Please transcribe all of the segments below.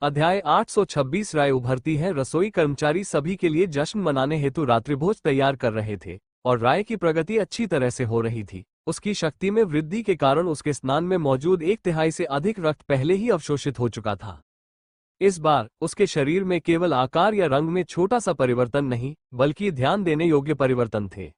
अध्याय 826 राय उभरती है। रसोई कर्मचारी सभी के लिए जश्न मनाने हेतु रात्रिभोज तैयार कर रहे थे और राय की प्रगति अच्छी तरह से हो रही थी। उसकी शक्ति में वृद्धि के कारण उसके स्नान में मौजूद 1/3 से अधिक रक्त पहले ही अवशोषित हो चुका था। इस बार उसके शरीर में केवल आकार या रंग में छोटा सा परिवर्तन नहीं, बल्कि ध्यान देने योग्य परिवर्तन थे।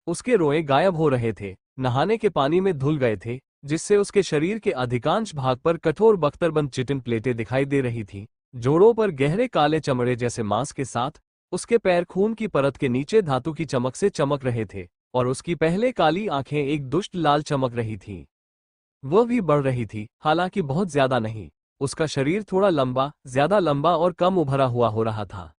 उसके रोए गायब हो रहे थे, नहाने के पानी में धुल गए थे, जिससे उसके शरीर के अधिकांश भाग पर कठोर बख्तरबंद चिटिन प्लेटें दिखाई दे रही थीं। जोड़ों पर गहरे काले चमड़े जैसे मांस के साथ उसके पैर खून की परत के नीचे धातु की चमक से चमक रहे थे और उसकी पहले काली आंखें एक दुष्ट लाल चमक रही थीं। वह भी बढ़ रही थी, हालांकि बहुत ज्यादा नहीं। उसका शरीर थोड़ा लंबा, ज्यादा लंबा और कम उभरा हुआ हो रहा था।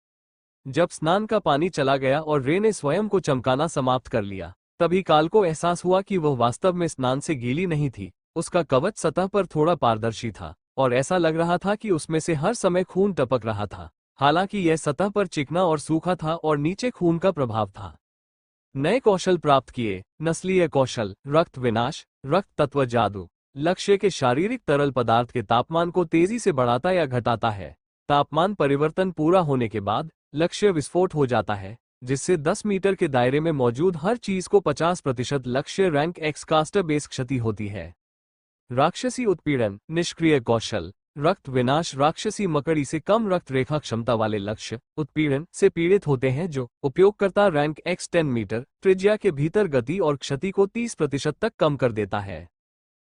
जब स्नान का पानी चला गया और रे ने स्वयं को चमकाना समाप्त कर लिया, तभी काल को एहसास हुआ कि वह वास्तव में स्नान से गीली नहीं थी। उसका कवच सतह पर थोड़ा पारदर्शी था और ऐसा लग रहा था कि उसमें से हर समय खून टपक रहा था। हालांकि यह सतह पर चिकना और सूखा था और नीचे खून का प्रभाव था। नए कौशल प्राप्त किए। नस्लीय कौशल, रक्त विनाश, रक्त तत्व जादू। लक्ष्य के शारीरिक तरल पदार्थ के तापमान को तेजी से बढ़ाता या घटाता है। तापमान परिवर्तन पूरा होने के बाद लक्ष्य विस्फोट हो जाता है, जिससे 10 मीटर के दायरे में मौजूद हर चीज को 50% लक्ष्य रैंक एक्स कास्टर बेस क्षति होती है। राक्षसी उत्पीड़न, निष्क्रिय कौशल, रक्त विनाश। राक्षसी मकड़ी से कम रक्त रेखा क्षमता वाले लक्ष्य उत्पीड़न से पीड़ित होते हैं, जो उपयोगकर्ता रैंक एक्स 10 मीटर त्रिज्या के भीतर गति और क्षति को 30% तक कम कर देता है।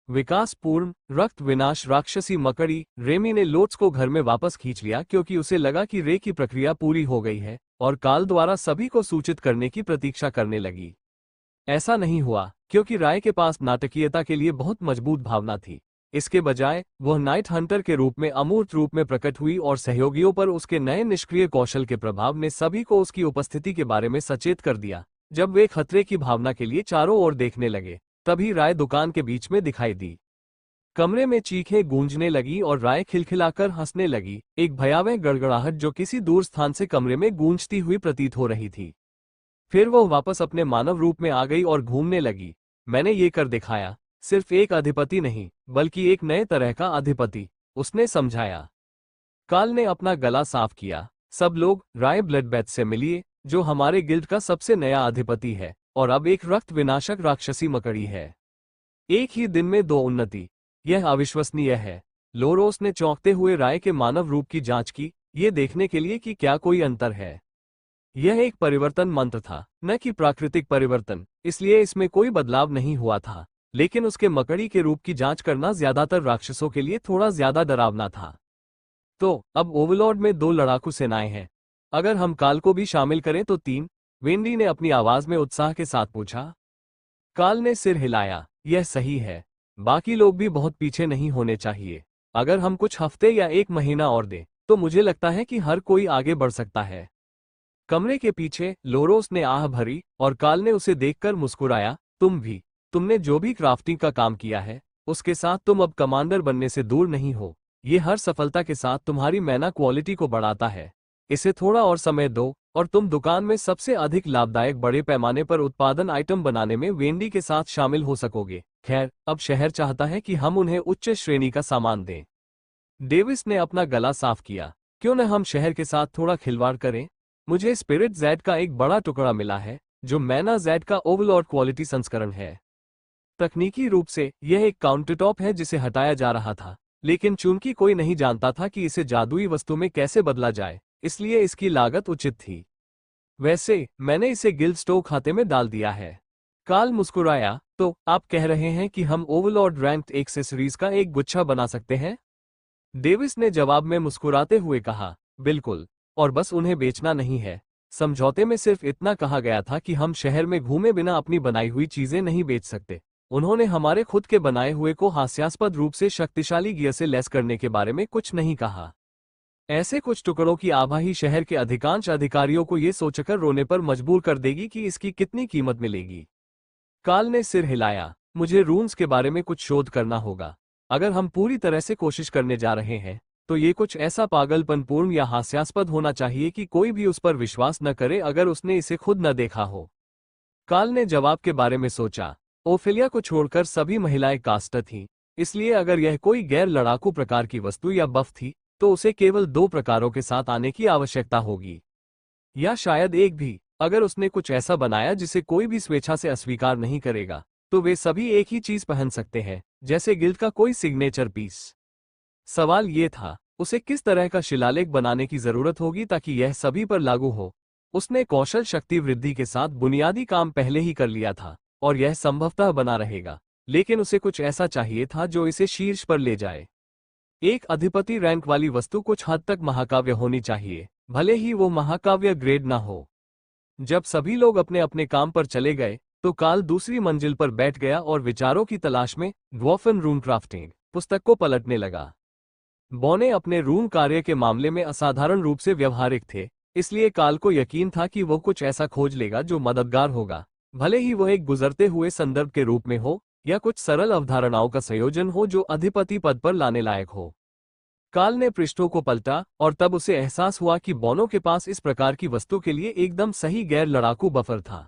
विकास पूर्ण, रक्त विनाश। राक्षसी मकड़ी रेमी ने लोट्स को घर में वापस खींच लिया क्योंकि उसे लगा कि रे की प्रक्रिया पूरी हो गई है और काल द्वारा सभी को सूचित करने की प्रतीक्षा करने लगी। ऐसा नहीं हुआ क्योंकि राय के पास नाटकीयता के लिए बहुत मजबूत भावना थी। इसके बजाय वह नाइट हंटर के रूप में अमूर्त रूप में प्रकट हुई और सहयोगियों पर उसके नए निष्क्रिय कौशल के प्रभाव ने सभी को उसकी उपस्थिति के बारे में सचेत कर दिया। जब वे खतरे की भावना के लिए चारों ओर देखने लगे, तभी राय दुकान के बीच में दिखाई दी। कमरे में चीखें गूंजने लगी और राय खिलखिलाकर हंसने लगी, एक भयावह गड़गड़ाहट जो किसी दूर स्थान से कमरे में गूंजती हुई प्रतीत हो रही थी। फिर वह वापस अपने मानव रूप में आ गई और घूमने लगी। मैंने ये कर दिखाया, सिर्फ एक अधिपति नहीं, बल्कि एक नए तरह का अधिपति, उसने समझाया। काल ने अपना गला साफ किया। सब लोग, राय ब्लडबैथ से मिलिए, जो हमारे गिल्ड का सबसे नया अधिपति है और अब एक रक्त विनाशक राक्षसी मकड़ी है। एक ही दिन में 2 उन्नति, यह अविश्वसनीय है। लोरोस ने चौंकते हुए राय के मानव रूप की जांच की, ये देखने के लिए कि क्या कोई अंतर है। यह एक परिवर्तन मंत्र था, न कि प्राकृतिक परिवर्तन, इसलिए इसमें कोई बदलाव नहीं हुआ था। लेकिन उसके मकड़ी के रूप की जांच करना ज्यादातर राक्षसों के लिए थोड़ा ज्यादा डरावना था। तो अब ओवरलॉर्ड में 2 लड़ाकू सेनाएं हैं। अगर हम काल को भी शामिल करें तो 3, वेंडी ने अपनी आवाज में उत्साह के साथ पूछा। काल ने सिर हिलाया, यह सही है। बाकी लोग भी बहुत पीछे नहीं होने चाहिए। अगर हम कुछ हफ्ते या 1 महीना और दें, तो मुझे लगता है कि हर कोई आगे बढ़ सकता है। कमरे के पीछे लोरोस ने आह भरी और काल ने उसे देखकर मुस्कुराया। तुम भी, तुमने जो भी क्राफ्टिंग का काम किया है, उसके साथ तुम अब कमांडर बनने से दूर नहीं हो। ये हर सफलता के साथ तुम्हारी मैना क्वालिटी को बढ़ाता है। इसे थोड़ा और समय दो और तुम दुकान में सबसे अधिक लाभदायक बड़े पैमाने पर उत्पादन आइटम बनाने में वेंडी के साथ शामिल हो सकोगे। खैर, अब शहर चाहता है कि हम उन्हें उच्च श्रेणी का सामान दें। डेविस ने अपना गला साफ किया। क्यों न हम शहर के साथ थोड़ा खिलवाड़ करें? मुझे स्पिरिट ज़ेड का एक बड़ा टुकड़ा मिला है, जो मैना ज़ेड का ओवरलॉर्ड क्वालिटी संस्करण है। तकनीकी रूप से यह एक काउंटरटॉप है जिसे हटाया जा रहा था, लेकिन चूंकि कोई नहीं जानता था कि इसे जादुई वस्तु में कैसे बदला जाए, इसलिए इसकी लागत उचित थी। वैसे मैंने इसे गिल्ड स्टोर खाते में डाल दिया है। काल मुस्कुराया। तो आप कह रहे हैं कि हम ओवरलॉर्ड रैंक्ड एक्सेसरीज का एक गुच्छा बना सकते हैं? डेविस ने जवाब में मुस्कुराते हुए कहा, बिल्कुल। और बस उन्हें बेचना नहीं है। समझौते में सिर्फ इतना कहा गया था कि हम शहर में घूमे बिना अपनी बनाई हुई चीजें नहीं बेच सकते। उन्होंने हमारे खुद के बनाए हुए को हास्यास्पद रूप से शक्तिशाली गियर से लैस करने के बारे में कुछ नहीं कहा। ऐसे कुछ टुकड़ों की आभा ही शहर के अधिकांश अधिकारियों को ये सोचकर रोने पर मजबूर कर देगी कि इसकी कितनी कीमत मिलेगी। काल ने सिर हिलाया। मुझे रून्स के बारे में कुछ शोध करना होगा। अगर हम पूरी तरह से कोशिश करने जा रहे हैं, तो ये कुछ ऐसा पागलपनपूर्ण या हास्यास्पद होना चाहिए कि कोई भी उस पर विश्वास न करे अगर उसने इसे खुद न देखा हो। काल ने जवाब के बारे में सोचा। ओफेलिया को छोड़कर सभी महिलाएं कास्टर थीं, इसलिए अगर यह कोई गैर लड़ाकू प्रकार की वस्तु या बफ थी, तो उसे केवल 2 प्रकारों के साथ आने की आवश्यकता होगी, या शायद एक भी। अगर उसने कुछ ऐसा बनाया जिसे कोई भी स्वेच्छा से अस्वीकार नहीं करेगा, तो वे सभी एक ही चीज पहन सकते हैं, जैसे गिल्ड का कोई सिग्नेचर पीस। सवाल ये था, उसे किस तरह का शिलालेख बनाने की जरूरत होगी ताकि यह सभी पर लागू हो। उसने कौशल शक्ति वृद्धि के साथ बुनियादी काम पहले ही कर लिया था, और यह संभवतः बना रहेगा, लेकिन उसे कुछ ऐसा चाहिए था जो इसे शीर्ष पर ले जाए। एक अधिपति रैंक वाली वस्तु कुछ हद तक महाकाव्य होनी चाहिए, भले ही वो महाकाव्य ग्रेड ना हो। जब सभी लोग अपने अपने काम पर चले गए, तो काल दूसरी मंजिल पर बैठ गया और विचारों की तलाश में ड्वार्फन रून क्राफ्टिंग पुस्तक को पलटने लगा। बौने अपने रूम कार्य के मामले में असाधारण रूप से व्यवहारिक थे, इसलिए काल को यकीन था कि वो कुछ ऐसा खोज लेगा जो मददगार होगा, भले ही वह एक गुजरते हुए संदर्भ के रूप में हो या कुछ सरल अवधारणाओं का संयोजन हो जो अधिपति पद पर लाने लायक हो। काल ने पृष्ठों को पलटा और तब उसे एहसास हुआ कि बोनो के पास इस प्रकार की वस्तु के लिए एकदम सही गैर लड़ाकू बफर था।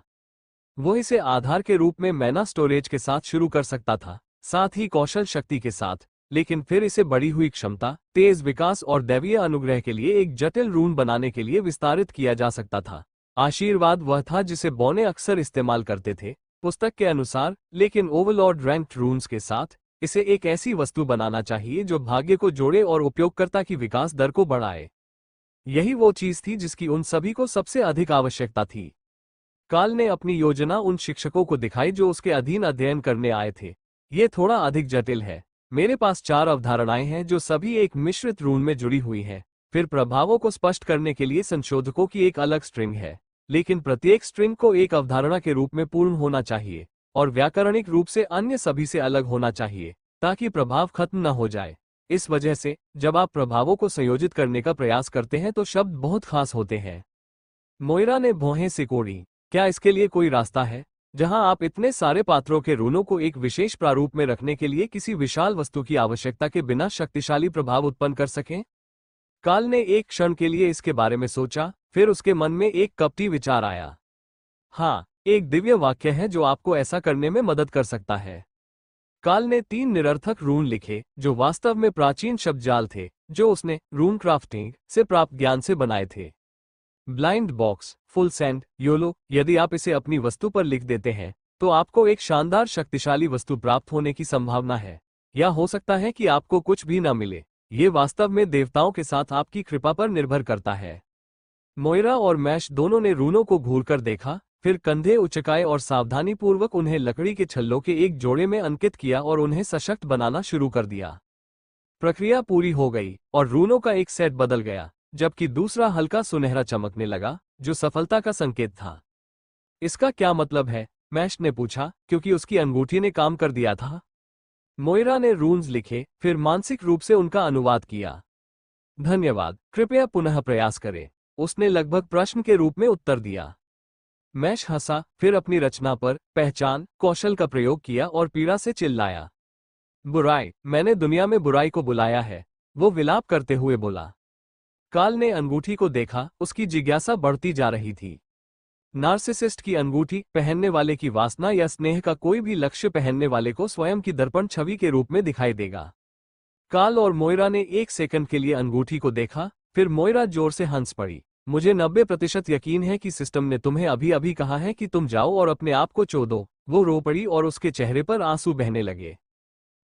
वो इसे आधार के रूप में मैना स्टोरेज के साथ शुरू कर सकता था, साथ ही कौशल शक्ति के साथ, लेकिन फिर इसे बढ़ी हुई क्षमता, तेज विकास और दैवीय अनुग्रह के लिए एक जटिल रून बनाने के लिए विस्तारित किया जा सकता था। आशीर्वाद वह था जिसे बौने अक्सर इस्तेमाल करते थे, पुस्तक के अनुसार, लेकिन ओवरलॉर्ड रैंक्ड रून्स के साथ इसे एक ऐसी वस्तु बनाना चाहिए जो भाग्य को जोड़े और उपयोगकर्ता की विकास दर को बढ़ाए। यही वो चीज थी जिसकी उन सभी को सबसे अधिक आवश्यकता थी। काल ने अपनी योजना उन शिक्षकों को दिखाई जो उसके अधीन अध्ययन करने आए थे। ये थोड़ा अधिक जटिल है। मेरे पास 4 अवधारणाएं हैं जो सभी एक मिश्रित रून में जुड़ी हुई हैं। फिर प्रभावों को स्पष्ट करने के लिए संशोधकों की एक अलग स्ट्रिंग है, लेकिन प्रत्येक स्ट्रिंग को एक अवधारणा के रूप में पूर्ण होना चाहिए और व्याकरणिक रूप से अन्य सभी से अलग होना चाहिए, ताकि प्रभाव खत्म न हो जाए। इस वजह से जब आप प्रभावों को संयोजित करने का प्रयास करते हैं तो शब्द बहुत खास होते हैं। मोइरा ने भौहें सिकोड़ी। क्या इसके लिए कोई रास्ता है जहां आप इतने सारे पात्रों के रूनों को एक विशेष प्रारूप में रखने के लिए किसी विशाल वस्तु की आवश्यकता के बिना शक्तिशाली प्रभाव उत्पन्न कर सकें? काल ने एक क्षण के लिए इसके बारे में सोचा, फिर उसके मन में एक कपटी विचार आया। हाँ, एक दिव्य वाक्य है जो आपको ऐसा करने में मदद कर सकता है। काल ने 3 निरर्थक रून लिखे जो वास्तव में प्राचीन शब्दजाल थे जो उसने रून क्राफ्टिंग से प्राप्त ज्ञान से बनाए थे। Blind box, full send, YOLO. यदि आप इसे अपनी वस्तु पर लिख देते हैं तो आपको एक शानदार शक्तिशाली वस्तु प्राप्त होने की संभावना है, या हो सकता है कि आपको कुछ भी न मिले। ये वास्तव में देवताओं के साथ आपकी कृपा पर निर्भर करता है। मोइरा और मैश दोनों ने रूनों को घूरकर देखा, फिर कंधे उचकाए और सावधानीपूर्वक उन्हें लकड़ी के छल्लों के एक जोड़े में अंकित किया और उन्हें सशक्त बनाना शुरू कर दिया। प्रक्रिया पूरी हो गई और रूनों का एक सेट बदल गया, जबकि दूसरा हल्का सुनहरा चमकने लगा, जो सफलता का संकेत था। इसका क्या मतलब है? मैश ने पूछा, क्योंकि उसकी अंगूठी ने काम कर दिया था। मोइरा ने रून्स लिखे, फिर मानसिक रूप से उनका अनुवाद किया। धन्यवाद, कृपया पुनः प्रयास करें, उसने लगभग प्रश्न के रूप में उत्तर दिया। मैश हंसा, फिर अपनी रचना पर पहचान कौशल का प्रयोग किया और पीड़ा से चिल्लाया। बुराई, मैंने दुनिया में बुराई को बुलाया है, वो विलाप करते हुए बोला। काल ने अंगूठी को देखा, उसकी जिज्ञासा बढ़ती जा रही थी। नार्सिसिस्ट की अंगूठी, पहनने वाले की वासना या स्नेह का कोई भी लक्ष्य पहनने वाले को स्वयं की दर्पण छवि के रूप में दिखाई देगा। काल और मोइरा ने 1 सेकंड के लिए अंगूठी को देखा, फिर मोइरा जोर से हंस पड़ी। मुझे 90% यकीन है कि सिस्टम ने तुम्हें अभी अभी कहा है कि तुम जाओ और अपने आप को चो दो। वो रो पड़ी और उसके चेहरे पर आंसू बहने लगे।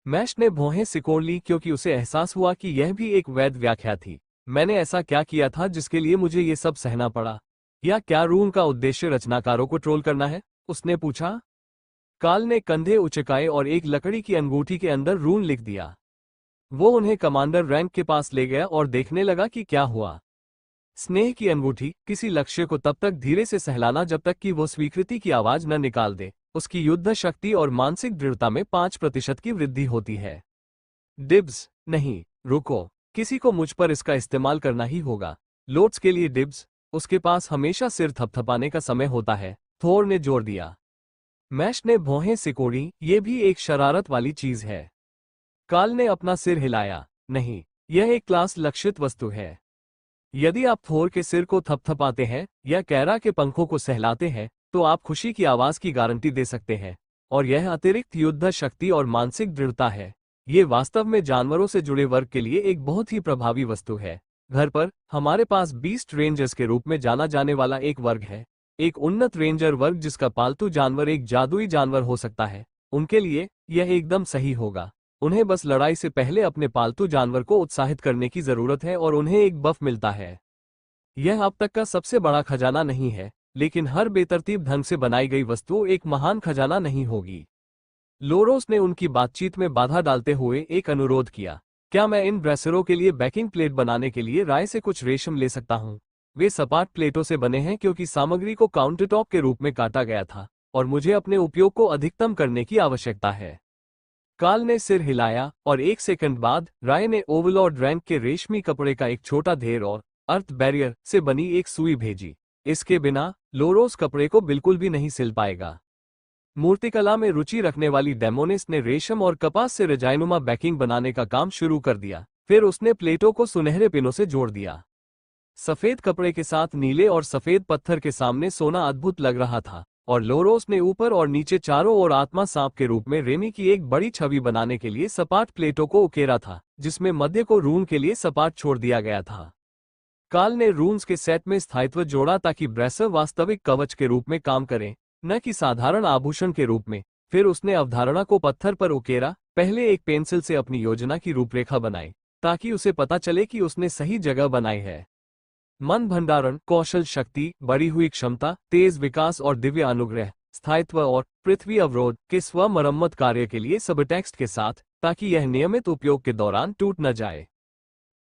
मैश ने भौहें सिकोड़ ली क्योंकि उसे एहसास हुआ कि यह भी एक वैध व्याख्या थी। मैंने ऐसा क्या किया था जिसके लिए मुझे ये सब सहना पड़ा? या क्या रून का उद्देश्य रचनाकारों को ट्रोल करना है? उसने पूछा। काल ने कंधे उचकाए और एक लकड़ी की अंगूठी के अंदर रून लिख दिया। वो उन्हें कमांडर रैंक के पास ले गया और देखने लगा कि क्या हुआ। स्नेह की अंगूठी, किसी लक्ष्य को तब तक धीरे से सहलाना जब तक कि वो स्वीकृति की आवाज न निकाल दे। उसकी युद्ध शक्ति और मानसिक दृढ़ता में 5% की वृद्धि होती है। डिब्स, नहीं, रुको, किसी को मुझ पर इसका इस्तेमाल करना ही होगा। लोट्स के लिए डिब्स, उसके पास हमेशा सिर थपथपाने का समय होता है, थोर ने जोर दिया। मैश ने भौहें सिकोड़ी, ये भी एक शरारत वाली चीज है। काल ने अपना सिर हिलाया। नहीं, यह एक क्लास लक्षित वस्तु है। यदि आप थोर के सिर को थपथपाते हैं या कैरा के पंखों को सहलाते हैं तो आप खुशी की आवाज की गारंटी दे सकते हैं, और यह अतिरिक्त युद्ध शक्ति और मानसिक दृढ़ता है। ये वास्तव में जानवरों से जुड़े वर्ग के लिए एक बहुत ही प्रभावी वस्तु है। घर पर हमारे पास बीस्ट रेंजर्स के रूप में जाना जाने वाला एक वर्ग है। एक उन्नत रेंजर वर्ग जिसका पालतू जानवर एक जादुई जानवर हो सकता है, उनके लिए यह एकदम सही होगा। उन्हें बस लड़ाई से पहले अपने पालतू जानवर को उत्साहित करने की जरूरत है और उन्हें एक बफ मिलता है। यह अब तक का सबसे बड़ा खजाना नहीं है, लेकिन हर बेतरतीब ढंग से बनाई गई वस्तु एक महान खजाना नहीं होगी। लोरोस ने उनकी बातचीत में बाधा डालते हुए एक अनुरोध किया, क्या मैं इन ब्रेसरों के लिए बैकिंग प्लेट बनाने के लिए राय से कुछ रेशम ले सकता हूँ? वे सपाट प्लेटों से बने हैं क्योंकि सामग्री को काउंटरटॉप के रूप में काटा गया था और मुझे अपने उपयोग को अधिकतम करने की आवश्यकता है। कार्ल ने सिर हिलाया और एक सेकंड बाद राय ने ओवरलॉर्ड रैंक के रेशमी कपड़े का एक छोटा ढेर और अर्थ बैरियर से बनी एक सुई भेजी। इसके बिना लोरोस कपड़े को बिल्कुल भी नहीं सिल पाएगा। मूर्तिकला में रुचि रखने वाली डेमोनिस ने रेशम और कपास से रजाइनुमा बैकिंग बनाने का काम शुरू कर दिया। फिर उसने प्लेटों को सुनहरे पिनों से जोड़ दिया। सफेद कपड़े के साथ नीले और सफेद पत्थर के सामने सोना अद्भुत लग रहा था और लोरोस ने ऊपर और नीचे चारों ओर आत्मा सांप के रूप में रेमी की एक बड़ी छवि बनाने के लिए सपाट प्लेटों को उकेरा था, जिसमें मध्य को रून के लिए सपाट छोड़ दिया गया था। कार्ल ने रून्स के सेट में स्थायित्व जोड़ा ताकि ब्रेसर वास्तविक कवच के रूप में काम करें, न कि साधारण आभूषण के रूप में। फिर उसने अवधारणा को पत्थर पर उकेरा, पहले एक पेंसिल से अपनी योजना की रूपरेखा बनाई ताकि उसे पता चले कि उसने सही जगह बनाई है। मन भंडारण, कौशल शक्ति, बढ़ी हुई क्षमता, तेज विकास और दिव्य अनुग्रह, स्थायित्व और पृथ्वी अवरोध के स्व मरम्मत कार्य के लिए सबटेक्स्ट के साथ, ताकि यह नियमित उपयोग के दौरान टूट न जाए।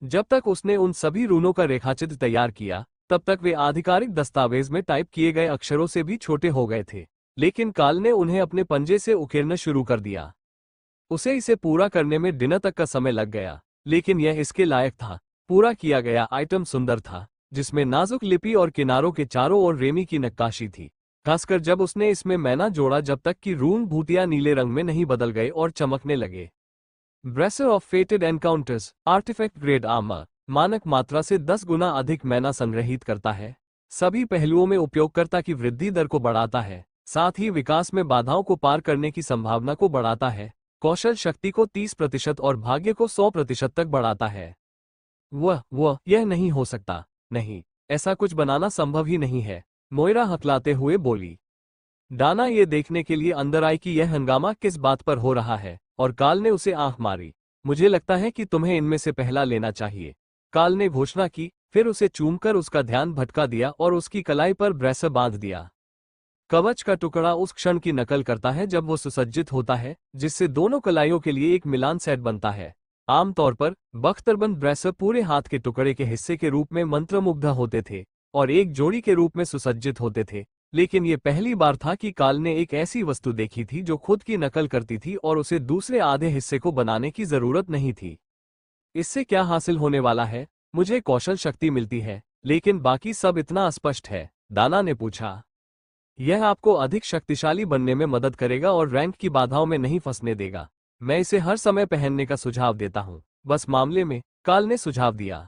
जब तक उसने उन सभी रूनों का रेखाचित्र तैयार किया, तब तक वे आधिकारिक दस्तावेज में टाइप किए गए अक्षरों से भी छोटे हो गए थे, लेकिन कार्ल ने उन्हें अपने पंजे से उकेरना शुरू कर दिया। उसे इसे पूरा करने में दिनों तक का समय लग गया, लेकिन यह इसके लायक था। पूरा किया गया आइटम सुंदर था, जिसमें नाजुक लिपि और किनारों के चारों ओर रेमी की नक्काशी थी, खासकर जब उसने इसमें मैना जोड़ा, जब तक कि रून भूतिया नीले रंग में नहीं बदल गए और चमकने लगे। Bracer of fated encounters, artifact grade armour, मानक मात्रा से 10 गुना अधिक मैना संग्रहित करता है, सभी पहलुओं में उपयोगकर्ता की वृद्धि दर को बढ़ाता है, साथ ही विकास में बाधाओं को पार करने की संभावना को बढ़ाता है, कौशल शक्ति को 30% और भाग्य को 100% तक बढ़ाता है। यह नहीं हो सकता। नहीं, ऐसा कुछ बनाना संभव ही नहीं है, मोइरा हकलाते हुए बोली। डाना ये देखने के लिए अंदर आई कि यह हंगामा किस बात पर हो रहा है, और कार्ल ने उसे आंख मारी। मुझे लगता है कि तुम्हें इनमें से पहला लेना चाहिए, कार्ल ने घोषणा की, फिर उसे चूमकर उसका ध्यान भटका दिया और उसकी कलाई पर ब्रेसर बांध दिया। कवच का टुकड़ा उस क्षण की नकल करता है जब वो सुसज्जित होता है, जिससे दोनों कलाइयों के लिए एक मिलान सेट बनता है। आमतौर पर बख्तरबंद ब्रेसर पूरे हाथ के टुकड़े के हिस्से के रूप में मंत्रमुग्ध होते थे और एक जोड़ी के रूप में सुसज्जित होते थे, लेकिन ये पहली बार था कि कार्ल ने एक ऐसी वस्तु देखी थी जो खुद की नकल करती थी और उसे दूसरे आधे हिस्से को बनाने की जरूरत नहीं थी। इससे क्या हासिल होने वाला है? मुझे कौशल शक्ति मिलती है, लेकिन बाकी सब इतना अस्पष्ट है, दाना ने पूछा। यह आपको अधिक शक्तिशाली बनने में मदद करेगा और रैंक की बाधाओं में नहीं फंसने देगा। मैं इसे हर समय पहनने का सुझाव देता हूं, बस मामले में, कार्ल ने सुझाव दिया।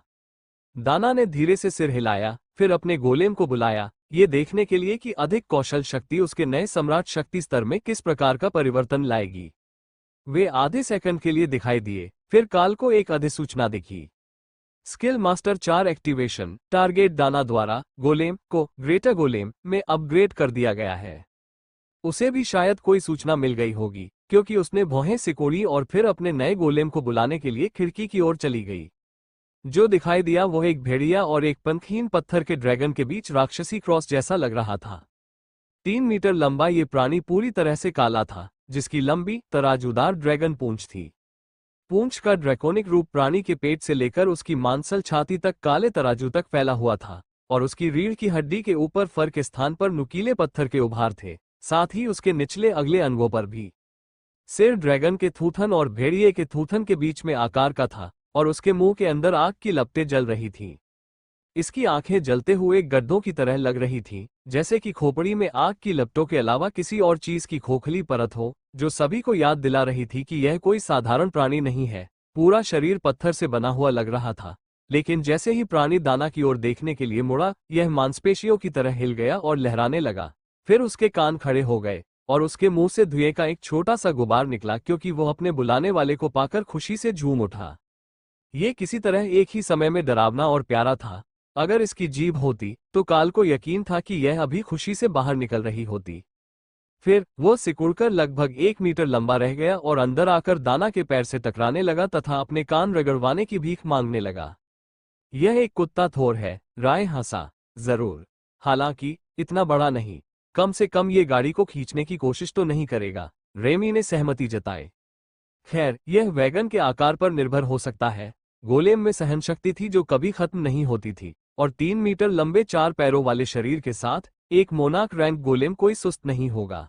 दाना ने धीरे से सिर हिलाया, फिर अपने गोलेम को बुलाया, ये देखने के लिए कि अधिक कौशल शक्ति उसके नए सम्राट शक्ति स्तर में किस प्रकार का परिवर्तन लाएगी। वे आधे सेकंड के लिए दिखाई दिए, फिर कार्ल को एक अधिसूचना दिखी। स्किल मास्टर 4 एक्टिवेशन, टारगेट दाना द्वारा गोलेम को ग्रेटर गोलेम में अपग्रेड कर दिया गया है। उसे भी शायद कोई सूचना मिल गई होगी, क्योंकि उसने भौहें सिकोड़ी और फिर अपने नए गोलेम को बुलाने के लिए खिड़की की ओर चली गई। जो दिखाई दिया वो एक भेड़िया और एक पंखहीन पत्थर के ड्रैगन के बीच राक्षसी क्रॉस जैसा लग रहा था। 3 मीटर लंबा ये प्राणी पूरी तरह से काला था, जिसकी लंबी तराजूदार ड्रैगन पूंछ थी। पूंछ का ड्रैकोनिक रूप प्राणी के पेट से लेकर उसकी मांसल छाती तक काले तराजू तक फैला हुआ था, और उसकी रीढ़ की हड्डी के ऊपर फर के स्थान पर नुकीले पत्थर के उभार थे, साथ ही उसके निचले अगले अंगों पर भी। सिर ड्रैगन के थूथन और भेड़िए के थूथन के बीच में आकार का था, और उसके मुंह के अंदर आग की लपटें जल रही थीं। इसकी आंखें जलते हुए गड्ढों की तरह लग रही थीं, जैसे कि खोपड़ी में आग की लपटों के अलावा किसी और चीज की खोखली परत हो, जो सभी को याद दिला रही थी कि यह कोई साधारण प्राणी नहीं है। पूरा शरीर पत्थर से बना हुआ लग रहा था, लेकिन जैसे ही प्राणी दाना की ओर देखने के लिए मुड़ा, यह मांसपेशियों की तरह हिल गया और लहराने लगा। फिर उसके कान खड़े हो गए और उसके मुंह से धुएं का एक छोटा सा गुबार निकला क्योंकि वो अपने बुलाने वाले को पाकर खुशी से झूम उठा। ये किसी तरह एक ही समय में डरावना और प्यारा था। अगर इसकी जीभ होती तो काल को यकीन था कि यह अभी खुशी से बाहर निकल रही होती। फिर वो सिकुड़कर लगभग 1 मीटर लंबा रह गया और अंदर आकर दाना के पैर से टकराने लगा तथा अपने कान रगड़वाने की भीख मांगने लगा। यह एक कुत्ता थोर है, राय हंसा। जरूर, हालांकि इतना बड़ा नहीं। कम से कम ये गाड़ी को खींचने की कोशिश तो नहीं करेगा। रेमी ने सहमति जताई। खैर, यह वैगन के आकार पर निर्भर हो सकता है। गोलेम में सहनशक्ति थी जो कभी खत्म नहीं होती थी, और 3 मीटर लंबे 4 पैरों वाले शरीर के साथ एक मोनाक रैंक गोलेम कोई सुस्त नहीं होगा।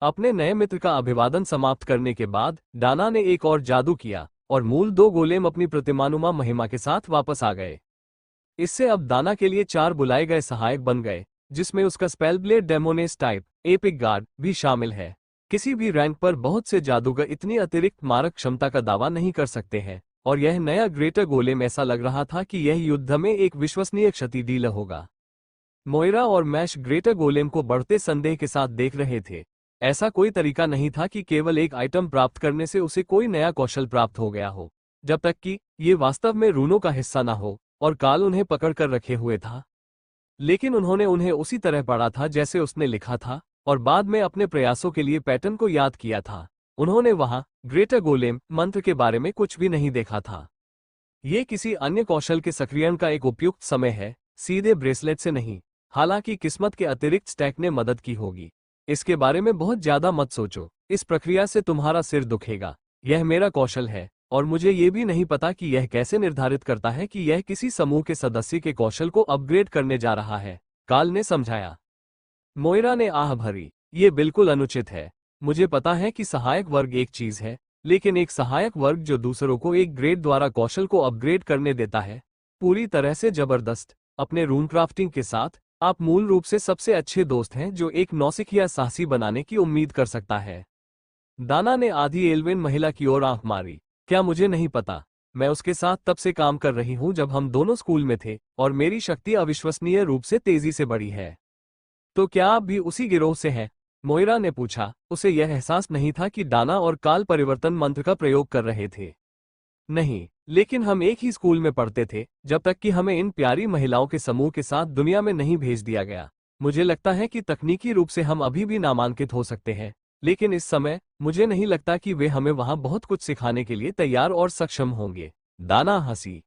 अपने नए मित्र का अभिवादन समाप्त करने के बाद डाना ने एक और जादू किया और मूल 2 गोलेम अपनी प्रतिमानुमा महिमा के साथ वापस आ गए। इससे अब दाना के लिए 4 बुलाए गए सहायक बन गए, जिसमें उसका स्पेलब्लेड डेमोनेस टाइप एपिक गार्ड भी शामिल है। किसी भी रैंक पर बहुत से जादूगर इतनी अतिरिक्त मारक क्षमता का दावा नहीं कर सकते हैं, और यह नया ग्रेटर गोलेम ऐसा लग रहा था कि यह युद्ध में एक विश्वसनीय क्षति डीलर होगा। मोइरा और मैश ग्रेटर गोलेम को बढ़ते संदेह के साथ देख रहे थे। ऐसा कोई तरीका नहीं था कि केवल एक आइटम प्राप्त करने से उसे कोई नया कौशल प्राप्त हो गया हो, जब तक कि ये वास्तव में रूनों का हिस्सा न हो और काल उन्हें पकड़ कर रखे हुए था। लेकिन उन्होंने उन्हें उसी तरह पढ़ा था जैसे उसने लिखा था, और बाद में अपने प्रयासों के लिए पैटर्न को याद किया था। उन्होंने वहां ग्रेटर गोलेम मंत्र के बारे में कुछ भी नहीं देखा था। ये किसी अन्य कौशल के सक्रियण का एक उपयुक्त समय है, सीधे ब्रेसलेट से नहीं। हालांकि किस्मत के अतिरिक्त स्टैक ने मदद की होगी। इसके बारे में बहुत ज्यादा मत सोचो, इस प्रक्रिया से तुम्हारा सिर दुखेगा। यह मेरा कौशल है, और मुझे ये भी नहीं पता कि यह कैसे निर्धारित करता है कि यह किसी समूह के सदस्य के कौशल को अपग्रेड करने जा रहा है, काल ने समझाया। मोइरा ने आह भरी, ये बिल्कुल अनुचित है। मुझे पता है कि सहायक वर्ग एक चीज है, लेकिन एक सहायक वर्ग जो दूसरों को एक ग्रेड द्वारा कौशल को अपग्रेड करने देता है, पूरी तरह से जबरदस्त। अपने रून क्राफ्टिंग के साथ आप मूल रूप से सबसे अच्छे दोस्त हैं जो एक नौसिखिया साहसी बनाने की उम्मीद कर सकता है। दाना ने आधी एल्वेन महिला की ओर आंख मारी। क्या मुझे नहीं पता? मैं उसके साथ तब से काम कर रही हूं जब हम दोनों स्कूल में थे, और मेरी शक्ति अविश्वसनीय रूप से तेजी से बढ़ी है। तो क्या आप भी उसी गिरोह से हैं? मोइरा ने पूछा। उसे यह एहसास नहीं था कि दाना और काल परिवर्तन मंत्र का प्रयोग कर रहे थे। नहीं, लेकिन हम एक ही स्कूल में पढ़ते थे जब तक कि हमें इन प्यारी महिलाओं के समूह के साथ दुनिया में नहीं भेज दिया गया। मुझे लगता है कि तकनीकी रूप से हम अभी भी नामांकित हो सकते हैं, लेकिन इस समय मुझे नहीं लगता कि वे हमें वहां बहुत कुछ सिखाने के लिए तैयार और सक्षम होंगे। दाना हंसी।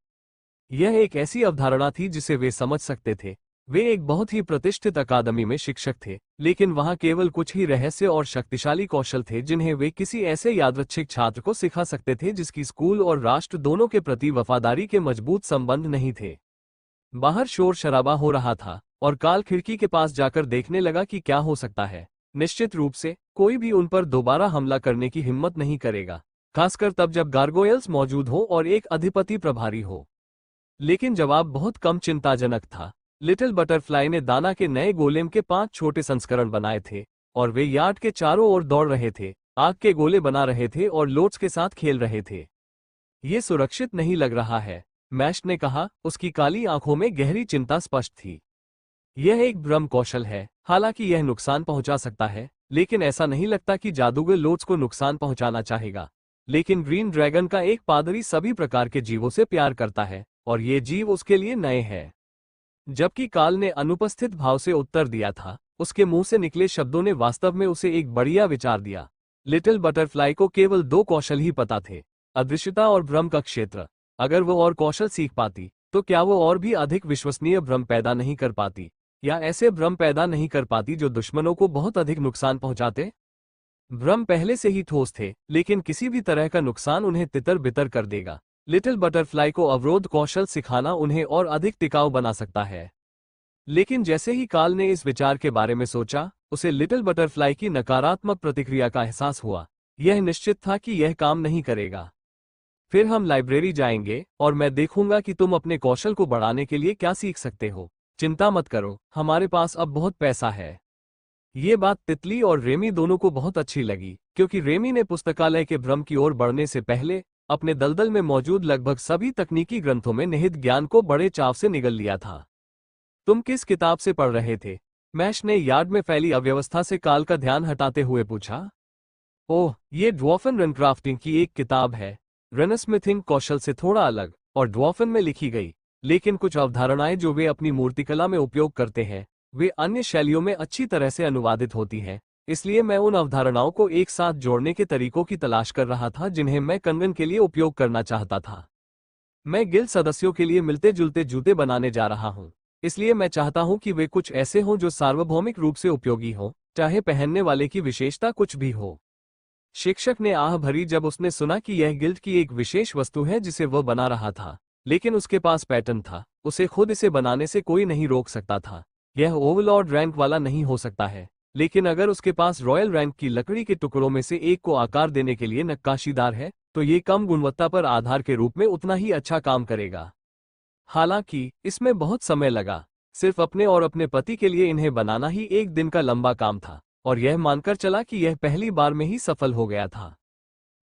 यह एक ऐसी अवधारणा थी जिसे वे समझ सकते थे। वे एक बहुत ही प्रतिष्ठित अकादमी में शिक्षक थे, लेकिन वहां केवल कुछ ही रहस्य और शक्तिशाली कौशल थे जिन्हें वे किसी ऐसे यादृच्छिक छात्र को सिखा सकते थे जिसकी स्कूल और राष्ट्र दोनों के प्रति वफादारी के मजबूत संबंध नहीं थे। बाहर शोर शराबा हो रहा था, और काल खिड़की के पास जाकर देखने लगा कि क्या हो सकता है। निश्चित रूप से कोई भी उन पर दोबारा हमला करने की हिम्मत नहीं करेगा, खासकर तब जब गार्गोयल्स मौजूद हो और एक अधिपति प्रभारी हो। लेकिन जवाब बहुत कम चिंताजनक था। लिटिल बटरफ्लाई ने दाना के नए गोलेम के 5 छोटे संस्करण बनाए थे, और वे यार्ड के चारों ओर दौड़ रहे थे, आग के गोले बना रहे थे और लोट्स के साथ खेल रहे थे। ये सुरक्षित नहीं लग रहा है, मैश ने कहा। उसकी काली आंखों में गहरी चिंता स्पष्ट थी। यह एक भ्रम कौशल है, हालांकि यह नुकसान पहुंचा सकता है, लेकिन ऐसा नहीं लगता कि जादूगर लोट्स को नुकसान पहुंचाना चाहेगा। लेकिन ग्रीन ड्रैगन का एक पादरी सभी प्रकार के जीवों से प्यार करता है, और ये जीव उसके लिए नए हैं। जबकि काल ने अनुपस्थित भाव से उत्तर दिया था, उसके मुंह से निकले शब्दों ने वास्तव में उसे एक बढ़िया विचार दिया। लिटिल बटरफ्लाई को केवल 2 कौशल ही पता थे, अदृश्यता और भ्रम का क्षेत्र। अगर वो और कौशल सीख पाती, तो क्या वो और भी अधिक विश्वसनीय भ्रम पैदा नहीं कर पाती, या ऐसे भ्रम पैदा नहीं कर पाती जो दुश्मनों को बहुत अधिक नुकसान पहुंचाते? भ्रम पहले से ही ठोस थे, लेकिन किसी भी तरह का नुकसान उन्हें तितर बितर कर देगा। लिटिल बटरफ्लाई को अवरोध कौशल सिखाना उन्हें और अधिक टिकाऊ बना सकता है। लेकिन जैसे ही काल ने इस विचार के बारे में सोचा, उसे लिटिल बटरफ्लाई की नकारात्मक प्रतिक्रिया का एहसास हुआ। यह निश्चित था कि यह काम नहीं करेगा। फिर हम लाइब्रेरी जाएंगे, और मैं देखूंगा कि तुम अपने कौशल को बढ़ाने के लिए क्या सीख सकते हो। चिंता मत करो, हमारे पास अब बहुत पैसा है। ये बात तितली और रेमी दोनों को बहुत अच्छी लगी, क्योंकि रेमी ने पुस्तकालय के भ्रम की ओर बढ़ने से पहले अपने दलदल में मौजूद लगभग सभी तकनीकी ग्रंथों में निहित ज्ञान को बड़े चाव से निगल लिया था। तुम किस किताब से पढ़ रहे थे? मैश ने यार्ड में फैली अव्यवस्था से काल का ध्यान हटाते हुए पूछा। ओह, ये ड्वार्फन रनक्राफ्टिंग की एक किताब है। रनस्मिथिंग कौशल से थोड़ा अलग और ड्वार्फन में लिखी गई, लेकिन कुछ अवधारणाएं जो वे अपनी मूर्तिकला में उपयोग करते हैं वे अन्य शैलियों में अच्छी तरह से अनुवादित होती हैं। इसलिए मैं उन अवधारणाओं को एक साथ जोड़ने के तरीकों की तलाश कर रहा था जिन्हें मैं कंगन के लिए उपयोग करना चाहता था। मैं गिल्ड सदस्यों के लिए मिलते जुलते जूते बनाने जा रहा हूँ, इसलिए मैं चाहता हूँ कि वे कुछ ऐसे हों जो सार्वभौमिक रूप से उपयोगी हों, चाहे पहनने वाले की विशेषता कुछ भी हो। शिक्षक ने आह भरी जब उसने सुना कि यह गिल्ड की एक विशेष वस्तु है जिसे वह बना रहा था, लेकिन उसके पास पैटर्न था, उसे खुद इसे बनाने से कोई नहीं रोक सकता था। यह ओवरलॉर्ड रैंक वाला नहीं हो सकता है, लेकिन अगर उसके पास रॉयल रैंक की लकड़ी के टुकड़ों में से एक को आकार देने के लिए नक्काशीदार है, तो ये कम गुणवत्ता पर आधार के रूप में उतना ही अच्छा काम करेगा। हालांकि इसमें बहुत समय लगा, सिर्फ अपने और अपने पति के लिए इन्हें बनाना ही एक दिन का लंबा काम था, और यह मानकर चला कि यह पहली बार में ही सफल हो गया था।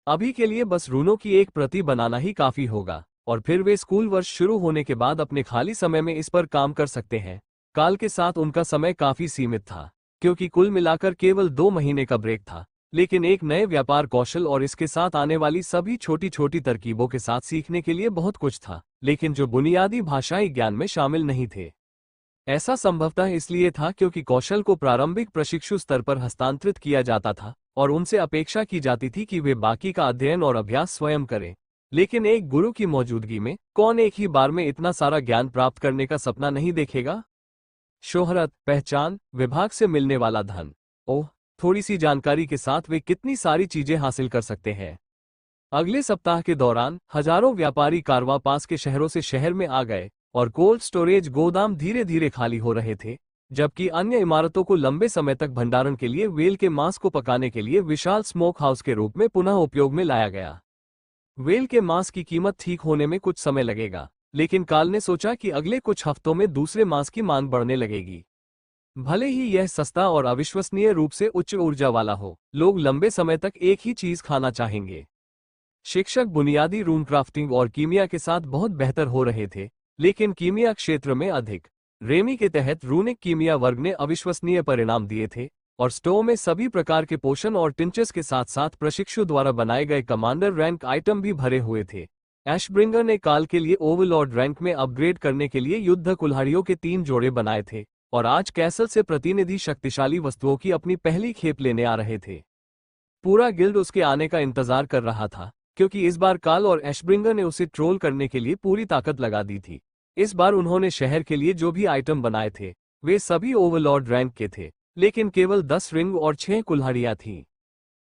अभी के लिए बस रूनों की एक प्रति बनाना ही काफी होगा, और फिर वे स्कूल वर्ष शुरू होने के बाद अपने खाली समय में इस पर काम कर सकते हैं। काल के साथ उनका समय काफी सीमित था, क्योंकि कुल मिलाकर केवल 2 महीने का ब्रेक था, लेकिन एक नए व्यापार कौशल और इसके साथ आने वाली सभी छोटी छोटी तरकीबों के साथ सीखने के लिए बहुत कुछ था, लेकिन जो बुनियादी भाषाई ज्ञान में शामिल नहीं थे। ऐसा संभवतः इसलिए था क्योंकि कौशल को प्रारंभिक प्रशिक्षु स्तर पर हस्तांतरित किया जाता था और उनसे अपेक्षा की जाती थी कि वे बाकी का अध्ययन और अभ्यास स्वयं करें। लेकिन एक गुरु की मौजूदगी में कौन एक ही बार में इतना सारा ज्ञान प्राप्त करने का सपना नहीं देखेगा? शोहरत, पहचान, विभाग से मिलने वाला धन, ओह, थोड़ी सी जानकारी के साथ वे कितनी सारी चीजें हासिल कर सकते हैं। अगले सप्ताह के दौरान हजारों व्यापारी कारवां पास के शहरों से शहर में आ गए और कोल्ड स्टोरेज गोदाम धीरे धीरे खाली हो रहे थे, जबकि अन्य इमारतों को लंबे समय तक भंडारण के लिए व्हेल के मांस को पकाने के लिए विशाल स्मोक हाउस के रूप में पुनः उपयोग में लाया गया। व्हेल के मांस की कीमत ठीक होने में कुछ समय लगेगा, लेकिन काल ने सोचा कि अगले कुछ हफ्तों में दूसरे मांस की मांग बढ़ने लगेगी। भले ही यह सस्ता और अविश्वसनीय रूप से उच्च ऊर्जा वाला हो, लोग लंबे समय तक एक ही चीज खाना चाहेंगे। शिक्षक बुनियादी रून क्राफ्टिंग और कीमिया के साथ बहुत बेहतर हो रहे थे, लेकिन कीमिया क्षेत्र में अधिक। रेमी के तहत रूनिक कीमिया वर्ग ने अविश्वसनीय परिणाम दिए थे, और स्टोव में सभी प्रकार के पोषण और टिंचर्स के साथ साथ प्रशिक्षु द्वारा बनाए गए कमांडर रैंक आइटम भी भरे हुए थे। एशब्रिंगर ने काल के लिए ओवरलॉर्ड रैंक में अपग्रेड करने के लिए युद्ध कुल्हाड़ियों के 3 जोड़े बनाए थे, और आज कैसल से प्रतिनिधि शक्तिशाली वस्तुओं की अपनी पहली खेप लेने आ रहे थे। पूरा गिल्ड उसके आने का इंतजार कर रहा था, क्योंकि इस बार काल और एशब्रिंगर ने उसे ट्रोल करने के लिए पूरी ताकत लगा दी थी। इस बार उन्होंने शहर के लिए जो भी आइटम बनाए थे वे सभी ओवरलॉर्ड रैंक के थे, लेकिन केवल 10 रिंग और 6 कुल्हाड़ियां थीं।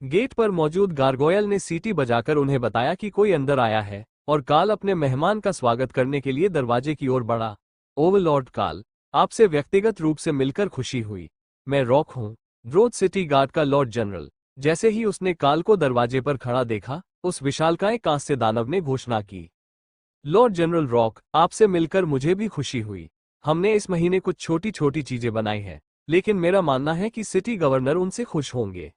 गेट पर मौजूद गार्गोयल ने सीटी बजाकर उन्हें बताया कि कोई अंदर आया है, और काल अपने मेहमान का स्वागत करने के लिए दरवाजे की ओर बढ़ा। ओवरलॉर्ड काल, आपसे व्यक्तिगत रूप से मिलकर खुशी हुई। मैं रॉक हूँ, ड्रोथ सिटी गार्ड का लॉर्ड जनरल। जैसे ही उसने काल को दरवाजे पर खड़ा देखा, उस विशालकाय कांस्य दानव ने घोषणा की, लॉर्ड जनरल रॉक, आपसे मिलकर मुझे भी खुशी हुई। हमने इस महीने कुछ छोटी छोटी चीजें बनाई हैं, लेकिन मेरा मानना है कि सिटी गवर्नर उनसे खुश होंगे।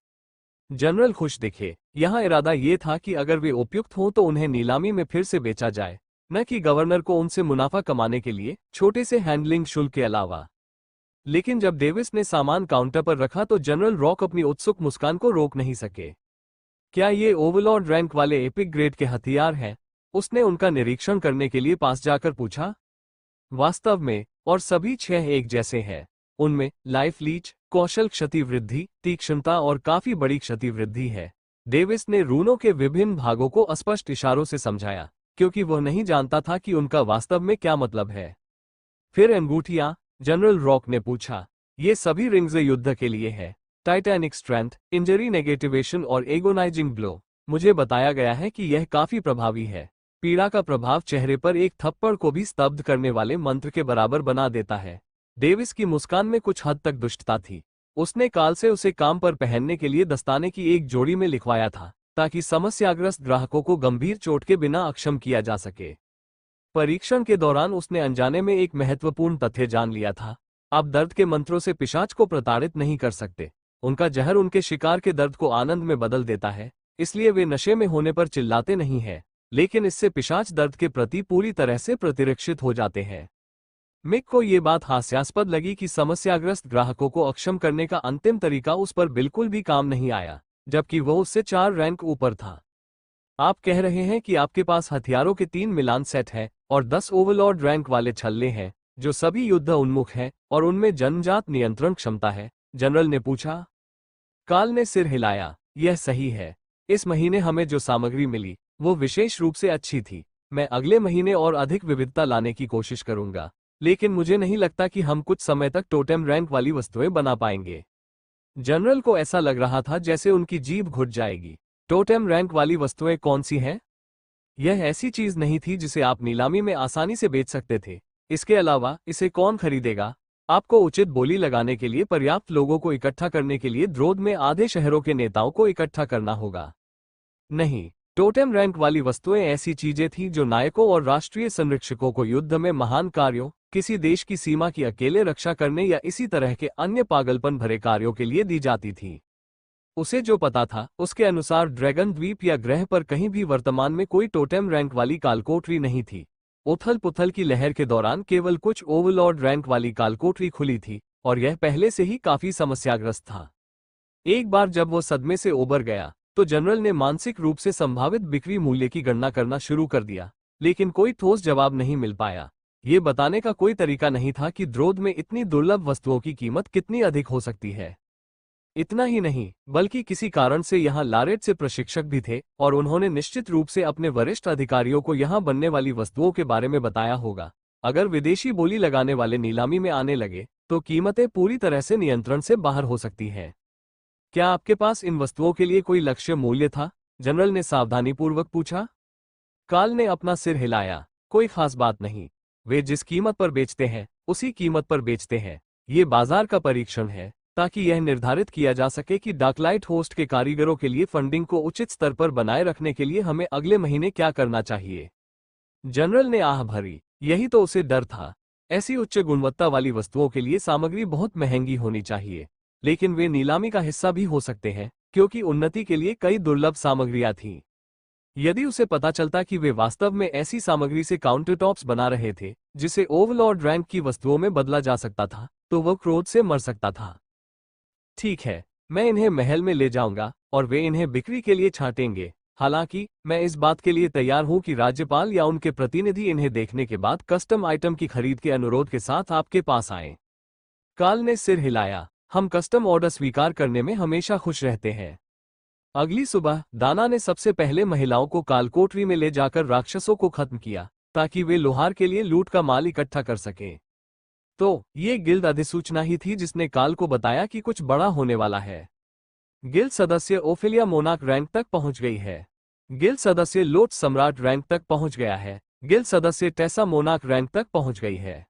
जनरल खुश दिखे। यहाँ इरादा ये था कि अगर वे उपयुक्त हों तो उन्हें नीलामी में फिर से बेचा जाए, न कि गवर्नर को उनसे मुनाफा कमाने के लिए छोटे से हैंडलिंग शुल्क के अलावा। लेकिन जब डेविस ने सामान काउंटर पर रखा तो जनरल रॉक अपनी उत्सुक मुस्कान को रोक नहीं सके। क्या ये ओवरलॉर्ड रैंक वाले एपिक ग्रेड के हथियार हैं? उसने उनका निरीक्षण करने के लिए पास जाकर पूछा। वास्तव में, और सभी 6 एक जैसे हैं। उनमें लाइफ लीच, कौशल क्षति वृद्धि, तीक्ष्णता और काफी बड़ी क्षति वृद्धि है। डेविस ने रूनों के विभिन्न भागों को अस्पष्ट इशारों से समझाया, क्योंकि वह नहीं जानता था कि उनका वास्तव में क्या मतलब है। फिर अंगूठियां? जनरल रॉक ने पूछा। ये सभी रिंग्स युद्ध के लिए है। टाइटैनिक स्ट्रेंथ, इंजरी नेगेटिवेशन और एगोनाइजिंग ब्लो। मुझे बताया गया है कि यह काफी प्रभावी है। पीड़ा का प्रभाव चेहरे पर एक थप्पड़ को भी स्तब्ध करने वाले मंत्र के बराबर बना देता है। डेविस की मुस्कान में कुछ हद तक दुष्टता थी। उसने काल से उसे काम पर पहनने के लिए दस्ताने की एक जोड़ी में लिखवाया था, ताकि समस्याग्रस्त ग्राहकों को गंभीर चोट के बिना अक्षम किया जा सके। परीक्षण के दौरान उसने अनजाने में एक महत्वपूर्ण तथ्य जान लिया था। आप दर्द के मंत्रों से पिशाच को प्रताड़ित नहीं कर सकते। उनका जहर उनके शिकार के दर्द को आनंद में बदल देता है, इसलिए वे नशे में होने पर चिल्लाते नहीं हैं, लेकिन इससे पिशाच दर्द के प्रति पूरी तरह से प्रतिरक्षित हो जाते हैं। मिक को ये बात हास्यास्पद लगी कि समस्याग्रस्त ग्राहकों को अक्षम करने का अंतिम तरीका उस पर बिल्कुल भी काम नहीं आया, जबकि वो उससे 4 रैंक ऊपर था। आप कह रहे हैं कि आपके पास हथियारों के 3 मिलान सेट हैं और 10 ओवरलॉर्ड रैंक वाले छल्ले हैं, जो सभी युद्ध उन्मुख हैं और उनमें जन्मजात नियंत्रण क्षमता है, जनरल ने पूछा। काल ने सिर हिलाया। यह सही है। इस महीने हमें जो सामग्री मिली वो विशेष रूप से अच्छी थी। मैं अगले महीने और अधिक विविधता लाने की कोशिश करूंगा, लेकिन मुझे नहीं लगता कि हम कुछ समय तक टोटेम रैंक वाली वस्तुएं बना पाएंगे। जनरल को ऐसा लग रहा था जैसे उनकी जीभ घुट जाएगी। टोटेम रैंक वाली वस्तुएं कौन सी हैं? यह ऐसी चीज नहीं थी जिसे आप नीलामी में आसानी से बेच सकते थे। इसके अलावा इसे कौन खरीदेगा? आपको उचित बोली लगाने के लिए पर्याप्त लोगों को इकट्ठा करने के लिए द्रोद में आधे शहरों के नेताओं को इकट्ठा करना होगा। नहीं, टोटेम रैंक वाली वस्तुएं ऐसी चीजें थीं जो नायकों और राष्ट्रीय संरक्षकों को युद्ध में महान कार्यों, किसी देश की सीमा की अकेले रक्षा करने या इसी तरह के अन्य पागलपन भरे कार्यों के लिए दी जाती थी। उसे जो पता था उसके अनुसार ड्रैगन द्वीप या ग्रह पर कहीं भी वर्तमान में कोई टोटेम रैंक वाली कालकोठरी नहीं थी। उथल पुथल की लहर के दौरान केवल कुछ ओवरलॉर्ड रैंक वाली कालकोठरी खुली थी, और यह पहले से ही काफी समस्याग्रस्त था। एक बार जब वो सदमे से उबर गया तो जनरल ने मानसिक रूप से संभावित बिक्री मूल्य की गणना करना शुरू कर दिया, लेकिन कोई ठोस जवाब नहीं मिल पाया। ये बताने का कोई तरीका नहीं था कि द्रोद में इतनी दुर्लभ वस्तुओं की कीमत कितनी अधिक हो सकती है। इतना ही नहीं, बल्कि किसी कारण से यहाँ लारेट से प्रशिक्षक भी थे और उन्होंने निश्चित रूप से अपने वरिष्ठ अधिकारियों को यहाँ बनने वाली वस्तुओं के बारे में बताया होगा। अगर विदेशी बोली लगाने वाले नीलामी में आने लगे तो कीमतें पूरी तरह से नियंत्रण से बाहर हो सकती हैं। क्या आपके पास इन वस्तुओं के लिए कोई लक्ष्य मूल्य था? जनरल ने सावधानीपूर्वक पूछा। काल ने अपना सिर हिलाया। कोई खास बात नहीं। वे जिस कीमत पर बेचते हैं उसी कीमत पर बेचते हैं। ये बाजार का परीक्षण है, ताकि यह निर्धारित किया जा सके कि डार्कलाइट होस्ट के कारीगरों के लिए फंडिंग को उचित स्तर पर बनाए रखने के लिए हमें अगले महीने क्या करना चाहिए। जनरल ने आह भरी। यही तो उसे डर था। ऐसी उच्च गुणवत्ता वाली वस्तुओं के लिए सामग्री बहुत महंगी होनी चाहिए, लेकिन वे नीलामी का हिस्सा भी हो सकते हैं, क्योंकि उन्नति के लिए कई दुर्लभ सामग्रियां थीं। यदि उसे पता चलता कि वे वास्तव में ऐसी सामग्री से काउंटरटॉप्स बना रहे थे जिसे ओवरलॉर्ड रैंक की वस्तुओं में बदला जा सकता था, तो वह क्रोध से मर सकता था। ठीक है, मैं इन्हें महल में ले जाऊंगा और वे इन्हें बिक्री के लिए छांटेंगे। हालांकि मैं इस बात के लिए तैयार हूं कि राज्यपाल या उनके प्रतिनिधि इन्हें देखने के बाद कस्टम आइटम की खरीद के अनुरोध के साथ आपके पास आएं। काल ने सिर हिलाया। हम कस्टम ऑर्डर स्वीकार करने में हमेशा खुश रहते हैं। अगली सुबह दाना ने सबसे पहले महिलाओं को कालकोठरी में ले जाकर राक्षसों को खत्म किया, ताकि वे लोहार के लिए लूट का माल इकट्ठा कर सकें। तो ये गिल्ड अधिसूचना ही थी जिसने काल को बताया कि कुछ बड़ा होने वाला है। गिल्ड सदस्य ओफेलिया मोनाक रैंक तक पहुंच गई है। गिल्ड सदस्य लोट सम्राट रैंक तक पहुंच गया है। गिल्ड सदस्य टेसा मोनाक रैंक तक पहुंच गई है।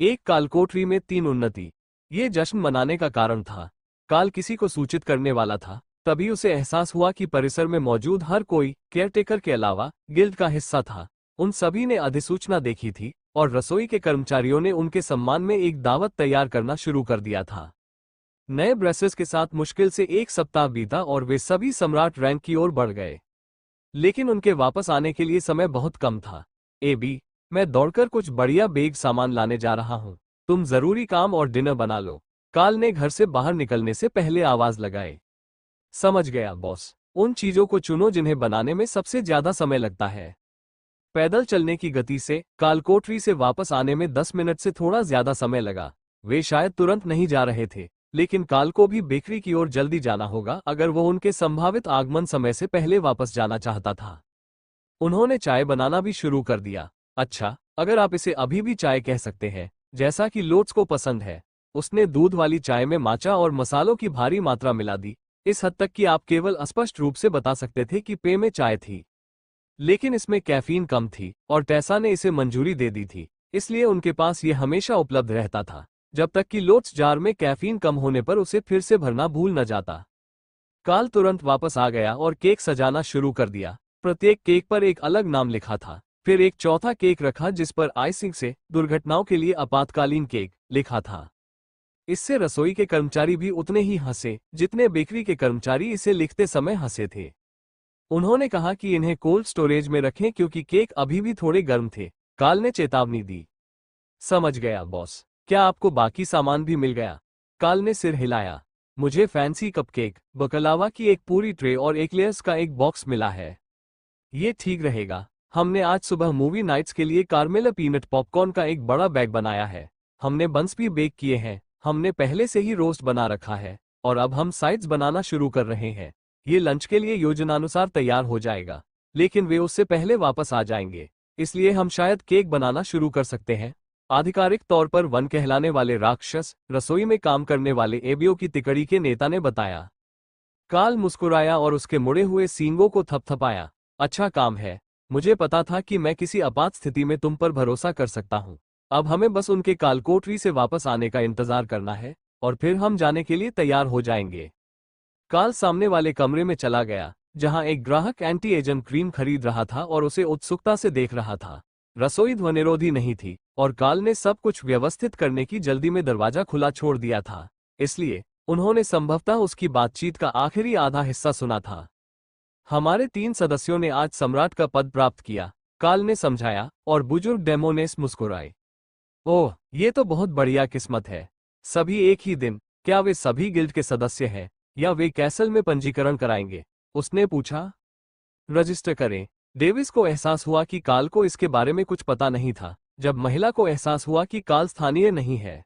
एक कालकोठरी में 3 उन्नति। ये जश्न मनाने का कारण था। काल किसी को सूचित करने वाला था, तभी उसे एहसास हुआ कि परिसर में मौजूद हर कोई, केयरटेकर के अलावा, गिल्ड का हिस्सा था। उन सभी ने अधिसूचना देखी थी और रसोई के कर्मचारियों ने उनके सम्मान में एक दावत तैयार करना शुरू कर दिया था। नए ब्रेसेस के साथ मुश्किल से 1 सप्ताह बीता और वे सभी सम्राट रैंक की ओर बढ़ गए, लेकिन उनके वापस आने के लिए समय बहुत कम था। एबी, मैं दौड़कर कुछ बढ़िया बेग सामान लाने जा रहा हूं। तुम जरूरी काम और डिनर बना लो। काल ने घर से बाहर निकलने से पहले आवाज लगाई। समझ गया बॉस। उन चीजों को चुनो जिन्हें बनाने में सबसे ज्यादा समय लगता है। पैदल चलने की गति से कालकोठरी से वापस आने में 10 मिनट से थोड़ा ज्यादा समय लगा। वे शायद तुरंत नहीं जा रहे थे, लेकिन काल को भी बेकरी की ओर जल्दी जाना होगा अगर वो उनके संभावित आगमन समय से पहले वापस जाना चाहता था। उन्होंने चाय बनाना भी शुरू कर दिया। अच्छा, अगर आप इसे अभी भी चाय कह सकते हैं, जैसा कि लोट्स को पसंद है। उसने दूध वाली चाय में माचा और मसालों की भारी मात्रा मिला दी, इस हद तक कि आप केवल अस्पष्ट रूप से बता सकते थे कि पेय में चाय थी। लेकिन इसमें कैफीन कम थी और टेसा ने इसे मंजूरी दे दी थी, इसलिए उनके पास ये हमेशा उपलब्ध रहता था, जब तक कि लोट्स जार में कैफीन कम होने पर उसे फिर से भरना भूल न जाता। काल तुरंत वापस आ गया और केक सजाना शुरू कर दिया। प्रत्येक केक पर एक अलग नाम लिखा था। फिर एक चौथा केक रखा जिस पर आइसिंग से दुर्घटनाओं के लिए आपातकालीन केक लिखा था। इससे रसोई के कर्मचारी भी उतने ही हंसे जितने बेकरी के कर्मचारी इसे लिखते समय हंसे थे। उन्होंने कहा कि इन्हें कोल्ड स्टोरेज में रखें क्योंकि केक अभी भी थोड़े गर्म थे। काल ने चेतावनी दी। समझ गया बॉस। क्या आपको बाकी सामान भी मिल गया? काल ने सिर हिलाया। मुझे फैंसी कपकेक, बकलावा की एक पूरी ट्रे और एक्लेयर्स का एक बॉक्स मिला है। ये ठीक रहेगा। हमने आज सुबह मूवी नाइट्स के लिए कार्मेला पीनट पॉपकॉर्न का एक बड़ा बैग बनाया है। हमने बंस भी बेक किए हैं। हमने पहले से ही रोस्ट बना रखा है और अब हम साइड्स बनाना शुरू कर रहे हैं। ये लंच के लिए योजनानुसार तैयार हो जाएगा, लेकिन वे उससे पहले वापस आ जाएंगे, इसलिए हम शायद केक बनाना शुरू कर सकते हैं। आधिकारिक तौर पर वन कहलाने वाले राक्षस रसोई में काम करने वाले एबियो की तिकड़ी के नेता ने बताया। काल मुस्कुराया और उसके मुड़े हुए सींगों को थपथपाया। अच्छा काम है। मुझे पता था कि मैं किसी आपात स्थिति में तुम पर भरोसा कर सकता हूँ। अब हमें बस उनके कालकोठरी से वापस आने का इंतजार करना है और फिर हम जाने के लिए तैयार हो जाएंगे। काल सामने वाले कमरे में चला गया, जहां एक ग्राहक एंटी एजन क्रीम खरीद रहा था और उसे उत्सुकता से देख रहा था। रसोई ध्वनिरोधी नहीं थी और काल ने सब कुछ व्यवस्थित करने की जल्दी में दरवाजा खुला छोड़ दिया था, इसलिए उन्होंने संभवतः उसकी बातचीत का आखिरी आधा हिस्सा सुना था। हमारे 3 सदस्यों ने आज सम्राट का पद प्राप्त किया, काल ने समझाया, और बुजुर्ग डेमोनेस मुस्कुराए। ओह, ये तो बहुत बढ़िया किस्मत है। सभी एक ही दिन। क्या वे सभी गिल्ड के सदस्य हैं या वे कैसल में पंजीकरण कराएंगे? उसने पूछा। रजिस्टर करें। डेविस को एहसास हुआ कि काल को इसके बारे में कुछ पता नहीं था, जब महिला को एहसास हुआ कि काल स्थानीय नहीं है।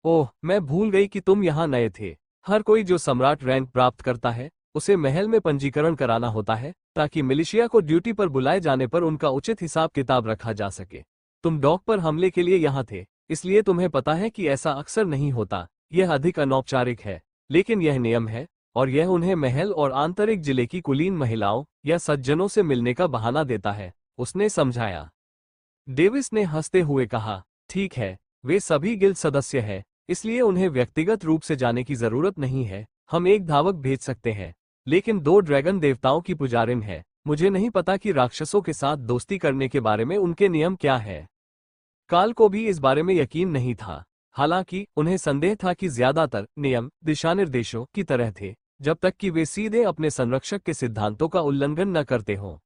ओह, मैं भूल गई कि तुम यहाँ नए थे। हर कोई जो सम्राट रैंक प्राप्त करता है उसे महल में पंजीकरण कराना होता है, ताकि मिलिशिया को ड्यूटी पर बुलाए जाने पर उनका उचित हिसाब किताब रखा जा सके। तुम डॉक पर हमले के लिए यहाँ थे, इसलिए तुम्हें पता है कि ऐसा अक्सर नहीं होता। यह अधिक अनौपचारिक है, लेकिन यह नियम है, और यह उन्हें महल और आंतरिक जिले की कुलीन महिलाओं या सज्जनों से मिलने का बहाना देता है, उसने समझाया। डेविस ने हंसते हुए कहा, ठीक है, वे सभी गिल्ड सदस्य हैं, इसलिए उन्हें व्यक्तिगत रूप से जाने की जरूरत नहीं है। हम एक धावक भेज सकते हैं, लेकिन 2 ड्रैगन देवताओं की पुजारिन है। मुझे नहीं पता कि राक्षसों के साथ दोस्ती करने के बारे में उनके नियम क्या है। काल को भी इस बारे में यकीन नहीं था, हालांकि उन्हें संदेह था कि ज्यादातर नियम दिशानिर्देशों की तरह थे, जब तक कि वे सीधे अपने संरक्षक के सिद्धांतों का उल्लंघन न करते हों।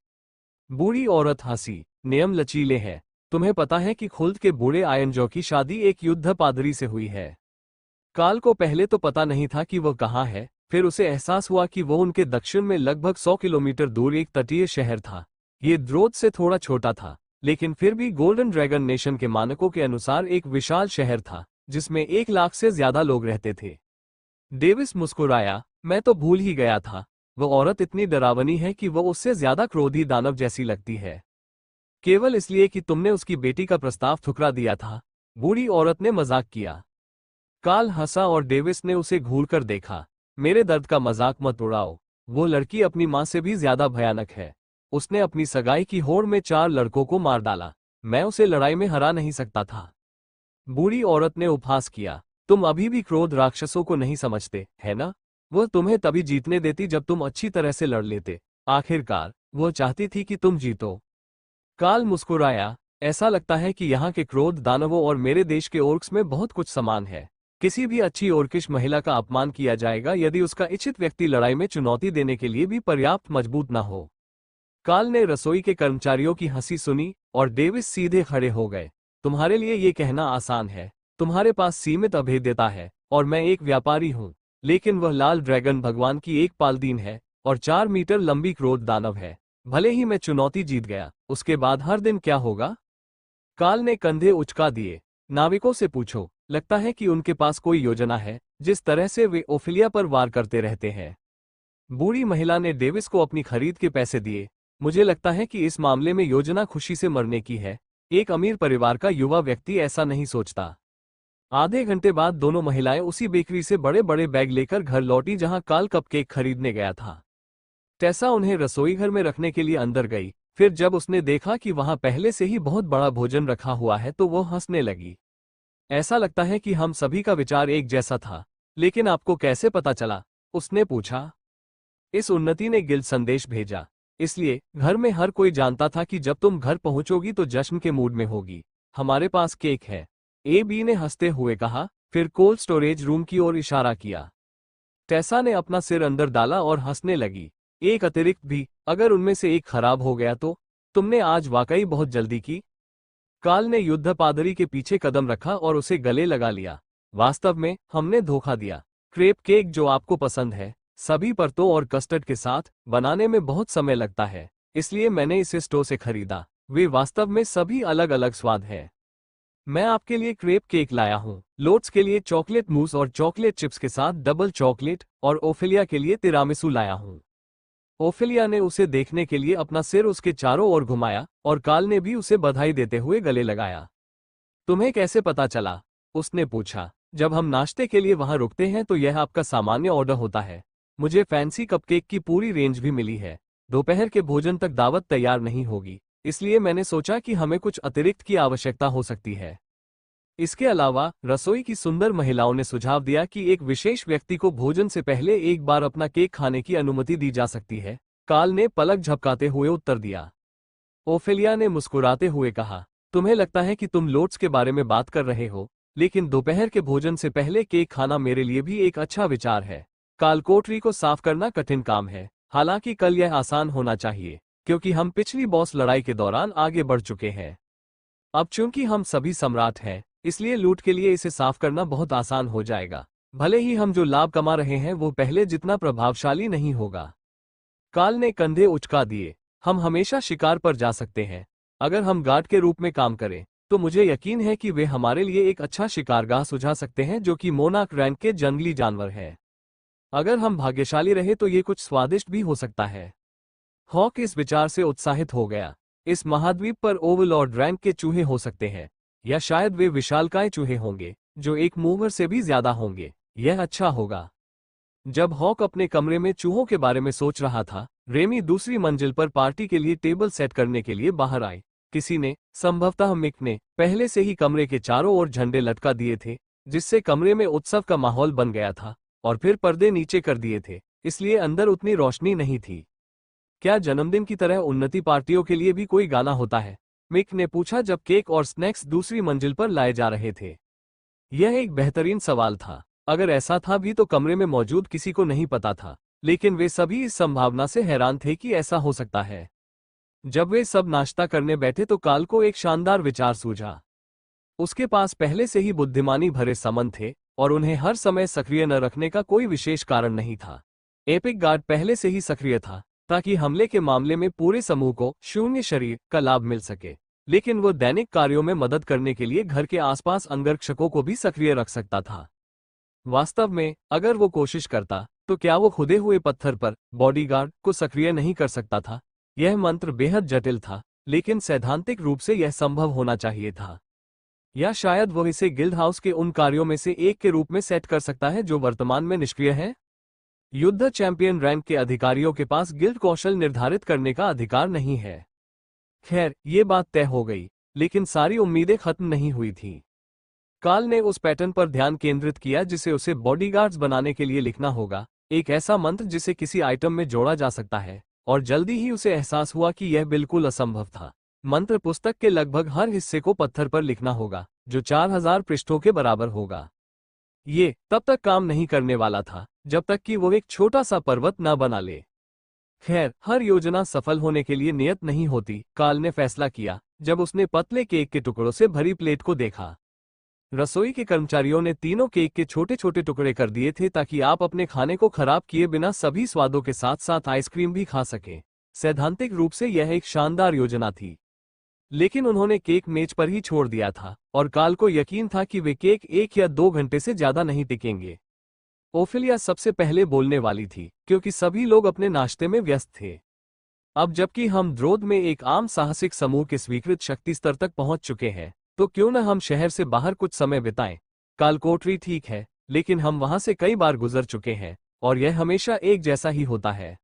बूढ़ी औरत हंसी। नियम लचीले हैं। तुम्हें पता है कि खुल्द के बूढ़े आयनजो की शादी एक युद्ध पादरी से हुई है। काल को पहले तो पता नहीं था कि वह कहाँ है, फिर उसे एहसास हुआ कि वो उनके दक्षिण में लगभग 100 किलोमीटर दूर एक तटीय शहर था। ये द्रोद से थोड़ा छोटा था, लेकिन फिर भी गोल्डन ड्रैगन नेशन के मानकों के अनुसार एक विशाल शहर था, जिसमें 1 लाख से ज्यादा लोग रहते थे। डेविस मुस्कुराया, मैं तो भूल ही गया था। वह औरत इतनी डरावनी है कि वह उससे ज्यादा क्रोधी दानव जैसी लगती है। केवल इसलिए कि तुमने उसकी बेटी का प्रस्ताव ठुकरा दिया था, बूढ़ी औरत ने मजाक किया। काल हंसा और डेविस ने उसे घूरकर देखा। मेरे दर्द का मजाक मत उड़ाओ। वो लड़की अपनी मां से भी ज्यादा भयानक है। उसने अपनी सगाई की होड़ में 4 लड़कों को मार डाला। मैं उसे लड़ाई में हरा नहीं सकता था। बूढ़ी औरत ने उपहास किया। तुम अभी भी क्रोध राक्षसों को नहीं समझते, है ना? वह तुम्हें तभी जीतने देती जब तुम अच्छी तरह से लड़ लेते। आखिरकार वह चाहती थी कि तुम जीतो। काल मुस्कुराया, ऐसा लगता है कि यहाँ के क्रोध दानवों और मेरे देश के ओर्क्स में बहुत कुछ समान है। किसी भी अच्छी ओर्किश महिला का अपमान किया जाएगा यदि उसका इच्छित व्यक्ति लड़ाई में चुनौती देने के लिए भी पर्याप्त मजबूत न हो। काल ने रसोई के कर्मचारियों की हंसी सुनी और डेविस सीधे खड़े हो गए। तुम्हारे लिए ये कहना आसान है। तुम्हारे पास सीमित अभेद्यता है और मैं एक व्यापारी हूँ, लेकिन वह लाल ड्रैगन भगवान की एक पालदीन है और 4 मीटर लंबी क्रोध दानव है। भले ही मैं चुनौती जीत गया, उसके बाद हर दिन क्या होगा? काल ने कंधे उचका दिए। नाविकों से पूछो, लगता है कि उनके पास कोई योजना है, जिस तरह से वे ओफिलिया पर वार करते रहते हैं। बूढ़ी महिला ने डेविस को अपनी खरीद के पैसे दिए। मुझे लगता है कि इस मामले में योजना खुशी से मरने की है। एक अमीर परिवार का युवा व्यक्ति ऐसा नहीं सोचता। आधे घंटे बाद दोनों महिलाएं उसी बेकरी से बड़े बड़े बैग लेकर घर लौटी जहां काल कपकेक खरीदने गया था। टेसा उन्हें रसोई घर में रखने के लिए अंदर गई। फिर जब उसने देखा कि वहां पहले से ही बहुत बड़ा भोजन रखा हुआ है तो वो हंसने लगी। ऐसा लगता है कि हम सभी का विचार एक जैसा था, लेकिन आपको कैसे पता चला? उसने पूछा। इस उन्नति ने गिल्ड संदेश भेजा, इसलिए घर में हर कोई जानता था कि जब तुम घर पहुंचोगी तो जश्न के मूड में होगी। हमारे पास केक है, AB ने हंसते हुए कहा, फिर कोल्ड स्टोरेज रूम की ओर इशारा किया। टेसा ने अपना सिर अंदर डाला और हंसने लगी। एक अतिरिक्त भी, अगर उनमें से एक खराब हो गया तो? तुमने आज वाकई बहुत जल्दी की। काल ने युद्ध पादरी के पीछे कदम रखा और उसे गले लगा लिया। वास्तव में हमने धोखा दिया। क्रेप केक जो आपको पसंद है, सभी परतों और कस्टर्ड के साथ बनाने में बहुत समय लगता है, इसलिए मैंने इसे स्टोर से खरीदा। वे वास्तव में सभी अलग अलग स्वाद है। मैं आपके लिए क्रेप केक लाया हूँ। लोट्स के लिए चॉकलेट मूस और चॉकलेट चिप्स के साथ डबल चॉकलेट, और ओफेलिया के लिए तिरामिसू लाया हूँ। ओफेलिया ने उसे देखने के लिए अपना सिर उसके चारों ओर घुमाया और काल ने भी उसे बधाई देते हुए गले लगाया। तुम्हें कैसे पता चला? उसने पूछा। जब हम नाश्ते के लिए वहां रुकते हैं तो यह आपका सामान्य ऑर्डर होता है। मुझे फैंसी कपकेक की पूरी रेंज भी मिली है। दोपहर के भोजन तक दावत तैयार नहीं होगी, इसलिए मैंने सोचा कि हमें कुछ अतिरिक्त की आवश्यकता हो सकती है। इसके अलावा रसोई की सुंदर महिलाओं ने सुझाव दिया कि एक विशेष व्यक्ति को भोजन से पहले एक बार अपना केक खाने की अनुमति दी जा सकती है। काल ने पलक झपकाते हुए उत्तर दिया। ओफेलिया ने मुस्कुराते हुए कहा, तुम्हें लगता है कि तुम लोट्स के बारे में बात कर रहे हो, लेकिन दोपहर के भोजन से पहले केक खाना मेरे लिए भी एक अच्छा विचार है। काल कोठरी को साफ करना कठिन काम है, हालांकि कल यह आसान होना चाहिए, क्योंकि हम पिछली बॉस लड़ाई के दौरान आगे बढ़ चुके हैं। अब चूंकि हम सभी सम्राट हैं, इसलिए लूट के लिए इसे साफ करना बहुत आसान हो जाएगा। भले ही हम जो लाभ कमा रहे हैं वो पहले जितना प्रभावशाली नहीं होगा। काल ने कंधे उचका दिए। हम हमेशा शिकार पर जा सकते हैं। अगर हम गार्ड के रूप में काम करें तो मुझे यकीन है कि वे हमारे लिए एक अच्छा शिकारगाह सुझा सकते हैं, जो कि मोनाक रैंक के जंगली जानवर है। अगर हम भाग्यशाली रहे तो ये कुछ स्वादिष्ट भी हो सकता है। हॉक इस विचार से उत्साहित हो गया। इस महाद्वीप पर ओवल और रैंक के चूहे हो सकते हैं, या शायद वे विशालकाय चूहे होंगे जो एक मूवर से भी ज्यादा होंगे। यह अच्छा होगा। जब हॉक अपने कमरे में चूहों के बारे में सोच रहा था, रेमी दूसरी मंजिल पर पार्टी के लिए टेबल सेट करने के लिए बाहर आए। किसी ने, संभवतः मिक ने, पहले से ही कमरे के चारों ओर झंडे लटका दिए थे, जिससे कमरे में उत्सव का माहौल बन गया था, और फिर पर्दे नीचे कर दिए थे, इसलिए अंदर उतनी रोशनी नहीं थी। क्या जन्मदिन की तरह उन्नति पार्टियों के लिए भी कोई गाना होता है? मिक ने पूछा जब केक और स्नैक्स दूसरी मंजिल पर लाए जा रहे थे। यह एक बेहतरीन सवाल था। अगर ऐसा था भी तो कमरे में मौजूद किसी को नहीं पता था, लेकिन वे सभी इस संभावना से हैरान थे कि ऐसा हो सकता है। जब वे सब नाश्ता करने बैठे तो काल को एक शानदार विचार सूझा। उसके पास पहले से ही बुद्धिमानी भरे समन थे, और उन्हें हर समय सक्रिय न रखने का कोई विशेष कारण नहीं था। एपिक गार्ड पहले से ही सक्रिय था, ताकि हमले के मामले में पूरे समूह को शून्य शरीर का लाभ मिल सके, लेकिन वो दैनिक कार्यों में मदद करने के लिए घर के आसपास अंगरक्षकों को भी सक्रिय रख सकता था। वास्तव में अगर वो कोशिश करता तो क्या वो खुदे हुए पत्थर पर बॉडीगार्ड को सक्रिय नहीं कर सकता था? यह मंत्र बेहद जटिल था, लेकिन सैद्धांतिक रूप से यह संभव होना चाहिए था। या शायद वो इसे गिल्ड हाउस के उन कार्यों में से एक के रूप में सेट कर सकता है जो वर्तमान में निष्क्रिय है। युद्ध चैंपियन रैंक के अधिकारियों के पास गिल्ड कौशल निर्धारित करने का अधिकार नहीं है। खैर, ये बात तय हो गई, लेकिन सारी उम्मीदें खत्म नहीं हुई थीं। काल ने उस पैटर्न पर ध्यान केंद्रित किया जिसे उसे बॉडीगार्ड्स बनाने के लिए लिखना होगा, एक ऐसा मंत्र जिसे किसी आइटम में जोड़ा जा सकता है, और जल्दी ही उसे एहसास हुआ कि यह बिल्कुल असंभव था। मंत्र पुस्तक के लगभग हर हिस्से को पत्थर पर लिखना होगा, जो 4000 पृष्ठों के बराबर होगा। ये तब तक काम नहीं करने वाला था जब तक कि वो एक छोटा सा पर्वत न बना ले। खैर, हर योजना सफल होने के लिए नियत नहीं होती, काल ने फैसला किया जब उसने पतले केक के टुकड़ों से भरी प्लेट को देखा। रसोई के कर्मचारियों ने तीनों केक के छोटे छोटे टुकड़े कर दिए थे ताकि आप अपने खाने को खराब किए बिना सभी स्वादों के साथ साथ आइसक्रीम भी खा सकें। सैद्धांतिक रूप से यह एक शानदार योजना थी, लेकिन उन्होंने केक मेज पर ही छोड़ दिया था, और काल को यकीन था कि वे केक 1 या 2 घंटे से ज्यादा नहीं टिकेंगे। ओफेलिया सबसे पहले बोलने वाली थी, क्योंकि सभी लोग अपने नाश्ते में व्यस्त थे। अब जबकि हम द्रोद में एक आम साहसिक समूह के स्वीकृत शक्ति स्तर तक पहुंच चुके हैं, तो क्यों न हम शहर से बाहर कुछ समय बिताएं। काल कोठरी ठीक है, लेकिन हम वहां से कई बार गुजर चुके हैं, और यह हमेशा एक जैसा ही होता है।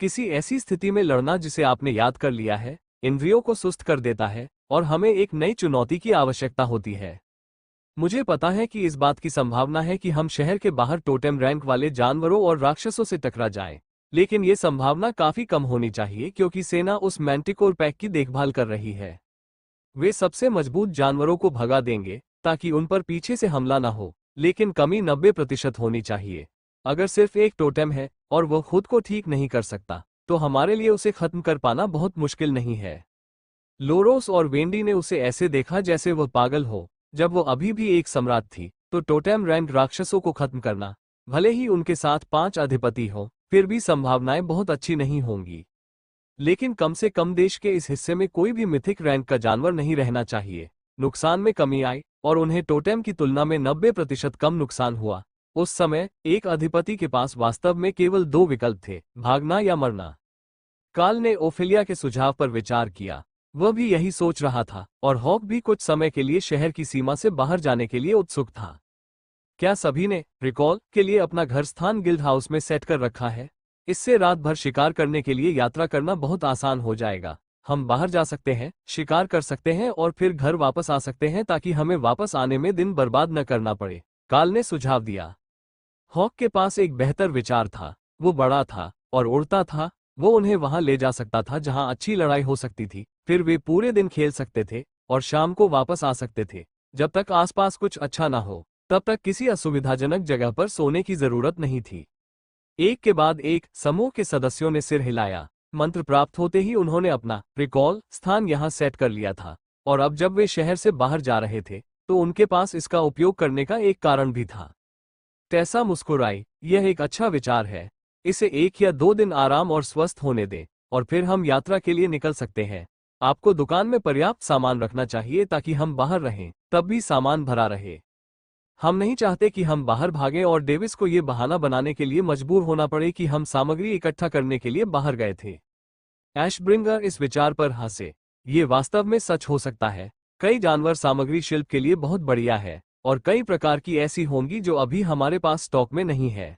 किसी ऐसी स्थिति में लड़ना जिसे आपने याद कर लिया है, इंद्रियों को सुस्त कर देता है, और हमें एक नई चुनौती की आवश्यकता होती है। मुझे पता है कि इस बात की संभावना है कि हम शहर के बाहर टोटेम रैंक वाले जानवरों और राक्षसों से टकरा जाएं, लेकिन ये संभावना काफी कम होनी चाहिए क्योंकि सेना उस मैंटिकोर पैक की देखभाल कर रही है। वे सबसे मजबूत जानवरों को भगा देंगे ताकि उन पर पीछे से हमला न हो, लेकिन कमी 90% होनी चाहिए। अगर सिर्फ एक टोटेम है और वो खुद को ठीक नहीं कर सकता, तो हमारे लिए उसे खत्म कर पाना बहुत मुश्किल नहीं है। लोरोस और वेंडी ने उसे ऐसे देखा जैसे वह पागल हो। जब वो अभी भी एक सम्राट थी तो टोटेम रैंक राक्षसों को खत्म करना, भले ही उनके साथ 5 अधिपति हो, फिर भी संभावनाएं बहुत अच्छी नहीं होंगी। लेकिन कम से कम देश के इस हिस्से में कोई भी मिथिक रैंक का जानवर नहीं रहना चाहिए। नुकसान में कमी आई और उन्हें टोटेम की तुलना में 90% कम नुकसान हुआ। उस समय एक अधिपति के पास वास्तव में केवल 2 विकल्प थे, भागना या मरना। काल ने ओफेलिया के सुझाव पर विचार किया। वह भी यही सोच रहा था और हॉक भी कुछ समय के लिए शहर की सीमा से बाहर जाने के लिए उत्सुक था। क्या सभी ने रिकॉल के लिए अपना घर स्थान गिल्ड हाउस में सेट कर रखा है? इससे रात भर शिकार करने के लिए यात्रा करना बहुत आसान हो जाएगा। हम बाहर जा सकते हैं, शिकार कर सकते हैं और फिर घर वापस आ सकते हैं ताकि हमें वापस आने में दिन बर्बाद न करना पड़े, काल ने सुझाव दिया। हॉक के पास एक बेहतर विचार था। वो बड़ा था और उड़ता था। वो उन्हें वहां ले जा सकता था जहां अच्छी लड़ाई हो सकती थी, फिर वे पूरे दिन खेल सकते थे और शाम को वापस आ सकते थे। जब तक आसपास कुछ अच्छा ना हो तब तक किसी असुविधाजनक जगह पर सोने की जरूरत नहीं थी। एक के बाद एक समूह के सदस्यों ने सिर हिलाया। मंत्र प्राप्त होते ही उन्होंने अपना रिकॉल स्थान यहां सेट कर लिया था और अब जब वे शहर से बाहर जा रहे थे तो उनके पास इसका उपयोग करने का एक कारण भी था। टेसा मुस्कुराई। यह एक अच्छा विचार है। इसे 1 या 2 दिन आराम और स्वस्थ होने दें और फिर हम यात्रा के लिए निकल सकते हैं। आपको दुकान में पर्याप्त सामान रखना चाहिए ताकि हम बाहर रहें तब भी सामान भरा रहे। हम नहीं चाहते कि हम बाहर भागें और डेविस को ये बहाना बनाने के लिए मजबूर होना पड़े कि हम सामग्री इकट्ठा करने के लिए बाहर गए थे। ऐशब्रिंगर इस विचार पर हंसे। ये वास्तव में सच हो सकता है। कई जानवर सामग्री शिल्प के लिए बहुत बढ़िया है और कई प्रकार की ऐसी होंगी जो अभी हमारे पास स्टॉक में नहीं है।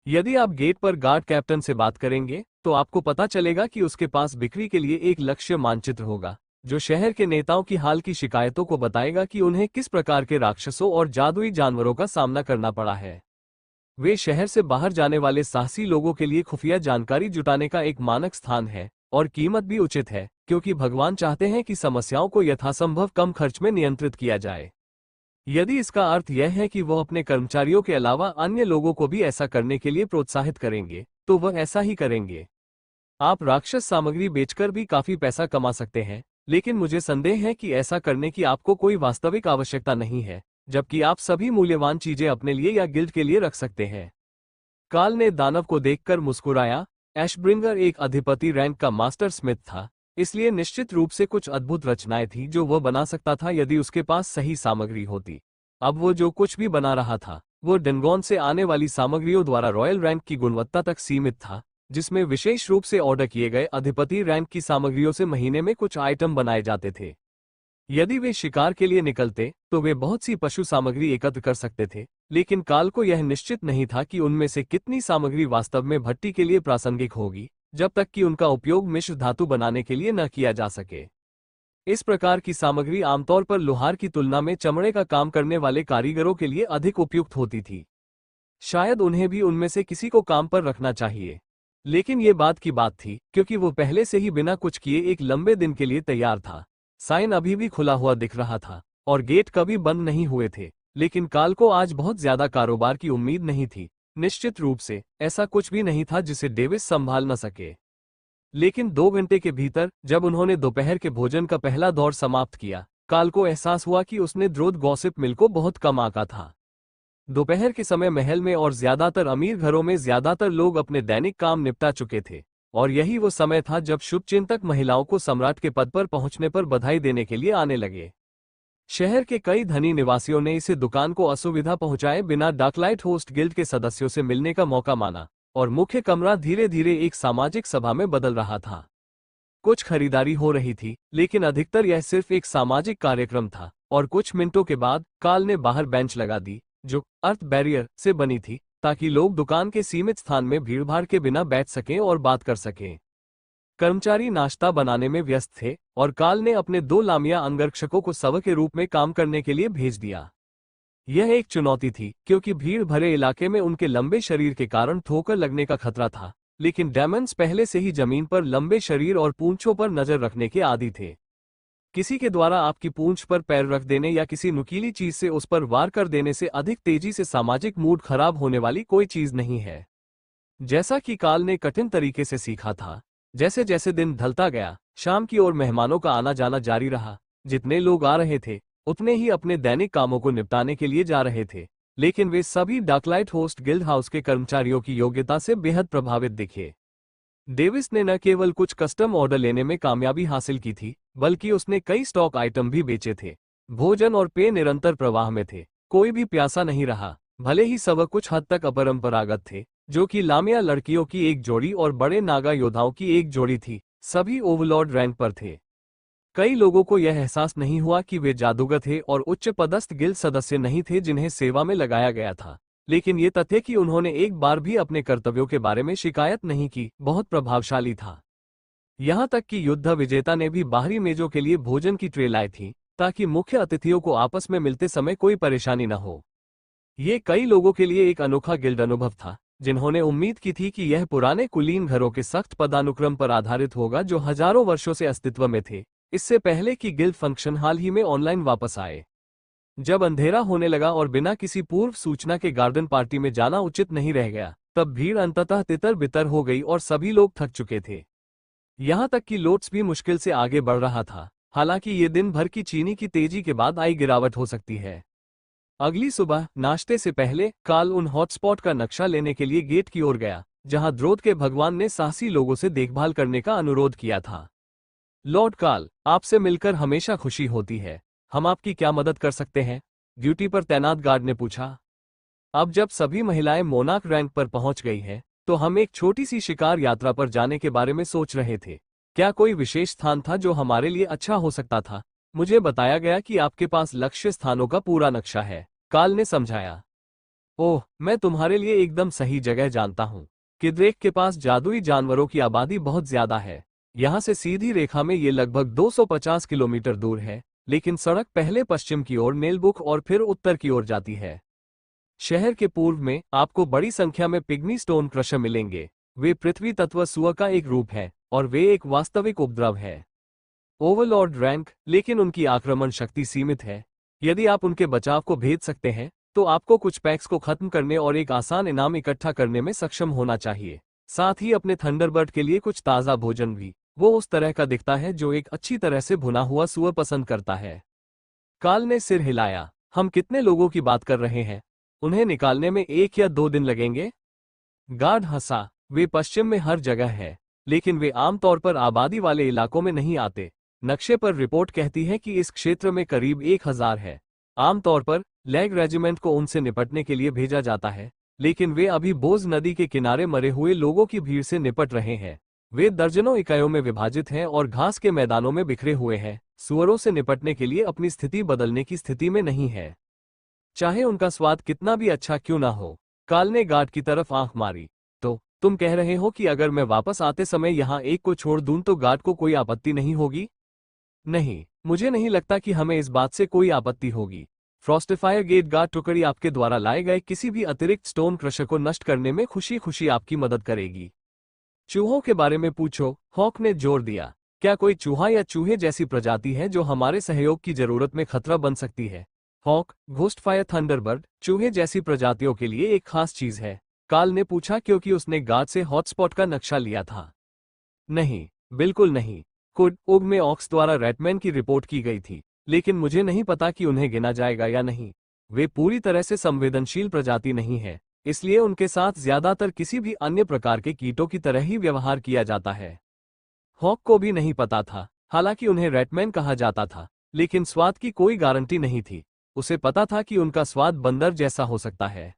यदि आप गेट पर गार्ड कैप्टन से बात करेंगे तो आपको पता चलेगा कि उसके पास बिक्री के लिए एक लक्ष्य मानचित्र होगा जो शहर के नेताओं की हाल की शिकायतों को बताएगा कि उन्हें किस प्रकार के राक्षसों और जादुई जानवरों का सामना करना पड़ा है। वे शहर से बाहर जाने वाले साहसी लोगों के लिए खुफिया जानकारी जुटाने का एक मानक स्थान है और कीमत भी उचित है क्योंकि भगवान चाहते हैं कि समस्याओं को यथासंभव कम खर्च में नियंत्रित किया जाए। यदि इसका अर्थ यह है कि वह अपने कर्मचारियों के अलावा अन्य लोगों को भी ऐसा करने के लिए प्रोत्साहित करेंगे तो वह ऐसा ही करेंगे। आप राक्षस सामग्री बेचकर भी काफी पैसा कमा सकते हैं, लेकिन मुझे संदेह है कि ऐसा करने की आपको कोई वास्तविक आवश्यकता नहीं है, जबकि आप सभी मूल्यवान चीजें अपने लिए या गिल्ड के लिए रख सकते हैं। काल ने दानव को देखकर मुस्कुराया। ऐशब्रिंगर एक अधिपति रैंक का मास्टर स्मिथ था, इसलिए निश्चित रूप से कुछ अद्भुत रचनाएं थी जो वह बना सकता था यदि उसके पास सही सामग्री होती। अब वो जो कुछ भी बना रहा था वो डेनगॉन से आने वाली सामग्रियों द्वारा रॉयल रैंक की गुणवत्ता तक सीमित था, जिसमें विशेष रूप से ऑर्डर किए गए अधिपति रैंक की सामग्रियों से महीने में कुछ आइटम बनाए जाते थे। यदि वे शिकार के लिए निकलते तो वे बहुत सी पशु सामग्री एकत्र कर सकते थे, लेकिन काल को यह निश्चित नहीं था कि उनमें से कितनी सामग्री वास्तव में भट्टी के लिए प्रासंगिक होगी, जब तक कि उनका उपयोग मिश्र धातु बनाने के लिए न किया जा सके। इस प्रकार की सामग्री आमतौर पर लोहार की तुलना में चमड़े का काम करने वाले कारीगरों के लिए अधिक उपयुक्त होती थी। शायद उन्हें भी उनमें से किसी को काम पर रखना चाहिए, लेकिन ये बात की बात थी क्योंकि वो पहले से ही बिना कुछ किए एक लंबे दिन के लिए तैयार था। साइन अभी भी खुला हुआ दिख रहा था और गेट कभी बंद नहीं हुए थे, लेकिन काल को आज बहुत ज्यादा कारोबार की उम्मीद नहीं थी। निश्चित रूप से ऐसा कुछ भी नहीं था जिसे डेविस संभाल न सके। लेकिन 2 घंटे के भीतर जब उन्होंने दोपहर के भोजन का पहला दौर समाप्त किया, काल को एहसास हुआ कि उसने द्रोद गॉसिप मिल को बहुत कम आंका था। दोपहर के समय महल में और ज्यादातर अमीर घरों में ज्यादातर लोग अपने दैनिक काम निपटा चुके थे और यही वो समय था जब शुभचिंतक महिलाओं को सम्राट के पद पर पहुंचने पर बधाई देने के लिए आने लगे। शहर के कई धनी निवासियों ने इसे दुकान को असुविधा पहुंचाए बिना डार्कलाइट होस्ट गिल्ड के सदस्यों से मिलने का मौका माना और मुख्य कमरा धीरे धीरे एक सामाजिक सभा में बदल रहा था। कुछ खरीदारी हो रही थी, लेकिन अधिकतर यह सिर्फ एक सामाजिक कार्यक्रम था और कुछ मिनटों के बाद काल ने बाहर बेंच लगा दी जो अर्थ बैरियर से बनी थी ताकि लोग दुकान के सीमित स्थान में भीड़भाड़ के बिना बैठ सकें और बात कर सकें। कर्मचारी नाश्ता बनाने में व्यस्त थे और काल ने अपने 2 लामिया अंगरक्षकों को सव के रूप में काम करने के लिए भेज दिया। यह एक चुनौती थी क्योंकि भीड़ भरे इलाके में उनके लंबे शरीर के कारण ठोकर लगने का खतरा था, लेकिन डेमंस पहले से ही जमीन पर लंबे शरीर और पूंछों पर नजर रखने के आदी थे। किसी के द्वारा आपकी पूंछ पर पैर रख देने या किसी नुकीली चीज से उस पर वार कर देने से अधिक तेजी से सामाजिक मूड खराब होने वाली कोई चीज नहीं है। जैसा कि काल ने कठिन तरीके से सीखा था, जैसे जैसे दिन ढलता गया, शाम की ओर मेहमानों का आना जाना जारी रहा। जितने लोग आ रहे थे उतने ही अपने दैनिक कामों को निपटाने के लिए जा रहे थे, लेकिन वे सभी डाकलाइट होस्ट गिल्ड हाउस के कर्मचारियों की योग्यता से बेहद प्रभावित दिखे। डेविस ने न केवल कुछ कस्टम ऑर्डर लेने में कामयाबी हासिल की थी, बल्कि उसने कई स्टॉक आइटम भी बेचे थे। भोजन और पेय निरंतर प्रवाह में थे, कोई भी प्यासा नहीं रहा। भले ही सब कुछ हद तक अपरंपरागत थे, जो कि लामिया लड़कियों की एक जोड़ी और बड़े नागा योद्धाओं की एक जोड़ी थी, सभी ओवरलॉर्ड रैंक पर थे। कई लोगों को यह एहसास नहीं हुआ कि वे जादूगर थे और उच्च पदस्थ गिल्ड सदस्य नहीं थे जिन्हें सेवा में लगाया गया था, लेकिन ये तथ्य कि उन्होंने एक बार भी अपने कर्तव्यों के बारे में शिकायत नहीं की बहुत प्रभावशाली था। यहाँ तक कि युद्ध विजेता ने भी बाहरी मेजों के लिए भोजन की ट्रे लाई थी, ताकि मुख्य अतिथियों को आपस में मिलते समय कोई परेशानी न हो। ये कई लोगों के लिए एक अनोखा गिल्ड अनुभव था, जिन्होंने उम्मीद की थी कि यह पुराने कुलीन घरों के सख्त पदानुक्रम पर आधारित होगा जो हजारों वर्षों से अस्तित्व में थे, इससे पहले कि गिल्ड फंक्शन हाल ही में ऑनलाइन वापस आए। जब अंधेरा होने लगा और बिना किसी पूर्व सूचना के गार्डन पार्टी में जाना उचित नहीं रह गया, तब भीड़ अंततः तितर बितर हो गई और सभी लोग थक चुके थे। यहाँ तक कि लोट्स भी मुश्किल से आगे बढ़ रहा था, हालांकि ये दिन भर की चीनी की तेजी के बाद आई गिरावट हो सकती है। अगली सुबह नाश्ते से पहले कार्ल उन हॉटस्पॉट का नक्शा लेने के लिए गेट की ओर गया, जहां द्रोथ के भगवान ने साहसी लोगों से देखभाल करने का अनुरोध किया था। लॉर्ड कार्ल, आपसे मिलकर हमेशा खुशी होती है। हम आपकी क्या मदद कर सकते हैं? ड्यूटी पर तैनात गार्ड ने पूछा। अब जब सभी महिलाएं मोनार्क रैंक पर पहुंच गई हैं, तो हम एक छोटी सी शिकार यात्रा पर जाने के बारे में सोच रहे थे। क्या कोई विशेष स्थान था जो हमारे लिए अच्छा हो सकता था? मुझे बताया गया कि आपके पास लक्ष्य स्थानों का पूरा नक्शा है, कार्ल ने समझाया। ओह, मैं तुम्हारे लिए एकदम सही जगह जानता हूँ। किद्रेक के पास जादुई जानवरों की आबादी बहुत ज्यादा है। यहाँ से सीधी रेखा में ये लगभग 250 किलोमीटर दूर है, लेकिन सड़क पहले पश्चिम की ओर नेलबुक और फिर उत्तर की ओर जाती है। शहर के पूर्व में आपको बड़ी संख्या में पिग्मी स्टोन क्रशर मिलेंगे। वे पृथ्वी तत्व सुअर का एक रूप है और वे एक वास्तविक उपद्रव है। ओवरलॉर्ड रैंक, लेकिन उनकी आक्रमण शक्ति सीमित है। यदि आप उनके बचाव को भेज सकते हैं, तो आपको कुछ पैक्स को खत्म करने और एक आसान इनाम इकट्ठा करने में सक्षम होना चाहिए। साथ ही अपने थंडरबर्ड के लिए कुछ ताज़ा भोजन भी। वो उस तरह का दिखता है जो एक अच्छी तरह से भुना हुआ सुअर पसंद करता है। कार्ल ने सिर हिलाया। हम कितने लोगों की बात कर रहे हैं? उन्हें निकालने में 1 या 2 दिन लगेंगे? गार्ड हंसा। वे पश्चिम में हर जगह है, लेकिन वे आमतौर पर आबादी वाले इलाकों में नहीं आते। नक्शे पर रिपोर्ट कहती है कि इस क्षेत्र में करीब 1000 है। आमतौर पर लैग रेजिमेंट को उनसे निपटने के लिए भेजा जाता है, लेकिन वे अभी बोज नदी के किनारे मरे हुए लोगों की भीड़ से निपट रहे हैं। वे दर्जनों इकाइयों में विभाजित हैं और घास के मैदानों में बिखरे हुए हैं। सुअरों से निपटने के लिए अपनी स्थिति बदलने की स्थिति में नहीं है, चाहे उनका स्वाद कितना भी अच्छा क्यों ना हो। कार्ल ने गार्ड की तरफ आंख मारी। तो तुम कह रहे हो कि अगर मैं वापस आते समय यहाँ एक को छोड़ दूं तो गार्ड को कोई आपत्ति नहीं होगी? नहीं, मुझे नहीं लगता कि हमें इस बात से कोई आपत्ति होगी। फ्रॉस्टिफायर गेट गार्ड टुकड़ी आपके द्वारा लाए गए किसी भी अतिरिक्त स्टोन क्रशर को नष्ट करने में खुशी खुशी आपकी मदद करेगी। चूहों के बारे में पूछो, हॉक ने जोर दिया। क्या कोई चूहा या चूहे जैसी प्रजाति है जो हमारे सहयोग की जरूरत में खतरा बन सकती है? हॉक, घोस्टफायर थंडरबर्ड चूहे जैसी प्रजातियों के लिए एक खास चीज है, कार्ल ने पूछा, क्योंकि उसने गार्ड से हॉटस्पॉट का नक्शा लिया था। नहीं, बिल्कुल नहीं। कुड ओग में ऑक्स द्वारा रैटमैन की रिपोर्ट की गई थी, लेकिन मुझे नहीं पता कि उन्हें गिना जाएगा या नहीं। वे पूरी तरह से संवेदनशील प्रजाति नहीं है, इसलिए उनके साथ ज्यादातर किसी भी अन्य प्रकार के कीटों की तरह ही व्यवहार किया जाता है। हॉक को भी नहीं पता था, हालांकि उन्हें रैटमैन कहा जाता था, लेकिन स्वाद की कोई गारंटी नहीं थी। उसे पता था कि उनका स्वाद बंदर जैसा हो सकता है।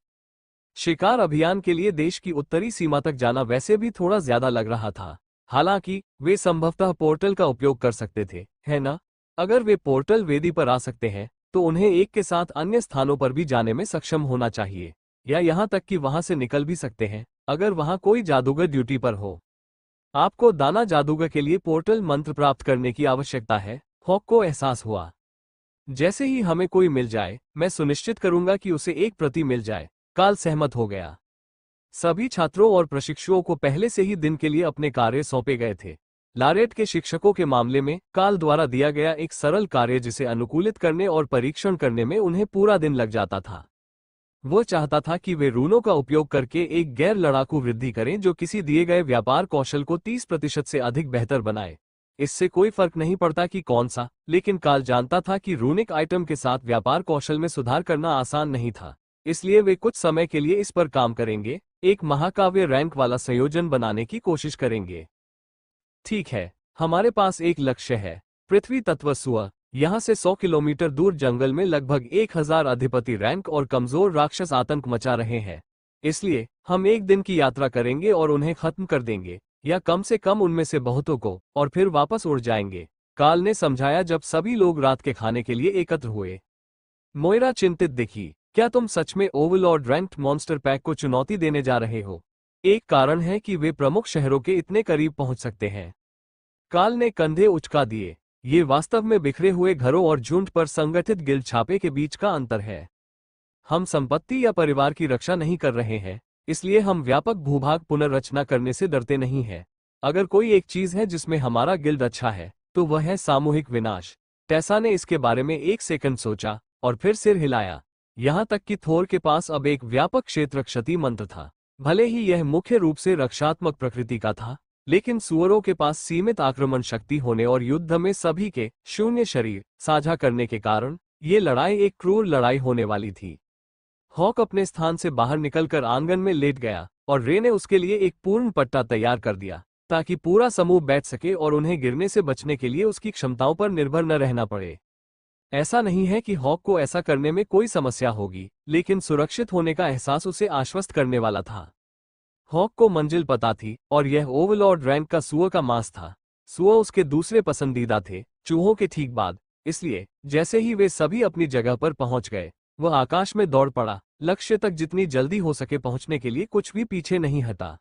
शिकार अभियान के लिए देश की उत्तरी सीमा तक जाना वैसे भी थोड़ा ज्यादा लग रहा था। हालांकि वे संभवतः पोर्टल का उपयोग कर सकते थे, है ना? अगर वे पोर्टल वेदी पर आ सकते हैं, तो उन्हें एक के साथ अन्य स्थानों पर भी जाने में सक्षम होना चाहिए, या यहां तक कि वहां से निकल भी सकते हैं, अगर वहां कोई जादूगर ड्यूटी पर हो। आपको दाना जादूगर के लिए पोर्टल मंत्र प्राप्त करने की आवश्यकता है, हॉक को एहसास हुआ। जैसे ही हमें कोई मिल जाए, मैं सुनिश्चित करूंगा कि उसे एक प्रति मिल जाए। कार्ल सहमत हो गया। सभी छात्रों और प्रशिक्षुओं को पहले से ही दिन के लिए अपने कार्य सौंपे गए थे। लारेट के शिक्षकों के मामले में कार्ल द्वारा दिया गया एक सरल कार्य जिसे अनुकूलित करने और परीक्षण करने में उन्हें पूरा दिन लग जाता था। वो चाहता था कि वे रूनों का उपयोग करके एक गैर लड़ाकू वृद्धि करें जो किसी दिए गए व्यापार कौशल को 30% से अधिक बेहतर बनाए। इससे कोई फर्क नहीं पड़ता कि कौन सा, लेकिन काल जानता था कि रूनिक आइटम के साथ व्यापार कौशल में सुधार करना आसान नहीं था। इसलिए वे कुछ समय के लिए इस पर काम करेंगे, एक महाकाव्य रैंक वाला संयोजन बनाने की कोशिश करेंगे। ठीक है, हमारे पास एक लक्ष्य है, पृथ्वी तत्व सुअ। यहाँ से 100 किलोमीटर दूर जंगल में लगभग 1000 अधिपति रैंक और कमजोर राक्षस आतंक मचा रहे हैं। इसलिए हम एक दिन की यात्रा करेंगे और उन्हें खत्म कर देंगे, या कम से कम उनमें से बहुतों को, और फिर वापस उड़ जाएंगे, काल ने समझाया जब सभी लोग रात के खाने के लिए एकत्र हुए। मोइरा चिंतित दिखी। क्या तुम सच में ओवरलॉर्ड रैंक्ड मॉन्स्टर पैक को चुनौती देने जा रहे हो? एक कारण है कि वे प्रमुख शहरों के इतने करीब पहुंच सकते हैं। काल ने कंधे उचका दिए। ये वास्तव में बिखरे हुए घरों और झुंड पर संगठित गिल्ड छापे के बीच का अंतर है। हम संपत्ति या परिवार की रक्षा नहीं कर रहे हैं, इसलिए हम व्यापक भूभाग पुनर्रचना करने से डरते नहीं हैं। अगर कोई एक चीज है जिसमें हमारा गिल्ड अच्छा है, तो वह है सामूहिक विनाश। टेसा ने इसके बारे में एक सेकंड सोचा और फिर सिर हिलाया। यहां तक कि थोर के पास अब एक व्यापक क्षेत्र क्षति मंत्र था। भले ही यह मुख्य रूप से रक्षात्मक प्रकृति का था, लेकिन सुअरों के पास सीमित आक्रमण शक्ति होने और युद्ध में सभी के शून्य शरीर साझा करने के कारण ये लड़ाई एक क्रूर लड़ाई होने वाली थी। हॉक अपने स्थान से बाहर निकलकर आंगन में लेट गया और रे ने उसके लिए एक पूर्ण पट्टा तैयार कर दिया ताकि पूरा समूह बैठ सके और उन्हें गिरने से बचने के लिए उसकी क्षमताओं पर निर्भर न रहना पड़े। ऐसा नहीं है कि हॉक को ऐसा करने में कोई समस्या होगी, लेकिन सुरक्षित होने का एहसास उसे आश्वस्त करने वाला था। हॉक को मंजिल पता थी और यह ओवरलॉर्ड रैंक का सुअर का मांस था। सुअर उसके दूसरे पसंदीदा थे, चूहों के ठीक बाद। इसलिए जैसे ही वे सभी अपनी जगह पर पहुंच गए, वह आकाश में दौड़ पड़ा, लक्ष्य तक जितनी जल्दी हो सके पहुंचने के लिए कुछ भी पीछे नहीं हटा।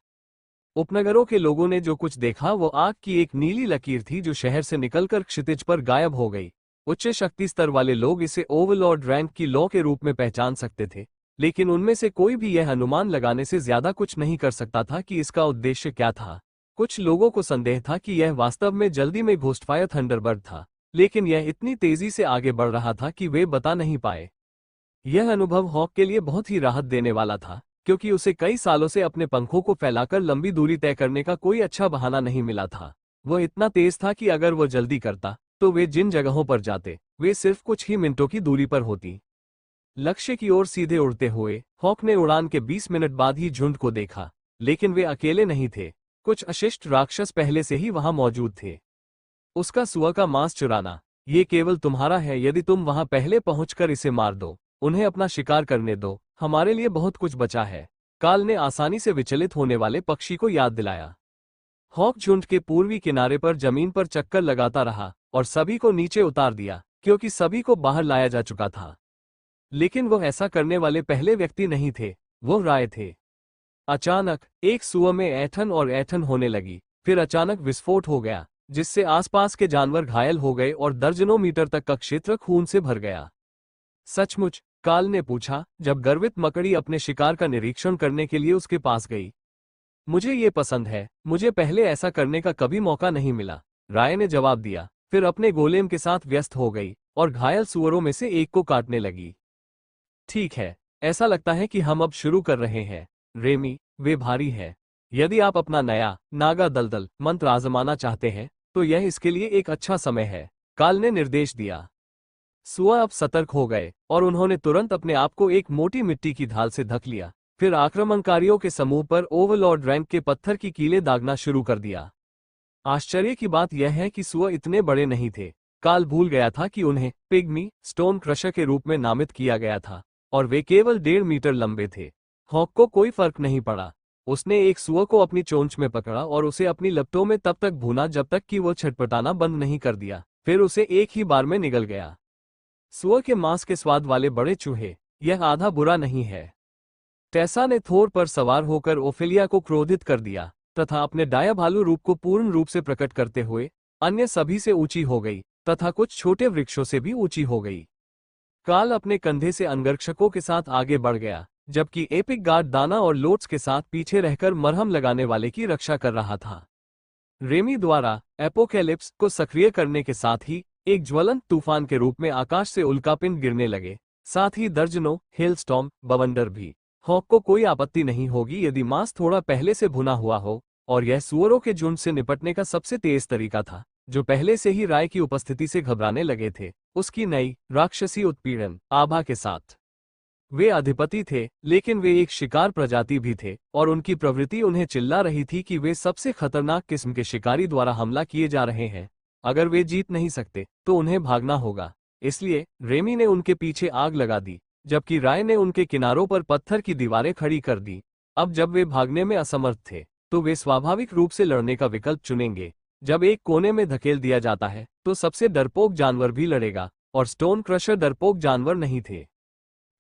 उपनगरों के लोगों ने जो कुछ देखा वो आग की एक नीली लकीर थी जो शहर से निकलकर क्षितिज पर गायब हो गई। उच्च शक्ति स्तर वाले लोग इसे ओवरलॉर्ड रैंक की लॉ के रूप में पहचान सकते थे, लेकिन उनमें से कोई भी यह अनुमान लगाने से ज्यादा कुछ नहीं कर सकता था कि इसका उद्देश्य क्या था। कुछ लोगों को संदेह था कि यह वास्तव में जल्दी में घोस्टफायर थंडरबर्ड था, लेकिन यह इतनी तेजी से आगे बढ़ रहा था कि वे बता नहीं पाए। यह अनुभव हॉक के लिए बहुत ही राहत देने वाला था, क्योंकि उसे कई सालों से अपने पंखों को फैलाकर लंबी दूरी तय करने का कोई अच्छा बहाना नहीं मिला था। वह इतना तेज था कि अगर वह जल्दी करता तो वे जिन जगहों पर जाते वे सिर्फ कुछ ही मिनटों की दूरी पर होती। लक्ष्य की ओर सीधे उड़ते हुए हॉक ने उड़ान के 20 मिनट बाद ही झुंड को देखा, लेकिन वे अकेले नहीं थे। कुछ अशिष्ट राक्षस पहले से ही वहां मौजूद थे। उसका सुअर का मांस चुराना, ये केवल तुम्हारा है। यदि तुम वहां पहले पहुंचकर इसे मार दो, उन्हें अपना शिकार करने दो, हमारे लिए बहुत कुछ बचा है। काल ने आसानी से विचलित होने वाले पक्षी को याद दिलाया। हॉक झुंड के पूर्वी किनारे पर जमीन पर चक्कर लगाता रहा और सभी को नीचे उतार दिया, क्योंकि सभी को बाहर लाया जा चुका था। लेकिन वह ऐसा करने वाले पहले व्यक्ति नहीं थे, वो राय थे। अचानक एक सुअर में ऐंठन और ऐंठन होने लगी, फिर अचानक विस्फोट हो गया, जिससे आसपास के जानवर घायल हो गए और दर्जनों मीटर तक का क्षेत्र खून से भर गया। सचमुच? काल ने पूछा जब गर्वित मकड़ी अपने शिकार का निरीक्षण करने के लिए उसके पास गई। मुझे ये पसंद है, मुझे पहले ऐसा करने का कभी मौका नहीं मिला, राय ने जवाब दिया, फिर अपने गोलेम के साथ व्यस्त हो गई और घायल सुअरों में से एक को काटने लगी। ठीक है, ऐसा लगता है कि हम अब शुरू कर रहे हैं। रेमी, वे भारी है। यदि आप अपना नया नागा दलदल मंत्र आजमाना चाहते हैं तो यह इसके लिए एक अच्छा समय है, काल ने निर्देश दिया। सुअर अब सतर्क हो गए और उन्होंने तुरंत अपने आप को एक मोटी मिट्टी की ढाल से ढक लिया, फिर आक्रमणकारियों के समूह पर ओवरलॉर्ड रैंक के पत्थर की कीलें दागना शुरू कर दिया। आश्चर्य की बात यह है कि सुअर इतने बड़े नहीं थे। काल भूल गया था कि उन्हें पिग्मी स्टोन क्रशर के रूप में नामित किया गया था और वे केवल 1.5 मीटर लंबे थे। हॉक को कोई फर्क नहीं पड़ा। उसने एक सुअर को अपनी चोंच में पकड़ा और उसे अपनी लपटों में तब तक भूना जब तक कि वो छटपटाना बंद नहीं कर दिया, फिर उसे एक ही बार में निगल गया। सुअर के मांस के स्वाद वाले बड़े चूहे, यह आधा बुरा नहीं है। टेसा ने थोर पर सवार होकर ओफेलिया को क्रोधित कर दिया तथा अपने डायाभालू रूप को पूर्ण रूप से प्रकट करते हुए अन्य सभी से ऊंची हो गई तथा कुछ छोटे वृक्षों से भी ऊंची हो गई। काल अपने कंधे से अंगरक्षकों के साथ आगे बढ़ गया, जबकि एपिक गार्ड दाना और लोट्स के साथ पीछे रहकर मरहम लगाने वाले की रक्षा कर रहा था। रेमी द्वारा एपोकैलिप्स को सक्रिय करने के साथ ही एक ज्वलंत तूफान के रूप में आकाश से उल्कापिंड गिरने लगे। साथ ही दर्जनों हेलस्टॉर्म बवंडर भी। हॉक को कोई आपत्ति नहीं होगी यदि मांस थोड़ा पहले से भुना हुआ हो, और यह सुअरों के झुंड से निपटने का सबसे तेज तरीका था, जो पहले से ही राय की उपस्थिति से घबराने लगे थे, उसकी नई राक्षसी उत्पीड़न आभा के साथ। वे अधिपति थे, लेकिन वे एक शिकार प्रजाति भी थे, और उनकी प्रवृत्ति उन्हें चिल्ला रही थी कि वे सबसे खतरनाक किस्म के शिकारी द्वारा हमला किए जा रहे हैं। अगर वे जीत नहीं सकते तो उन्हें भागना होगा। इसलिए रेमी ने उनके पीछे आग लगा दी, जबकि राय ने उनके किनारों पर पत्थर की दीवारें खड़ी कर दी। अब जब वे भागने में असमर्थ थे, तो वे स्वाभाविक रूप से लड़ने का विकल्प चुनेंगे। जब एक कोने में धकेल दिया जाता है, तो सबसे डरपोक जानवर भी लड़ेगा, और स्टोन क्रशर डरपोक जानवर नहीं थे।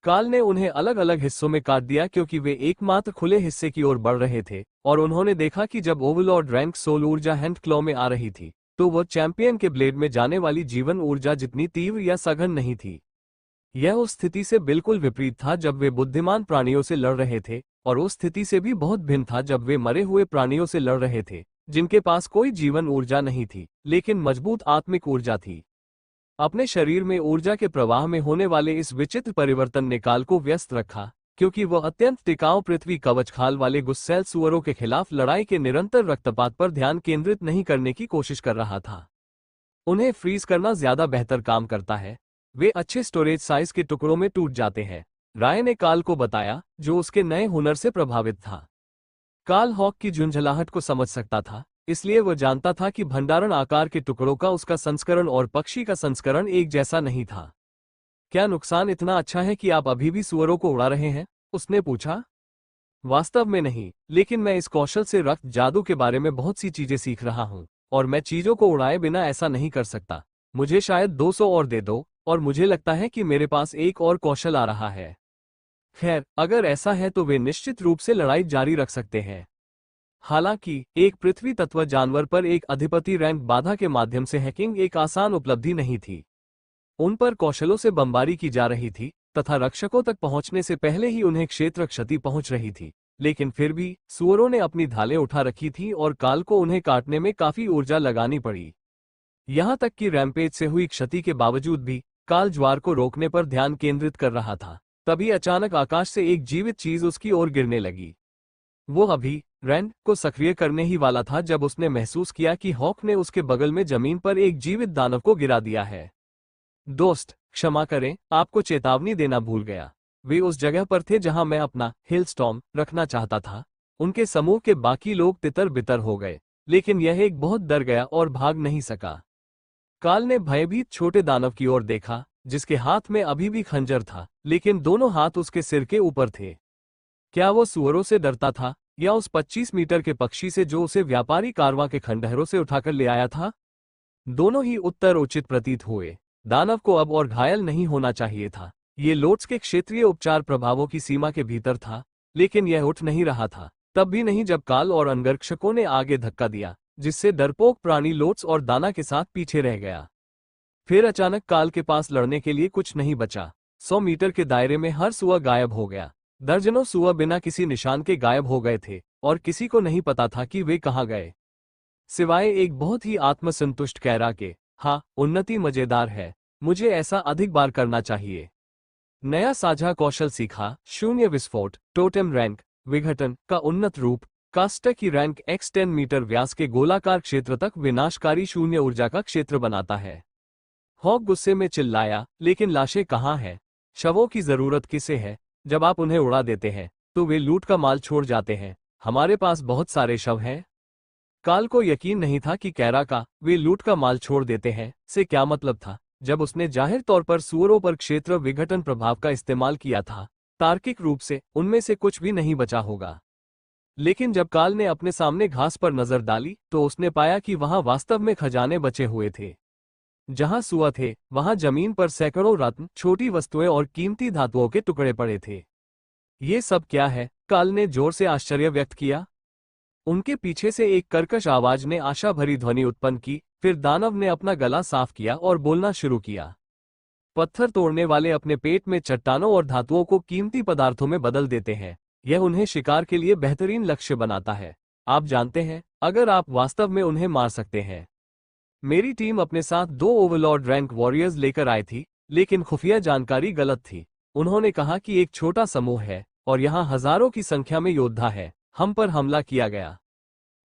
काल ने उन्हें अलग अलग हिस्सों में काट दिया क्योंकि वे एकमात्र खुले हिस्से की ओर बढ़ रहे थे, और उन्होंने देखा कि जब ओवरलॉर्ड रैंक सोल ऊर्जा हैंड क्लॉ में आ रही थी, तो वह चैंपियन के ब्लेड में जाने वाली जीवन ऊर्जा जितनी तीव्र या सघन नहीं थी। यह उस स्थिति से बिल्कुल विपरीत था जब वे बुद्धिमान प्राणियों से लड़ रहे थे, और उस स्थिति से भी बहुत भिन्न था जब वे मरे हुए प्राणियों से लड़ रहे थे, जिनके पास कोई जीवन ऊर्जा नहीं थी, लेकिन मजबूत आत्मिक ऊर्जा थी। अपने शरीर में ऊर्जा के प्रवाह में होने वाले इस विचित्र परिवर्तन ने काल को व्यस्त रखा, क्योंकि वह अत्यंत टिकाऊ पृथ्वी कवच खाल वाले गुस्सैल सुअरों के खिलाफ लड़ाई के निरंतर रक्तपात पर ध्यान केंद्रित नहीं करने की कोशिश कर रहा था। उन्हें फ्रीज करना ज्यादा बेहतर काम करता है, वे अच्छे स्टोरेज साइज के टुकड़ों में टूट जाते हैं, राय ने काल को बताया, जो उसके नए हुनर से प्रभावित था। काल हॉक की झुंझलाहट को समझ सकता था, इसलिए वह जानता था कि भंडारण आकार के टुकड़ों का उसका संस्करण और पक्षी का संस्करण एक जैसा नहीं था। क्या नुकसान इतना अच्छा है कि आप अभी भी सुअरों को उड़ा रहे हैं? उसने पूछा। वास्तव में नहीं, लेकिन मैं इस कौशल से रक्त जादू के बारे में बहुत सी चीजें सीख रहा हूं, और मैं चीजों को उड़ाए बिना ऐसा नहीं कर सकता। मुझे शायद 200 और दे दो, और मुझे लगता है कि मेरे पास एक और कौशल आ रहा है। खैर, अगर ऐसा है तो वे निश्चित रूप से लड़ाई जारी रख सकते हैं। हालांकि एक पृथ्वी तत्व जानवर पर एक अधिपति रैंक बाधा के माध्यम से हैकिंग एक आसान उपलब्धि नहीं थी। उन पर कौशलों से बमबारी की जा रही थी, तथा रक्षकों तक पहुंचने से पहले ही उन्हें क्षेत्र क्षति पहुंच रही थी, लेकिन फिर भी सुअरों ने अपनी ढालें उठा रखी थी और काल को उन्हें काटने में काफी ऊर्जा लगानी पड़ी। यहां तक कि रैम्पेज से हुई क्षति के बावजूद भी काल ज्वार को रोकने पर ध्यान केंद्रित कर रहा था। तभी अचानक आकाश से एक जीवित चीज उसकी ओर गिरने लगी। वो अभी रैंड को सक्रिय करने ही वाला था जब उसने महसूस किया कि हॉक ने उसके बगल में जमीन पर एक जीवित दानव को गिरा दिया है। दोस्त, क्षमा करें, आपको चेतावनी देना भूल गया। वे उस जगह पर थे जहां मैं अपना हेलस्टॉर्म रखना चाहता था। उनके समूह के बाकी लोग तितर बितर हो गए, लेकिन यह एक बहुत डर गया और भाग नहीं सका। काल ने भयभीत छोटे दानव की ओर देखा, जिसके हाथ में अभी भी खंजर था, लेकिन दोनों हाथ उसके सिर के ऊपर थे। क्या वो सुअरों से डरता था, या उस 25 मीटर के पक्षी से जो उसे व्यापारी कारवां के खंडहरों से उठाकर ले आया था? दोनों ही उत्तर उचित प्रतीत हुए। दानव को अब और घायल नहीं होना चाहिए था। ये लोट्स के क्षेत्रीय उपचार प्रभावों की सीमा के भीतर था, लेकिन यह उठ नहीं रहा था, तब भी नहीं जब काल और अंगरक्षकों ने आगे धक्का दिया, जिससे डरपोक प्राणी लोट्स और दाना के साथ पीछे रह गया। फिर अचानक काल के पास लड़ने के लिए कुछ नहीं बचा। 100 मीटर के दायरे में हर सुअर गायब हो गया। दर्जनों सुअर बिना किसी निशान के गायब हो गए थे, और किसी को नहीं पता था कि वे कहाँ गए, सिवाय एक बहुत ही आत्मसंतुष्ट कैरा के। हाँ, उन्नति मजेदार है, मुझे ऐसा अधिक बार करना चाहिए। नया साझा कौशल सीखा, शून्य विस्फोट, टोटेम रैंक विघटन का उन्नत रूप। कास्टर की रैंक x 10 मीटर व्यास के गोलाकार क्षेत्र तक विनाशकारी शून्य ऊर्जा का क्षेत्र बनाता है। हॉक गुस्से में चिल्लाया, लेकिन लाशें कहाँ हैं? शवों की जरूरत किसे है? जब आप उन्हें उड़ा देते हैं, तो वे लूट का माल छोड़ जाते हैं। हमारे पास बहुत सारे शव हैं। काल को यकीन नहीं था कि कैरा का "वे लूट का माल छोड़ देते हैं" से क्या मतलब था। जब उसने जाहिर तौर पर सुअरों पर क्षेत्र विघटन प्रभाव का इस्तेमाल किया था, तार्किक रूप से उनमें से कुछ भी नहीं बचा होगा। लेकिन जब काल ने अपने सामने घास पर नजर डाली, तो उसने पाया कि वहां वास्तव में खजाने बचे हुए थे। जहां सुअर थे, वहां जमीन पर सैकड़ों रत्न, छोटी वस्तुएं और कीमती धातुओं के टुकड़े पड़े थे। ये सब क्या है? काल ने जोर से आश्चर्य व्यक्त किया। उनके पीछे से एक कर्कश आवाज ने आशा भरी ध्वनि उत्पन्न की। फिर दानव ने अपना गला साफ किया और बोलना शुरू किया। पत्थर तोड़ने वाले अपने पेट में चट्टानों और धातुओं को कीमती पदार्थों में बदल देते हैं। यह उन्हें शिकार के लिए बेहतरीन लक्ष्य बनाता है। आप जानते हैं, अगर आप वास्तव में उन्हें मार सकते हैं। मेरी टीम अपने साथ 2 ओवरलॉर्ड रैंक वॉरियर्स लेकर आई थी, लेकिन खुफिया जानकारी गलत थी। उन्होंने कहा कि एक छोटा समूह है और यहाँ हजारों की संख्या में योद्धा है, हम पर हमला किया गया।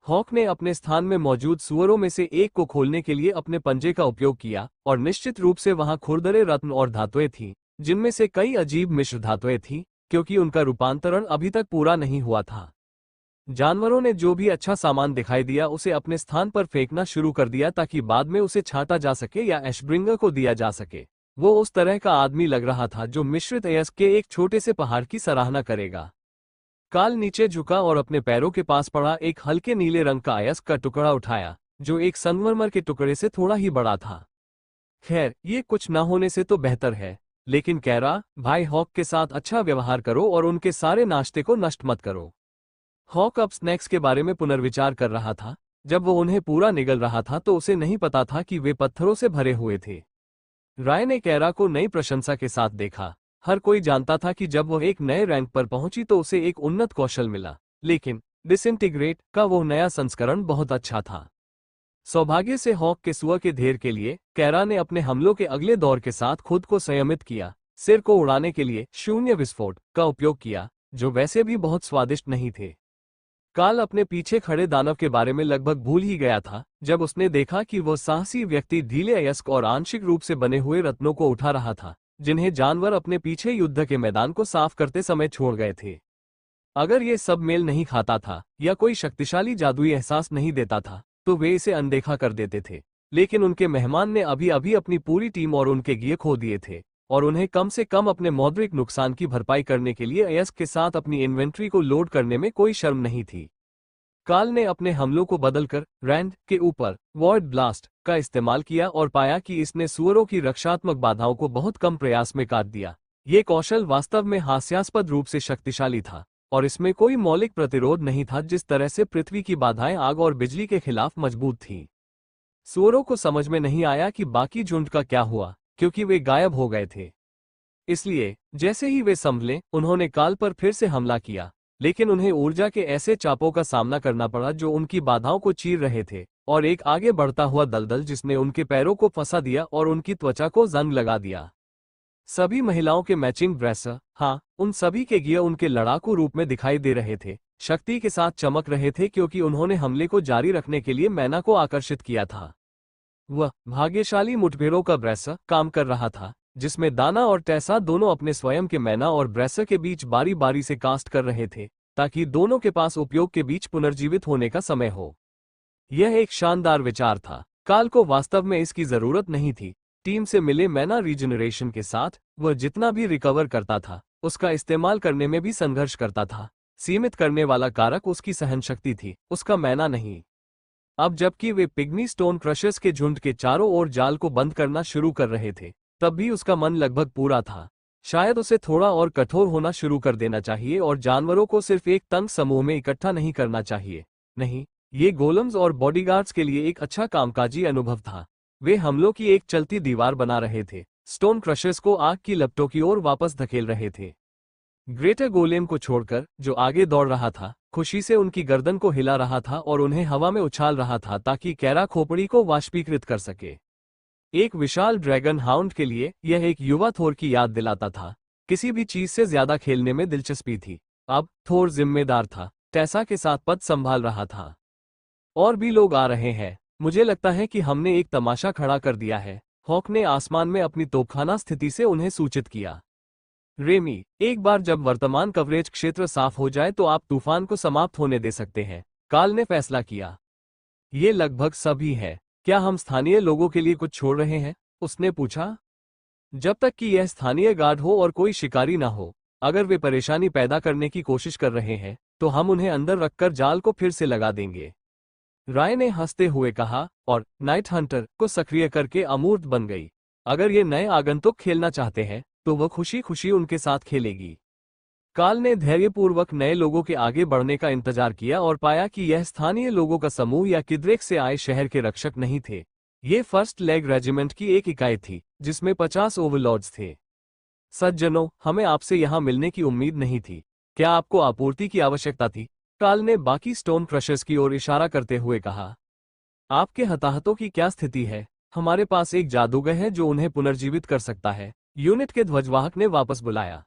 हॉक ने अपने स्थान में मौजूद सुअरों में से एक को खोलने के लिए अपने पंजे का उपयोग किया और निश्चित रूप से वहां खुरदरे रत्न और धातुएं थीं, जिनमें से कई अजीब मिश्र धातुएं थीं, क्योंकि उनका रूपांतरण अभी तक पूरा नहीं हुआ था। जानवरों ने जो भी अच्छा सामान दिखाई दिया उसे अपने स्थान पर फेंकना शुरू कर दिया ताकि बाद में उसे छांटा जा सके या एशब्रिंगर को दिया जा सके। वो उस तरह का आदमी लग रहा था जो मिश्रित अयस्क के एक छोटे से पहाड़ की सराहना करेगा। काल नीचे झुका और अपने पैरों के पास पड़ा एक हल्के नीले रंग का अयस्क का टुकड़ा उठाया, जो एक संगमरमर के टुकड़े से थोड़ा ही बड़ा था। खैर, ये कुछ न होने से तो बेहतर है, लेकिन कैरा, भाई हॉक के साथ अच्छा व्यवहार करो और उनके सारे नाश्ते को नष्ट मत करो। हॉक अब स्नैक्स के बारे में पुनर्विचार कर रहा था। जब वो उन्हें पूरा निगल रहा था तो उसे नहीं पता था कि वे पत्थरों से भरे हुए थे। राय ने कैरा को नई प्रशंसा के साथ देखा। हर कोई जानता था कि जब वह एक नए रैंक पर पहुंची तो उसे एक उन्नत कौशल मिला, लेकिन डिसइंटीग्रेट का वो नया संस्करण बहुत अच्छा था। सौभाग्य से हॉक के सुअर के ढेर के लिए कैरा ने अपने हमलों के अगले दौर के साथ खुद को संयमित किया। सिर को उड़ाने के लिए शून्य विस्फोट का उपयोग किया, जो वैसे भी बहुत स्वादिष्ट नहीं थे। काल अपने पीछे खड़े दानव के बारे में लगभग भूल ही गया था जब उसने देखा कि वह साहसी व्यक्ति ढीले अयस्क और आंशिक रूप से बने हुए रत्नों को उठा रहा था, जिन्हें जानवर अपने पीछे युद्ध के मैदान को साफ करते समय छोड़ गए थे। अगर ये सब मेल नहीं खाता था या कोई शक्तिशाली जादुई एहसास नहीं देता था तो वे इसे अनदेखा कर देते थे, लेकिन उनके मेहमान ने अभी अभी अपनी पूरी टीम और उनके गिये खो दिए थे और उन्हें कम से कम अपने मौद्रिक नुकसान की भरपाई करने के लिए अयस्क के साथ अपनी इन्वेंट्री को लोड करने में कोई शर्म नहीं थी। काल ने अपने हमलों को बदलकर रैंड के ऊपर वॉइड ब्लास्ट का इस्तेमाल किया और पाया कि इसने सुअरों की रक्षात्मक बाधाओं को बहुत कम प्रयास में काट दिया। ये कौशल वास्तव में हास्यास्पद रूप से शक्तिशाली था और इसमें कोई मौलिक प्रतिरोध नहीं था जिस तरह से पृथ्वी की बाधाएं आग और बिजली के खिलाफ मजबूत थीं। सुअरों को समझ में नहीं आया कि बाकी झुंड का क्या हुआ, क्योंकि वे गायब हो गए थे। इसलिए जैसे ही वे संभले उन्होंने काल पर फिर से हमला किया, लेकिन उन्हें ऊर्जा के ऐसे चापों का सामना करना पड़ा जो उनकी बाधाओं को चीर रहे थे और एक आगे बढ़ता हुआ दलदल जिसने उनके पैरों को फंसा दिया और उनकी त्वचा को जंग लगा दिया। सभी महिलाओं के मैचिंग ब्रेसर, हाँ, उन सभी के गियर उनके लड़ाकू रूप में दिखाई दे रहे थे, शक्ति के साथ चमक रहे थे क्योंकि उन्होंने हमले को जारी रखने के लिए मैना को आकर्षित किया था। वह भाग्यशाली मुठभेड़ों का ब्रेसर काम कर रहा था, जिसमें दाना और टैसा दोनों अपने स्वयं के मैना और ब्रेसर के बीच बारी बारी से कास्ट कर रहे थे, ताकि दोनों के पास उपयोग के बीच पुनर्जीवित होने का समय हो। यह एक शानदार विचार था। काल को वास्तव में इसकी जरूरत नहीं थी। टीम से मिले मैना रीजनरेशन के साथ वह जितना भी रिकवर करता था उसका इस्तेमाल करने में भी संघर्ष करता था। सीमित करने वाला कारक उसकी सहनशक्ति थी, उसका मैना नहीं। अब जबकि वे पिग्मी स्टोन क्रशर्स के झुंड के चारों ओर जाल को बंद करना शुरू कर रहे थे, तब भी उसका मन लगभग पूरा था। शायद उसे थोड़ा और कठोर होना शुरू कर देना चाहिए और जानवरों को सिर्फ एक तंग समूह में इकट्ठा नहीं करना चाहिए। नहीं, ये गोलम्स और बॉडीगार्ड्स के लिए एक अच्छा कामकाजी अनुभव था। वे हमलों की एक चलती दीवार बना रहे थे, स्टोन क्रशर्स को आग की लपटों की ओर वापस धकेल रहे थे। ग्रेटर गोलेम को छोड़कर जो आगे दौड़ रहा था, खुशी से उनकी गर्दन को हिला रहा था और उन्हें हवा में उछाल रहा था ताकि कैरा खोपड़ी को वाष्पीकृत कर सके। एक विशाल ड्रैगन हाउंड के लिए यह एक युवा थोर की याद दिलाता था। किसी भी चीज से ज्यादा खेलने में दिलचस्पी थी। अब थोर जिम्मेदार था, टैसा के साथ पद संभाल रहा था। और भी लोग आ रहे हैं। मुझे लगता है कि हमने एक तमाशा खड़ा कर दिया है। हॉक ने आसमान में अपनी तोपखाना स्थिति से उन्हें सूचित किया। रेमी, एक बार जब वर्तमान कवरेज क्षेत्र साफ हो जाए तो आप तूफान को समाप्त होने दे सकते हैं, काल ने फैसला किया। ये लगभग सभी है। क्या हम स्थानीय लोगों के लिए कुछ छोड़ रहे हैं? उसने पूछा। जब तक कि यह स्थानीय गार्ड हो और कोई शिकारी ना हो। अगर वे परेशानी पैदा करने की कोशिश कर रहे हैं तो हम उन्हें अंदर रखकर जाल को फिर से लगा देंगे, राय ने हंसते हुए कहा और नाइट हंटर को सक्रिय करके अमूर्त बन गई। अगर ये नए आगंतुक खेलना चाहते हैं तो वह खुशी खुशी उनके साथ खेलेगी। काल ने धैर्यपूर्वक नए लोगों के आगे बढ़ने का इंतजार किया और पाया कि यह स्थानीय लोगों का समूह या किद्रेक से आए शहर के रक्षक नहीं थे। ये फर्स्ट लेग रेजिमेंट की एक इकाई थी जिसमें 50 ओवरलॉर्ड्स थे। सज्जनों, हमें आपसे यहाँ मिलने की उम्मीद नहीं थी। क्या आपको आपूर्ति की आवश्यकता थी? काल ने बाकी स्टोन क्रशर्स की ओर इशारा करते हुए कहा। आपके हताहतों की क्या स्थिति है? हमारे पास एक जादूगर है जो उन्हें पुनर्जीवित कर सकता है। यूनिट के ध्वजवाहक ने वापस बुलाया।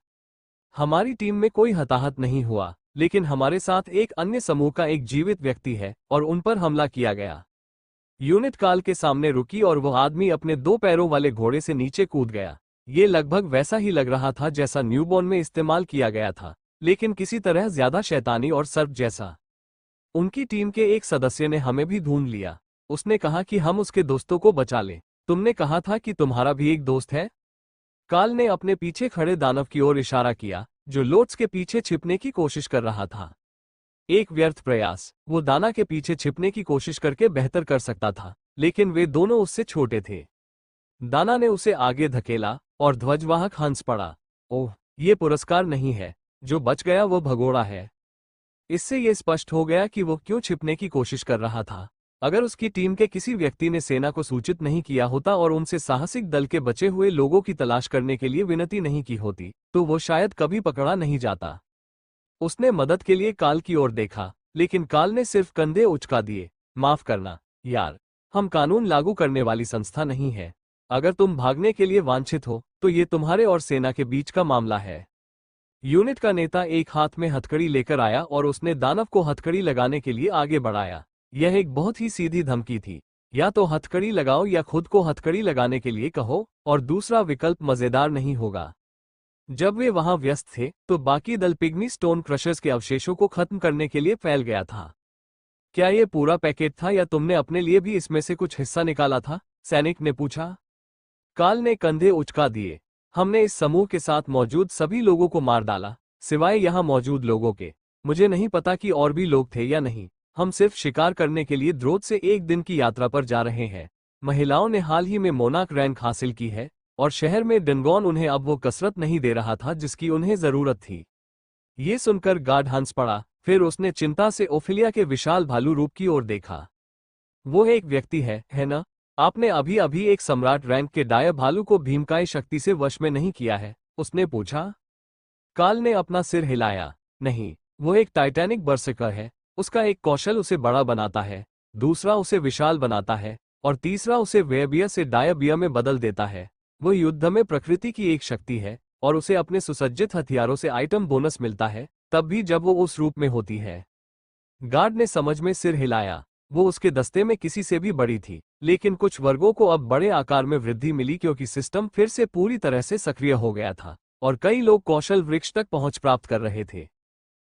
हमारी टीम में कोई हताहत नहीं हुआ, लेकिन हमारे साथ एक अन्य समूह का एक जीवित व्यक्ति है और उन पर हमला किया गया। यूनिट काल के सामने रुकी और वो आदमी अपने 2 पैरों वाले घोड़े से नीचे कूद गया। ये लगभग वैसा ही लग रहा था जैसा न्यूबॉर्न में इस्तेमाल किया गया था, लेकिन किसी तरह ज्यादा शैतानी और सर्प जैसा। उनकी टीम के एक सदस्य ने हमें भी ढूंढ लिया। उसने कहा कि हम उसके दोस्तों को बचा लें। तुमने कहा था कि तुम्हारा भी एक दोस्त है? काल ने अपने पीछे खड़े दानव की ओर इशारा किया, जो लोट्स के पीछे छिपने की कोशिश कर रहा था। एक व्यर्थ प्रयास। वो दाना के पीछे छिपने की कोशिश करके बेहतर कर सकता था, लेकिन वे दोनों उससे छोटे थे। दाना ने उसे आगे धकेला और ध्वजवाहक हंस पड़ा। ओह, ये पुरस्कार नहीं है। जो बच गया वो भगोड़ा है। इससे ये स्पष्ट हो गया कि वो क्यों छिपने की कोशिश कर रहा था। अगर उसकी टीम के किसी व्यक्ति ने सेना को सूचित नहीं किया होता और उनसे साहसिक दल के बचे हुए लोगों की तलाश करने के लिए विनती नहीं की होती, तो वो शायद कभी पकड़ा नहीं जाता। उसने मदद के लिए काल की ओर देखा, लेकिन काल ने सिर्फ कंधे उचका दिए। माफ करना यार, हम कानून लागू करने वाली संस्था नहीं है। अगर तुम भागने के लिए वांछित हो तो ये तुम्हारे और सेना के बीच का मामला है। यूनिट का नेता एक हाथ में हथकड़ी लेकर आया और उसने दानव को हथकड़ी लगाने के लिए आगे बढ़ाया। यह एक बहुत ही सीधी धमकी थी। या तो हथकड़ी लगाओ या खुद को हथकड़ी लगाने के लिए कहो, और दूसरा विकल्प मजेदार नहीं होगा। जब वे वहां व्यस्त थे तो बाकी दल पिग्मी स्टोन क्रशर्स के अवशेषों को खत्म करने के लिए फैल गया था। क्या ये पूरा पैकेट था या तुमने अपने लिए भी इसमें से कुछ हिस्सा निकाला था? सैनिक ने पूछा। काल ने कंधे उचका दिए। हमने इस समूह के साथ मौजूद सभी लोगों को मार डाला, सिवाय यहां मौजूद लोगों के। मुझे नहीं पता कि और भी लोग थे या नहीं। हम सिर्फ शिकार करने के लिए द्रोथ से एक दिन की यात्रा पर जा रहे हैं। महिलाओं ने हाल ही में मोनाक रैंक हासिल की है और शहर में डनगॉन उन्हें अब वो कसरत नहीं दे रहा था जिसकी उन्हें जरूरत थी। ये सुनकर गार्ड हंस पड़ा। फिर उसने चिंता से ओफिलिया के विशाल भालू रूप की ओर देखा। वो एक व्यक्ति है ना? आपने अभी अभी एक सम्राट रैंक के डाया भालू को भीमकाय शक्ति से वश में नहीं किया है? उसने पूछा। काल ने अपना सिर हिलाया। नहीं, वो एक टाइटैनिक बर्सर्कर है। उसका एक कौशल उसे बड़ा बनाता है, दूसरा उसे विशाल बनाता है, और तीसरा उसे वेयबिया से डायबिया में बदल देता है। वो युद्ध में प्रकृति की एक शक्ति है और उसे अपने सुसज्जित हथियारों से आइटम बोनस मिलता है, तब भी जब वो उस रूप में होती है। गार्ड ने समझ में सिर हिलाया। वो उसके दस्ते में किसी से भी बड़ी थी, लेकिन कुछ वर्गों को अब बड़े आकार में वृद्धि मिली क्योंकि सिस्टम फिर से पूरी तरह से सक्रिय हो गया था और कई लोग कौशल वृक्ष तक पहुंच प्राप्त कर रहे थे।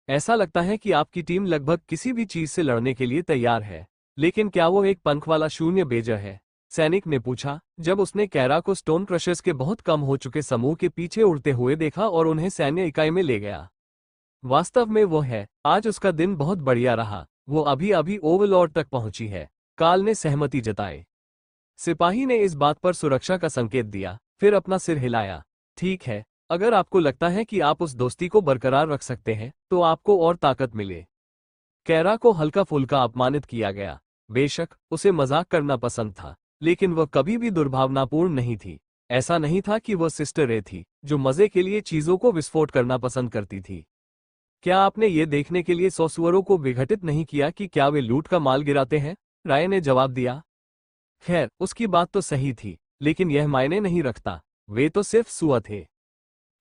ऐसा लगता है कि आपकी टीम लगभग किसी भी चीज से लड़ने के लिए तैयार है, लेकिन क्या वो एक पंख वाला शून्य बेजर है? सैनिक ने पूछा, जब उसने कैरा को स्टोन क्रशर्स के बहुत कम हो चुके समूह के पीछे उड़ते हुए देखा और उन्हें सैन्य इकाई में ले गया। वास्तव में वो है। आज उसका दिन बहुत बढ़िया रहा। वो अभी अभी ओवरलॉर्ड तक पहुंची है। काल ने सहमति जताई। सिपाही ने इस बात पर सुरक्षा का संकेत दिया, फिर अपना सिर हिलाया। ठीक है, अगर आपको लगता है कि आप उस दोस्ती को बरकरार रख सकते हैं तो आपको और ताकत मिले। कैरा को हल्का फुल्का अपमानित किया गया। बेशक उसे मजाक करना पसंद था, लेकिन वह कभी भी दुर्भावनापूर्ण नहीं थी। ऐसा नहीं था कि वह सिस्टर रे थी जो मजे के लिए चीजों को विस्फोट करना पसंद करती थी। क्या आपने ये देखने के लिए 100 सुअरों को विघटित नहीं किया कि क्या वे लूट का माल गिराते हैं? राय ने जवाब दिया। खैर, उसकी बात तो सही थी, लेकिन यह मायने नहीं रखता। वे तो सिर्फ सुअर थे।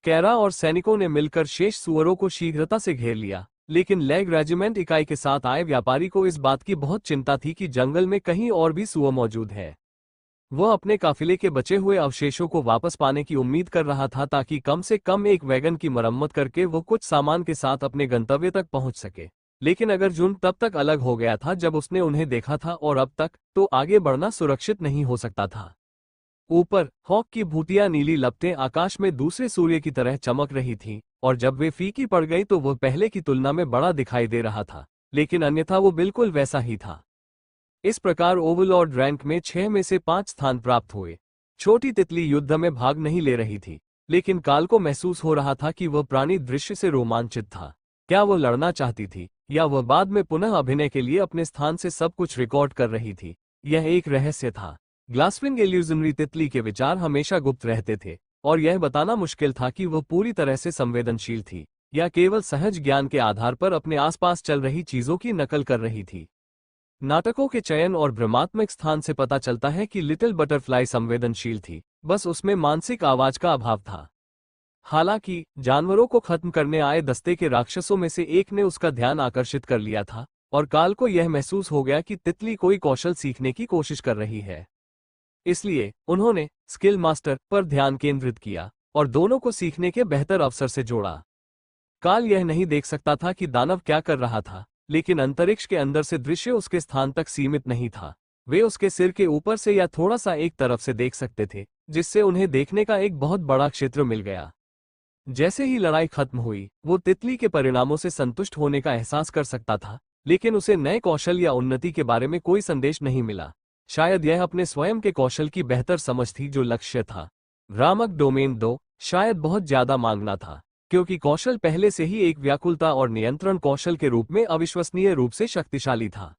कैरा और सैनिकों ने मिलकर शेष सुअरों को शीघ्रता से घेर लिया, लेकिन लेग रेजिमेंट इकाई के साथ आए व्यापारी को इस बात की बहुत चिंता थी कि जंगल में कहीं और भी सुअर मौजूद है। वह अपने काफिले के बचे हुए अवशेषों को वापस पाने की उम्मीद कर रहा था ताकि कम से कम एक वैगन की मरम्मत करके वो कुछ सामान के साथ अपने गंतव्य तक पहुंच सके। लेकिन अगर जुन तब तक अलग हो गया था जब उसने उन्हें देखा था और अब तक, तो आगे बढ़ना सुरक्षित नहीं हो सकता था। ऊपर हॉक की भूतिया नीली लपटें आकाश में दूसरे सूर्य की तरह चमक रही थीं, और जब वे फीकी पड़ गई तो वह पहले की तुलना में बड़ा दिखाई दे रहा था, लेकिन अन्यथा वो बिल्कुल वैसा ही था। इस प्रकार ओवरलॉर्ड रैंक में 6 में से 5 स्थान प्राप्त हुए। छोटी तितली युद्ध में भाग नहीं ले रही थी, लेकिन काल को महसूस हो रहा था कि वह प्राणी दृश्य से रोमांचित था। क्या वह लड़ना चाहती थी, या वह बाद में पुनः अभिनय के लिए अपने स्थान से सब कुछ रिकॉर्ड कर रही थी? यह एक रहस्य था। ग्लासविंग इल्यूजनरी तितली के विचार हमेशा गुप्त रहते थे, और यह बताना मुश्किल था कि वह पूरी तरह से संवेदनशील थी या केवल सहज ज्ञान के आधार पर अपने आसपास चल रही चीजों की नकल कर रही थी। नाटकों के चयन और भ्रमात्मक स्थान से पता चलता है कि लिटिल बटरफ्लाई संवेदनशील थी, बस उसमें मानसिक आवाज का अभाव था। हालांकि जानवरों को खत्म करने आए दस्ते के राक्षसों में से एक ने उसका ध्यान आकर्षित कर लिया था, और काल को यह महसूस हो गया कि तितली कोई कौशल सीखने की कोशिश कर रही है। इसलिए उन्होंने स्किल मास्टर पर ध्यान केंद्रित किया और दोनों को सीखने के बेहतर अवसर से जोड़ा। काल यह नहीं देख सकता था कि दानव क्या कर रहा था, लेकिन अंतरिक्ष के अंदर से दृश्य उसके स्थान तक सीमित नहीं था। वे उसके सिर के ऊपर से या थोड़ा सा एक तरफ से देख सकते थे, जिससे उन्हें देखने का एक बहुत बड़ा क्षेत्र मिल गया। जैसे ही लड़ाई खत्म हुई, वो तितली के परिणामों से संतुष्ट होने का एहसास कर सकता था, लेकिन उसे नए कौशल या उन्नति के बारे में कोई संदेश नहीं मिला। शायद यह अपने स्वयं के कौशल की बेहतर समझ थी जो लक्ष्य था। भ्रामक डोमेन 2 शायद बहुत ज्यादा मांगना था, क्योंकि कौशल पहले से ही एक व्याकुलता और नियंत्रण कौशल के रूप में अविश्वसनीय रूप से शक्तिशाली था।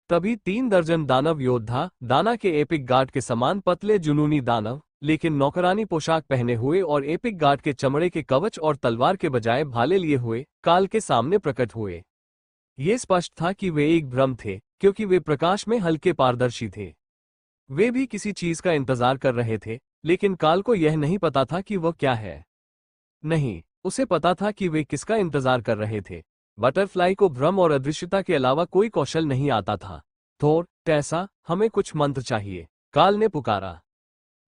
तभी 3 दर्जन दानव योद्धा, दाना के एपिक गार्ड के समान पतले जुनूनी दानव, लेकिन नौकरानी पोशाक पहने हुए और एपिक गार्ड के चमड़े के कवच और तलवार के बजाय भाले लिए हुए, काल के सामने प्रकट हुए। ये स्पष्ट था कि वे एक भ्रम थे, क्योंकि वे प्रकाश में हल्के पारदर्शी थे। वे भी किसी चीज का इंतजार कर रहे थे, लेकिन काल को यह नहीं पता था कि वह क्या है। नहीं, उसे पता था कि वे किसका इंतजार कर रहे थे। बटरफ्लाई को भ्रम और अदृश्यता के अलावा कोई कौशल नहीं आता था। थोर, टेसा, हमें कुछ मंत्र चाहिए, काल ने पुकारा।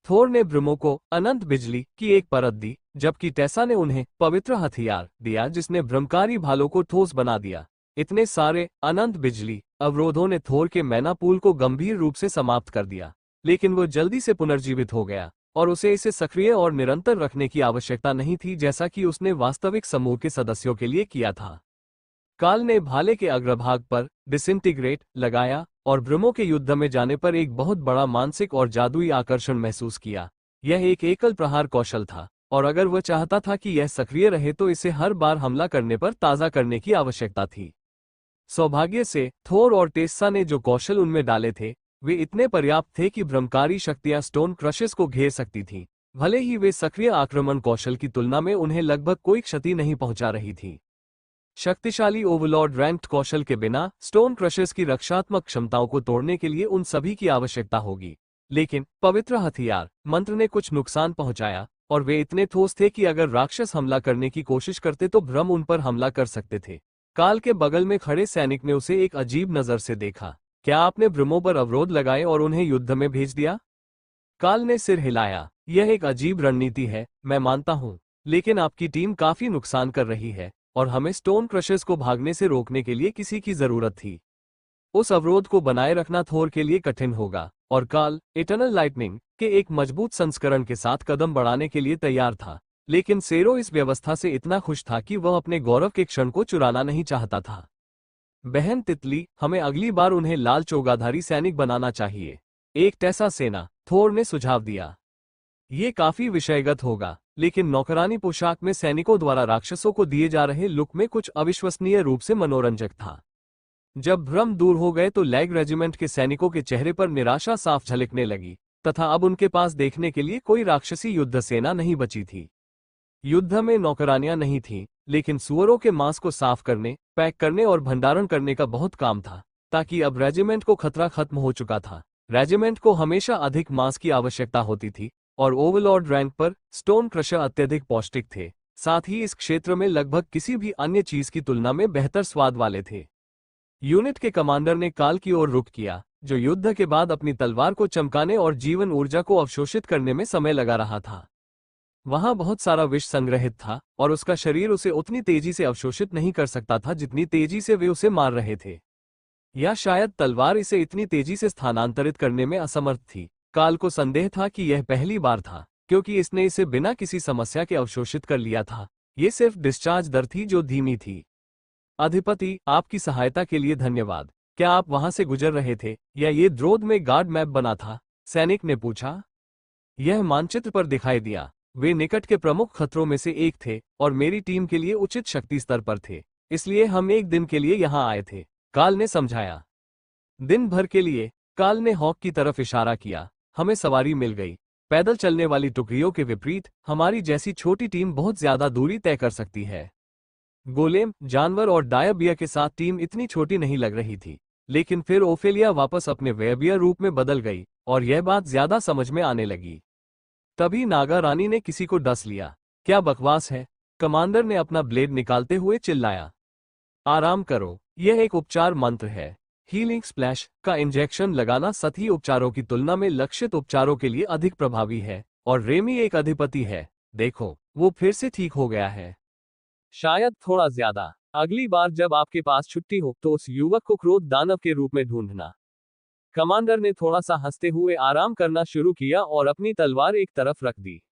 थोर ने भ्रमों को अनंत बिजली की एक परत दी, जबकि टेसा ने उन्हें पवित्र हथियार दिया जिसने भ्रमकारी भालों को ठोस बना दिया। इतने सारे अनंत बिजली अवरोधों ने थोर के मैना पूल को गंभीर रूप से समाप्त कर दिया, लेकिन वो जल्दी से पुनर्जीवित हो गया, और उसे इसे सक्रिय और निरंतर रखने की आवश्यकता नहीं थी जैसा कि उसने वास्तविक समूह के सदस्यों के लिए किया था। काल ने भाले के अग्रभाग पर डिसइंटीग्रेट लगाया और भ्रमों के युद्ध में जाने पर एक बहुत बड़ा मानसिक और जादुई आकर्षण महसूस किया। यह एक एकल प्रहार कौशल था, और अगर वह चाहता था कि यह सक्रिय रहे तो इसे हर बार हमला करने पर ताज़ा करने की आवश्यकता थी। सौभाग्य से थोर और टेस्सा ने जो कौशल उनमें डाले थे, वे इतने पर्याप्त थे कि भ्रमकारी शक्तियां स्टोन क्रशेस को घेर सकती थीं। भले ही वे सक्रिय आक्रमण कौशल की तुलना में उन्हें लगभग कोई क्षति नहीं पहुंचा रही थी। शक्तिशाली ओवरलॉर्ड रैंक्ड कौशल के बिना स्टोन क्रशर्स की रक्षात्मक क्षमताओं को तोड़ने के लिए उन सभी की आवश्यकता होगी, लेकिन पवित्र हथियार मंत्र ने कुछ नुकसान पहुंचाया, और वे इतने ठोस थे कि अगर राक्षस हमला करने की कोशिश करते तो भ्रम उन पर हमला कर सकते थे। काल के बगल में खड़े सैनिक ने उसे एक अजीब नजर से देखा। क्या आपने भ्रमों पर अवरोध लगाए और उन्हें युद्ध में भेज दिया? काल ने सिर हिलाया। यह एक अजीब रणनीति है, मैं मानता हूं, लेकिन आपकी टीम काफी नुकसान कर रही है, और हमें स्टोन क्रशर्स को भागने से रोकने के लिए किसी की जरूरत थी। उस अवरोध को बनाए रखना थोर के लिए कठिन होगा, और काल इटर्नल लाइटनिंग के एक मजबूत संस्करण के साथ कदम बढ़ाने के लिए तैयार था। लेकिन सेरो इस व्यवस्था से इतना खुश था कि वह अपने गौरव के क्षण को चुराना नहीं चाहता था। बहन तितली, हमें अगली बार उन्हें लाल चोगाधारी सैनिक बनाना चाहिए, एक टेसा सेना, थोर ने सुझाव दिया। ये काफी विषयगत होगा, लेकिन नौकरानी पोशाक में सैनिकों द्वारा राक्षसों को दिए जा रहे लुक में कुछ अविश्वसनीय रूप से मनोरंजक था। जब भ्रम दूर हो गए तो लैग रेजिमेंट के सैनिकों के चेहरे पर निराशा साफ झलकने लगी, तथा अब उनके पास देखने के लिए कोई राक्षसी युद्ध सेना नहीं बची थी। युद्ध में नौकरानियां नहीं थीं, लेकिन सुअरों के मांस को साफ करने, पैक करने और भंडारण करने का बहुत काम था, ताकि अब रेजिमेंट को खतरा खत्म हो चुका था। रेजिमेंट को हमेशा अधिक मांस की आवश्यकता होती थी, और ओवरलॉर्ड रैंक पर स्टोन क्रशर अत्यधिक पौष्टिक थे, साथ ही इस क्षेत्र में लगभग किसी भी अन्य चीज की तुलना में बेहतर स्वाद वाले थे। यूनिट के कमांडर ने काल की ओर रुख किया, जो युद्ध के बाद अपनी तलवार को चमकाने और जीवन ऊर्जा को अवशोषित करने में समय लगा रहा था। वहां बहुत सारा विष संग्रहित था, और उसका शरीर उसे उतनी तेजी से अवशोषित नहीं कर सकता था जितनी तेजी से वे उसे मार रहे थे, या शायद तलवार इसे इतनी तेजी से स्थानांतरित करने में असमर्थ थी। काल को संदेह था कि यह पहली बार था, क्योंकि इसने इसे बिना किसी समस्या के अवशोषित कर लिया था। ये सिर्फ डिस्चार्ज दर थी जो धीमी थी। अधिपति, आपकी सहायता के लिए धन्यवाद। क्या आप वहां से गुजर रहे थे, या ये द्रोद में गार्ड मैप बना था? सैनिक ने पूछा। यह मानचित्र पर दिखाई दिया। वे निकट के प्रमुख खतरों में से एक थे, और मेरी टीम के लिए उचित शक्ति स्तर पर थे, इसलिए हम एक दिन के लिए यहां आए थे, काल ने समझाया। दिन भर के लिए? काल ने हॉक की तरफ इशारा किया। हमें सवारी मिल गई। पैदल चलने वाली टुकड़ियों के विपरीत हमारी जैसी छोटी टीम बहुत ज्यादा दूरी तय कर सकती है। गोलेम, जानवर और डायबिया के साथ टीम इतनी छोटी नहीं लग रही थी, लेकिन फिर ओफेलिया वापस अपने वेयबिया रूप में बदल गई, और यह बात ज्यादा समझ में आने लगी। तभी नागा रानी ने किसी को डस लिया। क्या बकवास है, कमांडर ने अपना ब्लेड निकालते हुए चिल्लाया। आराम करो, यह एक उपचार मंत्र है। हीलिंग स्प्लैश का इंजेक्शन लगाना सतही उपचारों की तुलना में लक्षित उपचारों के लिए अधिक प्रभावी है, और रेमी एक अधिपति है। देखो, वो फिर से ठीक हो गया है। शायद थोड़ा ज्यादा। अगली बार जब आपके पास छुट्टी हो तो उस युवक को क्रोध दानव के रूप में ढूंढना। कमांडर ने थोड़ा सा हंसते हुए आराम करना शुरू किया और अपनी तलवार एक तरफ रख दी।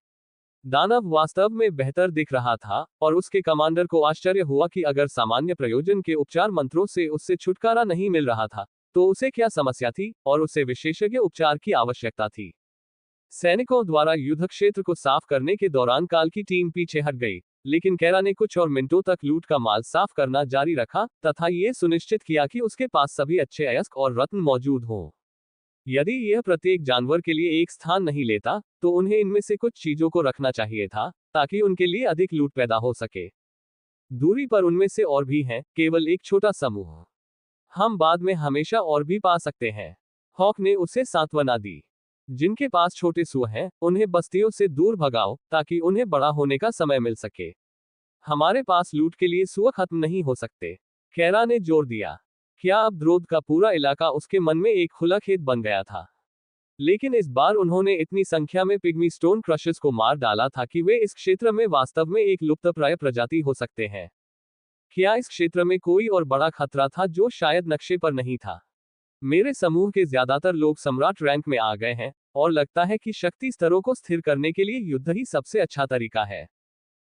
दानव वास्तव में बेहतर दिख रहा था, और उसके कमांडर को आश्चर्य हुआ कि अगर सामान्य प्रयोजन के उपचार मंत्रों से उससे छुटकारा नहीं मिल रहा था, तो उसे क्या समस्या थी, और उसे विशेषज्ञ उपचार की आवश्यकता थी। सैनिकों द्वारा युद्ध क्षेत्र को साफ करने के दौरान काल की टीम पीछे हट गई, लेकिन कैरा ने कुछ और मिनटों तक लूट का माल साफ करना जारी रखा, तथा ये सुनिश्चित किया कि उसके पास सभी अच्छे अयस्क और रत्न मौजूद हों। यदि यह प्रत्येक जानवर के लिए एक स्थान नहीं लेता, तो उन्हें इनमें से कुछ चीजों को रखना चाहिए था, ताकि उनके लिए अधिक लूट पैदा हो सके। दूरी पर उनमें से और भी हैं, केवल एक छोटा समूह। हम बाद में हमेशा और भी पा सकते हैं। हॉक ने उसे सांत्वना दी। जिनके पास छोटे सूअर हैं, उन्हें बस्तियों से दूर भगाओ, ताकि उन्हें बड़ा होने का समय मिल सके। हमारे पास लूट के लिए सूअर खत्म नहीं हो सकते, कैरा ने जोर दिया। क्या अब द्रोद का पूरा इलाका उसके मन में एक खुला खेत बन गया था? लेकिन इस बार उन्होंने इतनी संख्या में पिग्मी स्टोन क्रशर्स को मार डाला था कि वे इस क्षेत्र में वास्तव में एक लुप्तप्राय प्रजाति हो सकते हैं। क्या इस क्षेत्र में कोई और बड़ा खतरा था जो शायद नक्शे पर नहीं था? मेरे समूह के ज्यादातर लोग सम्राट रैंक में आ गए हैं, और लगता है कि शक्ति स्तरों को स्थिर करने के लिए युद्ध ही सबसे अच्छा तरीका है।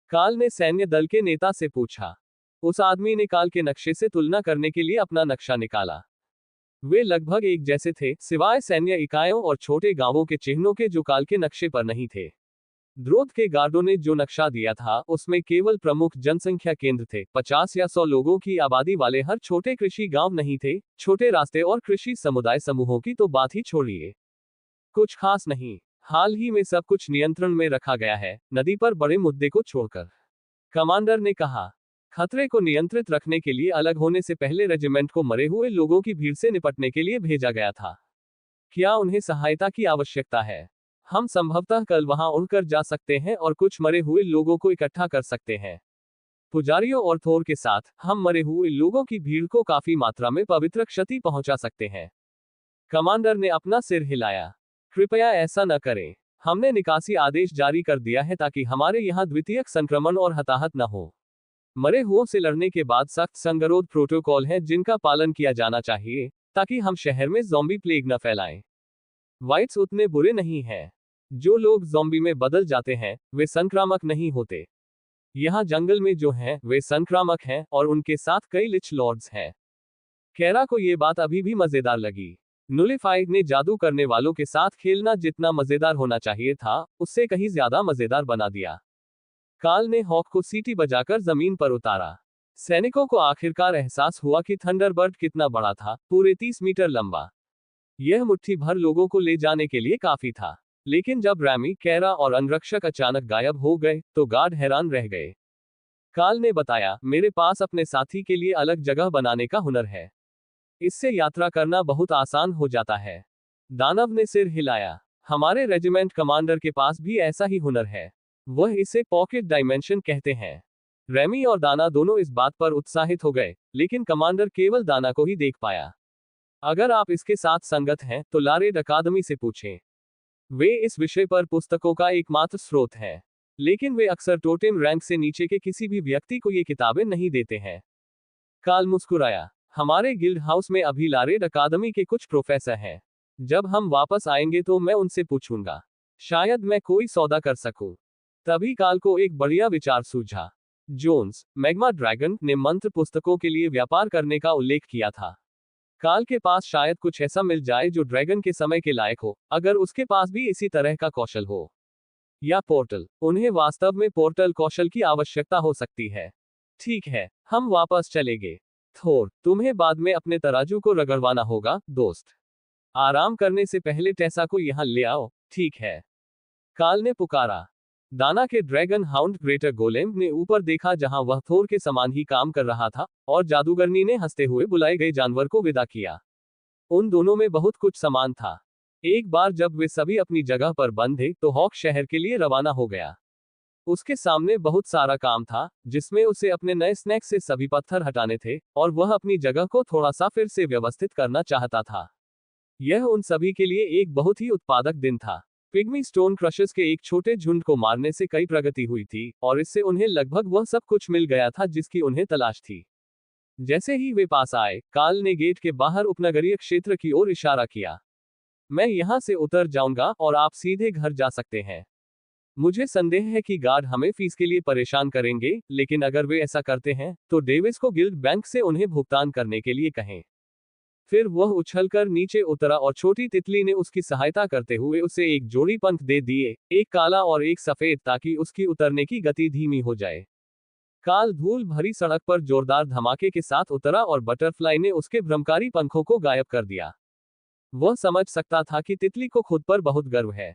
काल ने सैन्य दल के नेता से पूछा। उस आदमी ने काल के नक्शे से तुलना करने के लिए अपना नक्शा निकाला। वे लगभग एक जैसे थे, सिवाय सैन्य इकाइयों और छोटे गांवों के चिन्हों के जो काल के नक्शे पर नहीं थे। द्रोद के गार्डों ने जो नक्शा दिया था, उसमें केवल प्रमुख जनसंख्या केंद्र थे। 50 या 100 लोगों की आबादी वाले हर छोटे कृषि गांव नहीं थे। छोटे रास्ते और कृषि समुदाय समूहों की तो बात ही छोड़िए। कुछ खास नहीं। हाल ही में सब कुछ नियंत्रण में रखा गया है, नदी पर बड़े मुद्दे को छोड़कर, कमांडर ने कहा। खतरे को नियंत्रित रखने के लिए अलग होने से पहले रेजिमेंट को मरे हुए लोगों की भीड़ से निपटने के लिए भेजा गया था। क्या उन्हें सहायता की आवश्यकता है? हम संभवतः कल वहां उड़कर जा सकते हैं और कुछ मरे हुए लोगों को इकट्ठा कर सकते हैं। पुजारियों और थोर के साथ, हम मरे हुए लोगों की भीड़ को काफी मात्रा में पवित्र क्षति पहुंचा सकते हैं। कमांडर ने अपना सिर हिलाया। कृपया ऐसा न करें। हमने निकासी आदेश जारी कर दिया है ताकि हमारे यहाँ द्वितीयक संक्रमण और हताहत न हो। मरे हुओं से लड़ने के बाद सख्त संगरोध प्रोटोकॉल हैं जिनका पालन किया जाना चाहिए, ताकि हम शहर में ज़ॉम्बी प्लेग न फैलाएं। वाइट्स उतने बुरे नहीं हैं। जो लोग ज़ॉम्बी में बदल जाते हैं, वे संक्रामक नहीं होते। यहाँ जंगल में जो हैं, वे संक्रामक हैं, और उनके साथ कई लिच लॉर्ड्स हैं। कैरा को ये बात अभी भी मजेदार लगी। नुलिफाइड ने जादू करने वालों के साथ खेलना जितना मजेदार होना चाहिए था, उससे कहीं ज्यादा मजेदार बना दिया। काल ने हॉक को सीटी बजाकर जमीन पर उतारा। सैनिकों को आखिरकार एहसास हुआ कि थंडरबर्ड कितना बड़ा था, पूरे 30 मीटर लंबा। यह मुट्ठी भर लोगों को ले जाने के लिए काफी था। लेकिन जब रैमी, कैरा और अंगरक्षक अचानक गायब हो गए, तो गार्ड हैरान रह गए। काल ने बताया, मेरे पास अपने साथी के लिए अलग जगह बनाने का हुनर है। इससे यात्रा करना बहुत आसान हो जाता है। दानव ने सिर हिलाया। हमारे रेजिमेंट कमांडर के पास भी ऐसा ही हुनर है। वह इसे पॉकेट डायमेंशन कहते हैं। रेमी और दाना दोनों इस बात पर उत्साहित हो गए, लेकिन कमांडर केवल दाना को ही देख पाया। अगर आप इसके साथ संगत हैं, तो लारेड अकादमी से पूछें। वे इस विषय पर पुस्तकों का एकमात्र स्रोत है, लेकिन वे अक्सर टोटेम रैंक से नीचे के किसी भी व्यक्ति को ये किताबें नहीं देते हैं। काल मुस्कुराया। हमारे गिल्ड हाउस में अभी लारेड अकादमी के कुछ प्रोफेसर हैं। जब हम वापस आएंगे तो मैं उनसे पूछूंगा। शायद मैं कोई सौदा कर सकूं। तभी काल को एक बढ़िया विचार सूझा। जोन्स, मैग्मा ड्रैगन ने मंत्र पुस्तकों के लिए व्यापार करने का उल्लेख किया था। काल के पास शायद कुछ ऐसा मिल जाए जो ड्रैगन के समय के लायक हो, अगर उसके पास भी इसी तरह का कौशल हो। या पोर्टल। उन्हें वास्तव में पोर्टल कौशल की आवश्यकता हो सकती है। ठीक है, हम वापस चलेंगे। थोर, तुम्हें बाद में अपने तराजू को रगड़वाना होगा, दोस्त। आराम करने से पहले टेसा को यहां ले आओ, ठीक है? काल ने पुकारा। दाना के ड्रैगन हाउंड ग्रेटर गोलेम ने ऊपर देखा जहां वह थोर के समान ही काम कर रहा था, और जादूगरनी ने हंसते हुए बुलाए गए जानवर को विदा किया। उन दोनों में बहुत कुछ समान था। एक बार जब वे सभी अपनी जगह पर बंद थे तो हॉक शहर के लिए रवाना हो गया। उसके सामने बहुत सारा काम था, जिसमें उसे अपने नए स्नैक से सभी पत्थर हटाने थे, और वह अपनी जगह को थोड़ा सा फिर से व्यवस्थित करना चाहता था। यह उन सभी के लिए एक बहुत ही उत्पादक दिन था। पिग्मी स्टोन क्रशर्स के एक छोटे झुंड को मारने से कई प्रगति हुई थी, और इससे उन्हें लगभग वह सब कुछ मिल गया था जिसकी उन्हें तलाश थी। जैसे ही वे पास आए, कार्ल ने गेट के बाहर उपनगरीय क्षेत्र की ओर इशारा किया। मैं यहां से उतर जाऊंगा और आप सीधे घर जा सकते हैं। मुझे संदेह है कि गार्ड हमें फीस के लिए परेशान करेंगे, लेकिन अगर वे ऐसा करते हैं तो डेविस को गिल्ड बैंक से उन्हें भुगतान करने के लिए कहें। फिर वह उछलकर नीचे उतरा और छोटी तितली ने उसकी सहायता करते हुए उसे एक जोड़ी पंख दे दिए, एक काला और एक सफेद, ताकि उसकी उतरने की गति धीमी हो जाए। काल धूल भरी सड़क पर जोरदार धमाके के साथ उतरा और बटरफ्लाई ने उसके भ्रमकारी पंखों को गायब कर दिया। वह समझ सकता था कि तितली को खुद पर बहुत गर्व है।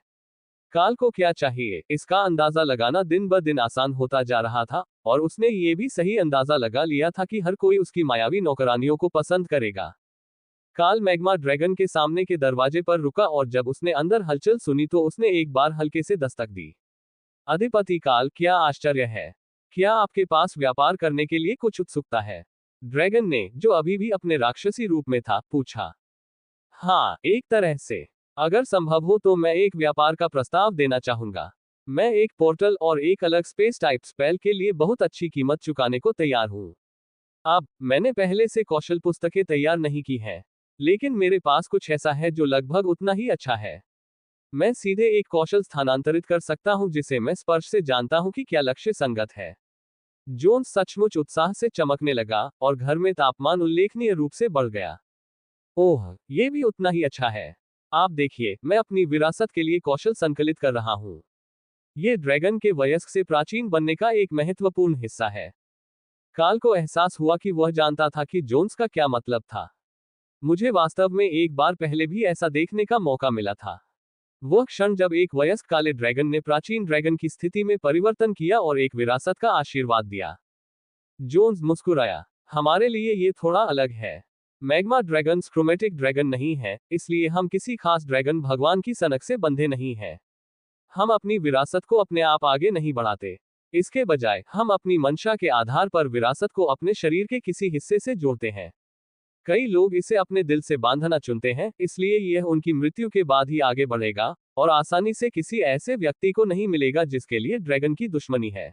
काल को क्या चाहिए, इसका अंदाजा लगाना दिन ब दिन आसान होता जा रहा था, और उसने ये भी सही अंदाजा लगा लिया था कि हर कोई उसकी मायावी नौकरानियों को पसंद करेगा। काल मैग्मा ड्रैगन के सामने के दरवाजे पर रुका और जब उसने अंदर हलचल सुनी तो उसने एक बार हल्के से दस्तक दी। अधिपति काल, क्या आश्चर्य है। क्या आपके पास व्यापार करने के लिए कुछ उत्सुकता है? ड्रैगन ने, जो अभी भी अपने राक्षसी रूप में था, पूछा। हाँ, एक तरह से। अगर संभव हो तो मैं एक व्यापार का प्रस्ताव देना चाहूंगा। मैं एक पोर्टल और एक अलग स्पेस टाइप स्पेल के लिए बहुत अच्छी कीमत चुकाने को तैयार हूं। अब मैंने पहले से कौशल पुस्तकें तैयार नहीं की हैं, लेकिन मेरे पास कुछ ऐसा है जो लगभग उतना ही अच्छा है। मैं सीधे एक कौशल स्थानांतरित कर सकता हूं जिसे मैं स्पर्श से जानता हूं कि क्या लक्ष्य संगत है। जोन्स सचमुच उत्साह से चमकने लगा और घर में तापमान उल्लेखनीय रूप से बढ़ गया। ओह, ये भी उतना ही अच्छा है। आप देखिए, मैं अपनी विरासत के लिए कौशल संकलित कर रहा हूं। ये ड्रैगन के वयस्क से प्राचीन बनने का एक महत्वपूर्ण हिस्सा है। काल को एहसास हुआ कि वह जानता था कि जोन्स का क्या मतलब था। मुझे वास्तव में एक बार पहले भी ऐसा देखने का मौका मिला था। वह क्षण जब एक वयस्क काले ड्रैगन ने प्राचीन ड्रैगन की स्थिति में परिवर्तन किया और एक विरासत का आशीर्वाद दिया। जोन्स मुस्कुराया। हमारे लिए ये थोड़ा अलग है। मैग्मा ड्रैगन क्रोमेटिक ड्रैगन नहीं है, इसलिए हम किसी खास ड्रैगन भगवान की सनक से बंधे नहीं हैं। हम अपनी विरासत को अपने आप आगे नहीं बढ़ाते। इसके बजाय हम अपनी मंशा के आधार पर विरासत को अपने शरीर के किसी हिस्से से जोड़ते हैं। कई लोग इसे अपने दिल से बांधना चुनते हैं, इसलिए यह उनकी मृत्यु के बाद ही आगे बढ़ेगा, और आसानी से किसी ऐसे व्यक्ति को नहीं मिलेगा जिसके लिए ड्रैगन की दुश्मनी है।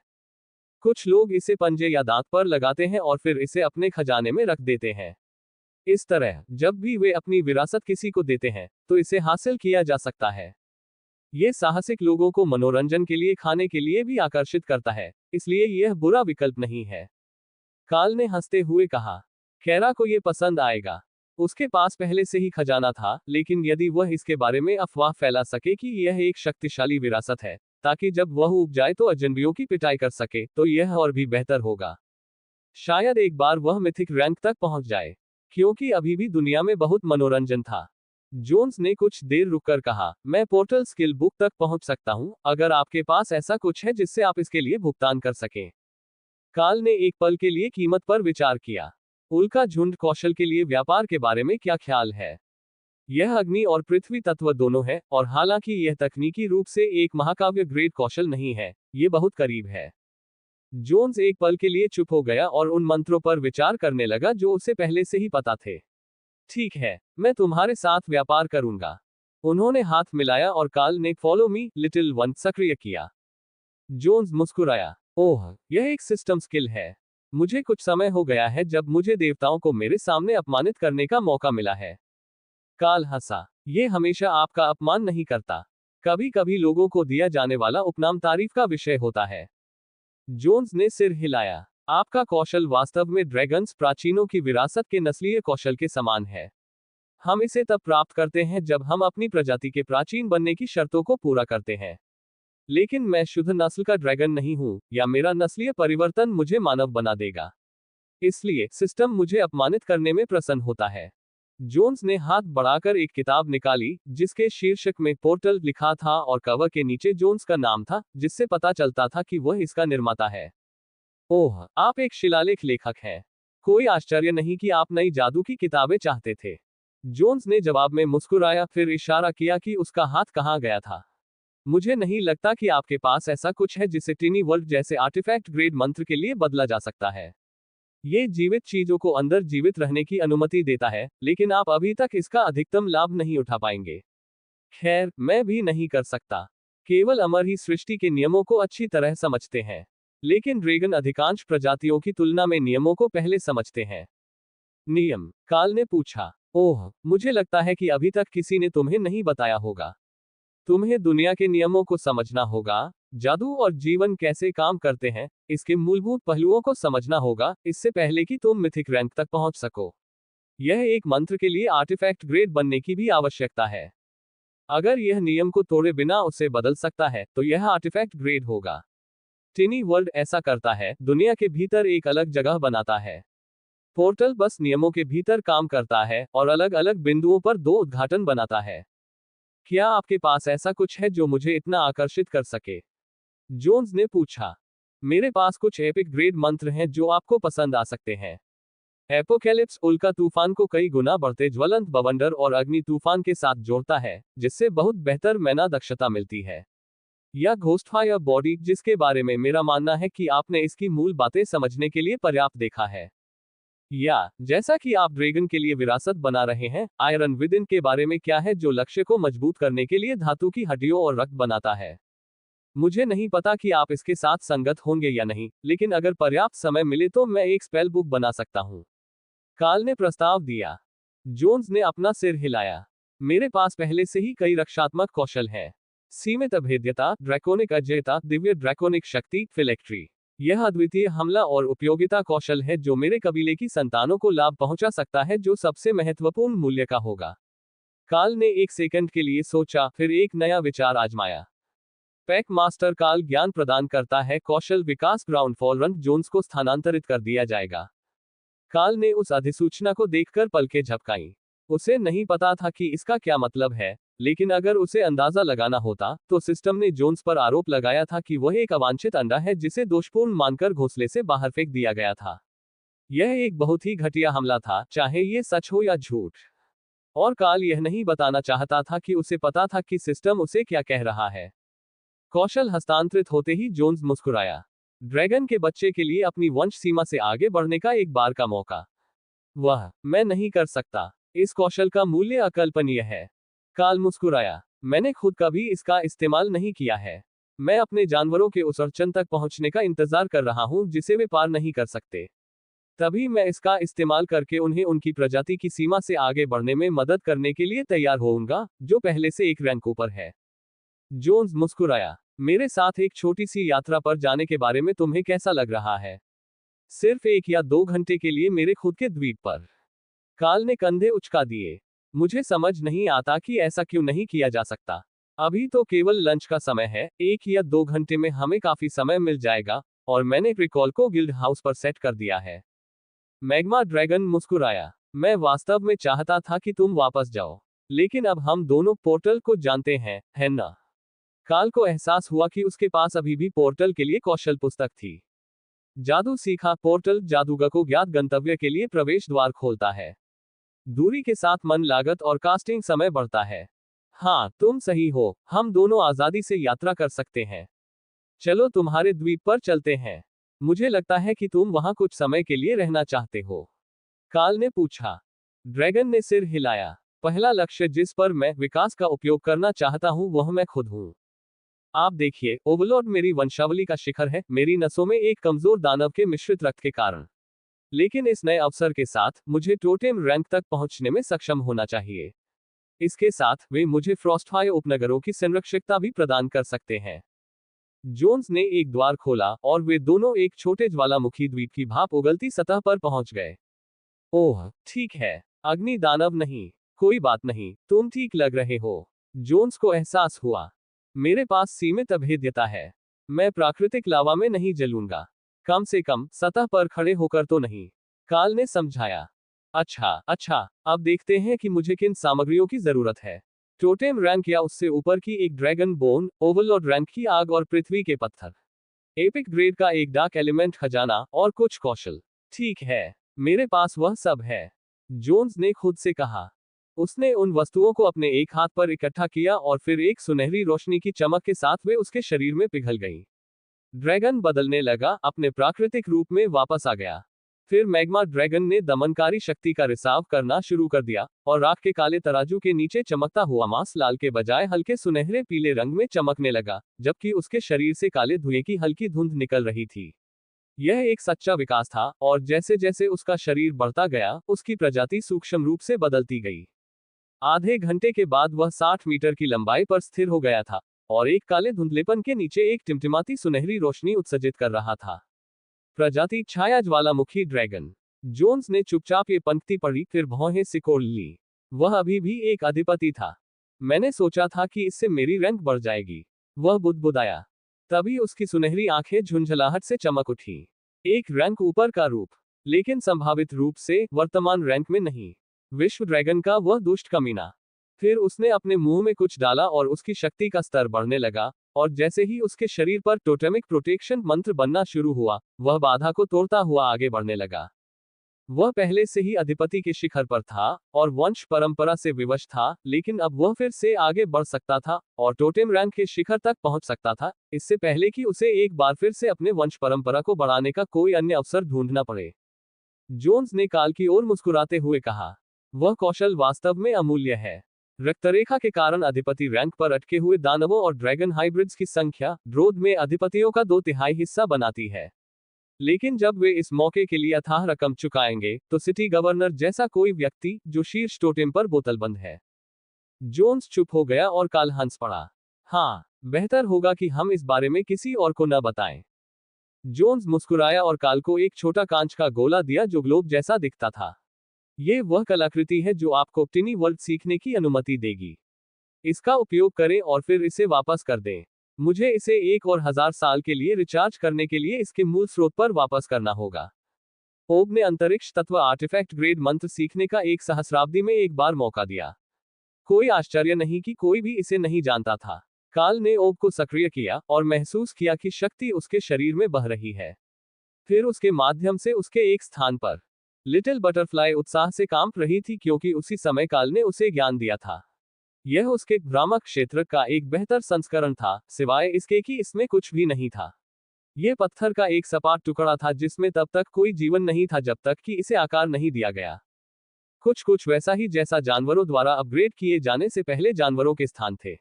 कुछ लोग इसे पंजे या दांत पर लगाते हैं और फिर इसे अपने खजाने में रख देते हैं। इस तरह, जब भी वे अपनी विरासत किसी को देते हैं, तो इसे हासिल किया जा सकता है। ये साहसिक लोगों को मनोरंजन के लिए खाने के लिए भी आकर्षित करता है, इसलिए यह बुरा विकल्प नहीं है। काल ने हंसते हुए कहा। कैरा को ये पसंद आएगा। उसके पास पहले से ही खजाना था, लेकिन यदि वह इसके बारे में अफवाह फैला सके कि यह एक शक्तिशाली विरासत है, ताकि जब वह उग जाए तो अजनबियों की पिटाई कर सके, तो यह और भी बेहतर होगा। शायद एक बार वह मिथिक रैंक तक पहुंच जाए, क्योंकि अभी भी दुनिया में बहुत मनोरंजन था। जोन्स ने कुछ देर रुककर कहा, मैं पोर्टल स्किल बुक तक पहुंच सकता हूं, अगर आपके पास ऐसा कुछ है जिससे आप इसके लिए भुगतान कर सकें। काल ने एक पल के लिए कीमत पर विचार किया। उल्का झुंड कौशल के लिए व्यापार के बारे में क्या ख्याल है? यह अग्नि और पृथ्वी तत्व दोनों है, और हालांकि यह तकनीकी रूप से एक महाकाव्य ग्रेड कौशल नहीं है, ये बहुत करीब है। जोन्स एक पल के लिए चुप हो गया और उन मंत्रों पर विचार करने लगा जो उसे पहले से ही पता थे। ठीक है, मैं तुम्हारे साथ व्यापार करूंगा। उन्होंने हाथ मिलाया और काल ने फॉलो मी लिटिल वन सक्रिय किया। जोन्स मुस्कुराया। ओह, यह एक सिस्टम स्किल है। मुझे कुछ समय हो गया है जब मुझे देवताओं को मेरे सामने अपमानित करने का मौका मिला है। काल हंसा। ये हमेशा आपका अपमान नहीं करता। कभी कभी लोगों को दिया जाने वाला उपनाम तारीफ का विषय होता है। जोन्स ने सिर हिलाया। आपका कौशल वास्तव में ड्रैगन्स प्राचीनों की विरासत के नस्लीय कौशल के समान है। हम इसे तब प्राप्त करते हैं जब हम अपनी प्रजाति के प्राचीन बनने की शर्तों को पूरा करते हैं। लेकिन मैं शुद्ध नस्ल का ड्रैगन नहीं हूं, या मेरा नस्लीय परिवर्तन मुझे मानव बना देगा। इसलिए सिस्टम मुझे अपमानित करने में प्रसन्न होता है। जोन्स ने हाथ बढ़ाकर एक किताब निकाली, जिसके शीर्षक में पोर्टल लिखा था और कवर के नीचे जोन्स का नाम था, जिससे पता चलता था कि वह इसका निर्माता है। ओह, आप एक शिलालेख लेखक हैं। कोई आश्चर्य नहीं कि आप नई जादू की किताबें चाहते थे। जोन्स ने जवाब में मुस्कुराया, फिर इशारा किया कि उसका हाथ कहाँ गया था। मुझे नहीं लगता कि आपके पास ऐसा कुछ है जिसे टिनी वर्ल्ड जैसे आर्टिफैक्ट ग्रेड मंत्र के लिए बदला जा सकता है। ये जीवित चीजों को अंदर जीवित रहने की अनुमति देता है, लेकिन आप अभी तक इसका अधिकतम लाभ नहीं उठा पाएंगे। खैर, मैं भी नहीं कर सकता। केवल अमर ही सृष्टि के नियमों को अच्छी तरह समझते हैं। लेकिन ड्रैगन अधिकांश प्रजातियों की तुलना में नियमों को पहले समझते हैं। नियम? काल ने पूछा। ओह, मुझे लगता है कि अभी तक किसी ने तुम्हें नहीं बताया होगा। तुम्हें दुनिया के नियमों को समझना होगा, जादू और जीवन कैसे काम करते हैं, इसके मूलभूत पहलुओं को समझना होगा, इससे पहले कि तुम मिथिक रैंक तक पहुंच सको। यह एक मंत्र के लिए आर्टिफैक्ट ग्रेड बनने की भी आवश्यकता है। अगर यह नियम को तोड़े बिना उसे बदल सकता है, तो यह आर्टिफैक्ट ग्रेड होगा। टिनी वर्ल्ड ऐसा करता है, दुनिया के भीतर एक अलग जगह बनाता है। पोर्टल बस नियमों के भीतर काम करता है और अलग अलग बिंदुओं पर दो उद्घाटन बनाता है। क्या आपके पास ऐसा कुछ है जो मुझे इतना आकर्षित कर सके? जोन्स ने पूछा। मेरे पास कुछ एपिक ग्रेड मंत्र हैं जो आपको पसंद आ सकते हैं। एपोकैलिप्स उल्का तूफान को कई गुना बढ़ते ज्वलंत बवंडर और अग्नि तूफान के साथ जोड़ता है, जिससे बहुत बेहतर मैना दक्षता मिलती है। या घोस्टफायर बॉडी, जिसके बारे में मेरा मानना है कि आपने इसकी मूल बातें समझने के लिए पर्याप्त देखा है। या, जैसा कि आप ड्रैगन के लिए विरासत बना रहे हैं, आयरन विदिन के बारे में क्या है जो लक्ष्य को मजबूत करने के लिए धातु की हड्डियों और रक्त बनाता है। मुझे नहीं पता कि आप इसके साथ संगत होंगे या नहीं, लेकिन अगर पर्याप्त समय मिले तो मैं एक स्पेल बुक बना सकता हूं। काल ने प्रस्ताव दिया। जोन्स ने अपना सिर हिलाया। मेरे पास पहले से ही कई रक्षात्मक कौशल हैं। सीमित अभेद्यता, ड्रैकोनिक अजेयता, दिव्य ड्रैकोनिक शक्ति, फिलेक्ट्री। यह अद्वितीय हमला और उपयोगिता कौशल है जो मेरे कबीले की संतानों को लाभ पहुंचा सकता है, जो सबसे महत्वपूर्ण मूल्य का होगा। काल ने एक सेकंड के लिए सोचा, फिर एक नया विचार आजमाया। पैक मास्टर काल ज्ञान प्रदान करता है, कौशल विकास ग्राउंड फॉलरन जोन्स को स्थानांतरित कर दिया जाएगा। काल ने उस अधिसूचना को देखकर पलकें झपकाईं। उसे नहीं पता था कि इसका क्या मतलब है, लेकिन अगर उसे अंदाजा लगाना होता, तो सिस्टम ने जोन्स पर आरोप लगाया था कि वह एक अवांछित अंडा है जिसे दोषपूर्ण मानकर घोंसले से बाहर फेंक दिया गया था। यह एक बहुत ही घटिया हमला था, चाहे ये सच हो या झूठ। और काल यह नहीं बताना चाहता था कि उसे पता था कि सिस्टम उसे क्या कह रहा है। कौशल हस्तांतरित होते ही जोन्स मुस्कुराया। ड्रैगन के बच्चे के लिए अपनी वंश सीमा से आगे बढ़ने का एक बार का मौका। मैं नहीं कर सकता। इस कौशल का मूल्य अकल्पनीय है। काल मुस्कुराया। मैंने खुद कभी इसका इस्तेमाल नहीं किया है। मैं अपने जानवरों के उस अड़चन तक पहुंचने का इंतजार कर रहा हूं जिसे वे पार नहीं कर सकते। तभी मैं इसका इस्तेमाल करके उन्हें उनकी प्रजाति की सीमा से आगे बढ़ने में मदद करने के लिए तैयार होऊंगा, जो पहले से एक रैंक ऊपर है। जोन्स मुस्कुराया। मेरे साथ एक छोटी सी यात्रा पर जाने के बारे में तुम्हें कैसा लग रहा है? सिर्फ 1 या 2 घंटे के लिए मेरे खुद के द्वीप पर। काल ने कंधे उचका दिए। मुझे समझ नहीं आता कि ऐसा क्यों नहीं किया जा सकता। अभी तो केवल लंच का समय है, 1 या 2 घंटे में हमें काफी समय मिल जाएगा, और मैंने रिकॉल को गिल्ड हाउस पर सेट कर दिया है। मैग्मा ड्रैगन मुस्कुराया। मैं वास्तव में चाहता था कि तुम वापस जाओ, लेकिन अब हम दोनों पोर्टल को जानते हैं, है ना? काल को एहसास हुआ कि उसके पास अभी भी पोर्टल के लिए कौशल पुस्तक थी। जादू सीखा पोर्टल जादूगर को ज्ञात गंतव्य के लिए प्रवेश द्वार खोलता है। दूरी के साथ मन लागत और कास्टिंग समय बढ़ता है। हाँ, तुम सही हो, हम दोनों आजादी से यात्रा कर सकते हैं। चलो तुम्हारे द्वीप पर चलते हैं। मुझे लगता है कि तुम वहां कुछ समय के लिए रहना चाहते हो। काल ने पूछा। ड्रैगन ने सिर हिलाया। पहला लक्ष्य जिस पर मैं विकास का उपयोग करना चाहता हूं वह मैं खुद हूं। आप देखिए, ओवरलॉर्ड मेरी वंशावली का शिखर है, मेरी नसों में एक कमजोर दानव के मिश्रित रक्त के कारण। लेकिन इस नए अवसर के साथ मुझे टोटेम रैंक तक पहुंचने में सक्षम होना चाहिए। इसके साथ वे मुझे फ्रॉस्टफायर उपनगरों की संरक्षकता भी प्रदान कर सकते हैं। जोन्स ने एक द्वार खोला और वे दोनों एक छोटे ज्वालामुखी द्वीप की भाप उगलती सतह पर पहुंच गए। ओह, ठीक है। अग्नि दानव नहीं। कोई बात नहीं, तुम ठीक लग रहे हो। जोन्स को एहसास हुआ। मेरे पास सीमित अभेद्यता है। मैं प्राकृतिक लावा में नहीं जलूंगा। कम से कम सतह पर खड़े होकर तो नहीं। काल ने समझाया। अच्छा, अब देखते हैं कि मुझे किन सामग्रियों की जरूरत है। टोटेम रैंक या उससे ऊपर की एक ड्रैगन बोन, ओवरलॉर्ड रैंक की आग और पृथ्वी के पत्थर। एपिक ग्रेड का एक डार्क एलिमेंट खजाना और कुछ कौशल। ठीक है, मेरे पास वह सब है। जोन्स ने खुद से कहा। उसने उन वस्तुओं को अपने एक हाथ पर इकट्ठा किया और फिर एक सुनहरी रोशनी की चमक के साथ वे उसके शरीर में पिघल गईं। ड्रैगन बदलने लगा, अपने प्राकृतिक रूप में वापस आ गया। फिर मैग्मा ड्रैगन ने दमनकारी शक्ति का रिसाव करना शुरू कर दिया और राख के काले तराजू के नीचे चमकता हुआ मांस लाल के बजाय हल्के सुनहरे पीले रंग में चमकने लगा, जबकि उसके शरीर से काले धुएं की हल्की धुंध निकल रही थी। यह एक सच्चा विकास था, और जैसे जैसे उसका शरीर बढ़ता गया, उसकी प्रजाति सूक्ष्म रूप से बदलती गई। आधे घंटे के बाद वह 60 मीटर की लंबाई पर स्थिर हो गया था और एक काले धुंधलेपन के नीचे एक टिमटिमाती सुनहरी रोशनी उत्सर्जित कर रहा था। प्रजाति छाया ज्वालामुखी ड्रैगन। जोन्स ने चुपचाप ये पंक्ति पढ़ी, फिर भौहें सिकोड़ ली। वह अभी भी एक अधिपति था। मैंने सोचा था कि इससे मेरी रैंक बढ़ जाएगी। वह बुदबुदाया। तभी उसकी सुनहरी आंखें झुंझलाहट से चमक उठी। एक रैंक ऊपर का रूप, लेकिन संभावित रूप से वर्तमान रैंक में नहीं। विश्व ड्रैगन का वह दुष्ट कमीना। फिर उसने अपने मुंह में कुछ डाला और उसकी शक्ति का स्तर बढ़ने लगा, और जैसे ही उसके शरीर पर टोटेमिक प्रोटेक्शन मंत्र बनना शुरू हुआ, वह बाधा को तोड़ता हुआ आगे बढ़ने लगा। वह पहले से ही अधिपति के शिखर पर था और वंश परंपरा से विवश था, लेकिन अब वह फिर से आगे बढ़ सकता था और टोटेम रैंक के शिखर तक पहुंच सकता था, इससे पहले कि उसे एक बार फिर से अपने वंश परंपरा को बढ़ाने का कोई अन्य अवसर ढूंढना पड़े। जोन्स ने काल की ओर मुस्कुराते हुए कहा, वह कौशल वास्तव में अमूल्य है। रक्तरेखा के कारण अधिपति रैंक पर अटके हुए दानवों और ड्रैगन हाइब्रिड्स की संख्या ड्रोद में अधिपतियों का 2/3 हिस्सा बनाती है। लेकिन जब वे इस मौके के लिए अथाह रकम चुकाएंगे, तो सिटी गवर्नर जैसा कोई व्यक्ति जो शीर्ष टोटेम पर बोतलबंद है। जोन्स चुप हो गया और काल हंस पड़ा। हाँ, बेहतर होगा कि हम इस बारे में किसी और को न बताएं। जोन्स मुस्कुराया और काल को एक छोटा कांच का गोला दिया जो ग्लोब जैसा दिखता था। ये वह कलाकृति है जो आपको टिनी वर्ल्ड सीखने की अनुमति देगी। इसका उपयोग करें और फिर इसे वापस कर दें। मुझे इसे 1 और 1000 साल के लिए रिचार्ज करने के लिए इसके मूल स्रोत पर वापस करना होगा। ओब ने अंतरिक्ष तत्व आर्टिफैक्ट ग्रेड मंत्र सीखने का एक सहस्राब्दी में एक बार मौका दिया। कोई आश्चर्य नहीं कि कोई भी इसे नहीं जानता था। काल ने ओब को सक्रिय किया और महसूस किया कि शक्ति उसके शरीर में बह रही है। फिर उसके माध्यम से उसके एक स्थान पर लिटिल बटरफ्लाई उत्साह से कांप रही थी, क्योंकि उसी समय काल ने उसे ज्ञान दिया था। यह उसके भ्रामक क्षेत्र का एक बेहतर संस्करण था, सिवाय इसके कि इसमें कुछ भी नहीं था। यह पत्थर का एक सपाट टुकड़ा था जिसमें तब तक कोई जीवन नहीं था जब तक कि इसे आकार नहीं दिया गया। कुछ वैसा ही जैसा जानवरों द्वारा अपग्रेड किए जाने से पहले जानवरों के स्थान थे।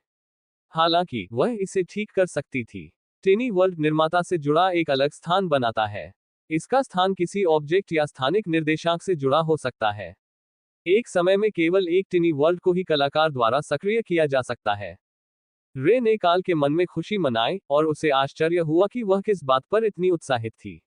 हालांकि वह इसे ठीक कर सकती थी। टिनी वर्ल्ड निर्माता से जुड़ा एक अलग स्थान बनाता है। इसका स्थान किसी ऑब्जेक्ट या स्थानिक निर्देशांक से जुड़ा हो सकता है। एक समय में केवल एक टिनी वर्ल्ड को ही कलाकार द्वारा सक्रिय किया जा सकता है। रे ने काल के मन में खुशी मनाई और उसे आश्चर्य हुआ कि वह किस बात पर इतनी उत्साहित थी।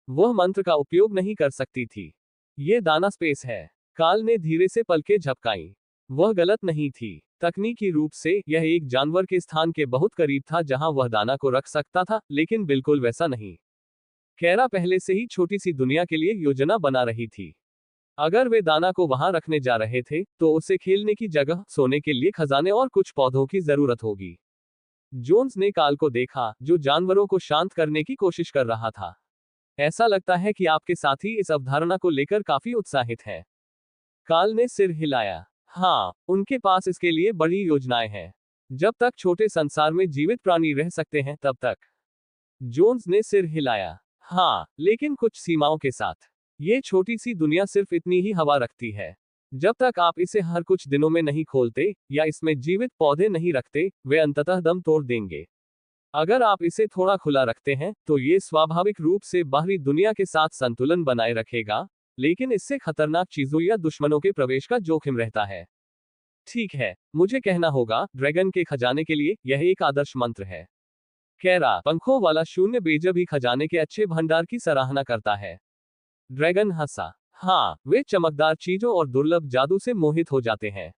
वह मंत्र का उपयोग नहीं कर सकती थी। यह दाना स्पेस है। काल ने धीरे से पलकें झपकाईं। वह गलत नहीं थी। तकनीकी रूप से यह एक जानवर के स्थान के बहुत करीब था जहां वह दाना को रख सकता था, लेकिन बिल्कुल वैसा नहीं। कैरा पहले से ही छोटी सी दुनिया के लिए योजना बना रही थी। अगर वे दाना को वहां रखने जा रहे थे, तो उसे खेलने की जगह, सोने के लिए खजाने और कुछ पौधों की जरूरत होगी। जोन्स ने काल को देखा, जो जानवरों को शांत करने की कोशिश कर रहा था। ऐसा लगता है कि आपके साथी इस अवधारणा को लेकर काफी उत्साहित है। काल ने सिर हिलाया। हाँ, उनके पास इसके लिए बड़ी योजनाएं हैं। जब तक छोटे संसार में जीवित प्राणी रह सकते हैं तब तक। जोन्स ने सिर हिलाया। हाँ, लेकिन कुछ सीमाओं के साथ। ये छोटी सी दुनिया सिर्फ इतनी ही हवा रखती है। जब तक आप इसे हर कुछ दिनों में नहीं खोलते या इसमें जीवित पौधे नहीं रखते, वे अंततः दम तोड़ देंगे। अगर आप इसे थोड़ा खुला रखते हैं, तो ये स्वाभाविक रूप से बाहरी दुनिया के साथ संतुलन बनाए रखेगा, लेकिन इससे खतरनाक चीजों या दुश्मनों के प्रवेश का जोखिम रहता है। ठीक है, मुझे कहना होगा, ड्रैगन के खजाने के लिए यह एक आदर्श मंत्र है। कैरा पंखों वाला शून्य बेजब खजाने के अच्छे भंडार की सराहना करता है। ड्रैगन हंसा। हाँ, वे चमकदार चीजों और दुर्लभ जादू से मोहित हो जाते हैं।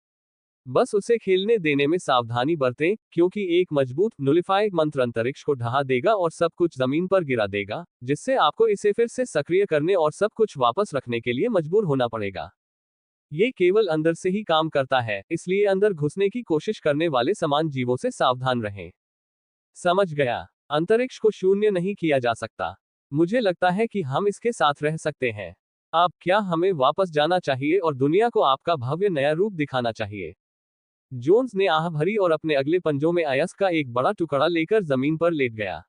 बस उसे खेलने देने में सावधानी बरतें, क्योंकि एक मजबूत नुलिफाइड मंत्र अंतरिक्ष को ढहा देगा और सब कुछ जमीन पर गिरा देगा, जिससे आपको इसे फिर से सक्रिय करने और सब कुछ वापस रखने के लिए मजबूर होना पड़ेगा। ये केवल अंदर से ही काम करता है, इसलिए अंदर घुसने की कोशिश करने वाले समान जीवों से सावधान रहें। समझ गया। अंतरिक्ष को शून्य नहीं किया जा सकता। मुझे लगता है कि हम इसके साथ रह सकते हैं। अब क्या हमें वापस जाना चाहिए और दुनिया को आपका भव्य नया रूप दिखाना चाहिए? जोन्स ने आह भरी और अपने अगले पंजों में अयस्क का एक बड़ा टुकड़ा लेकर जमीन पर लेट गया।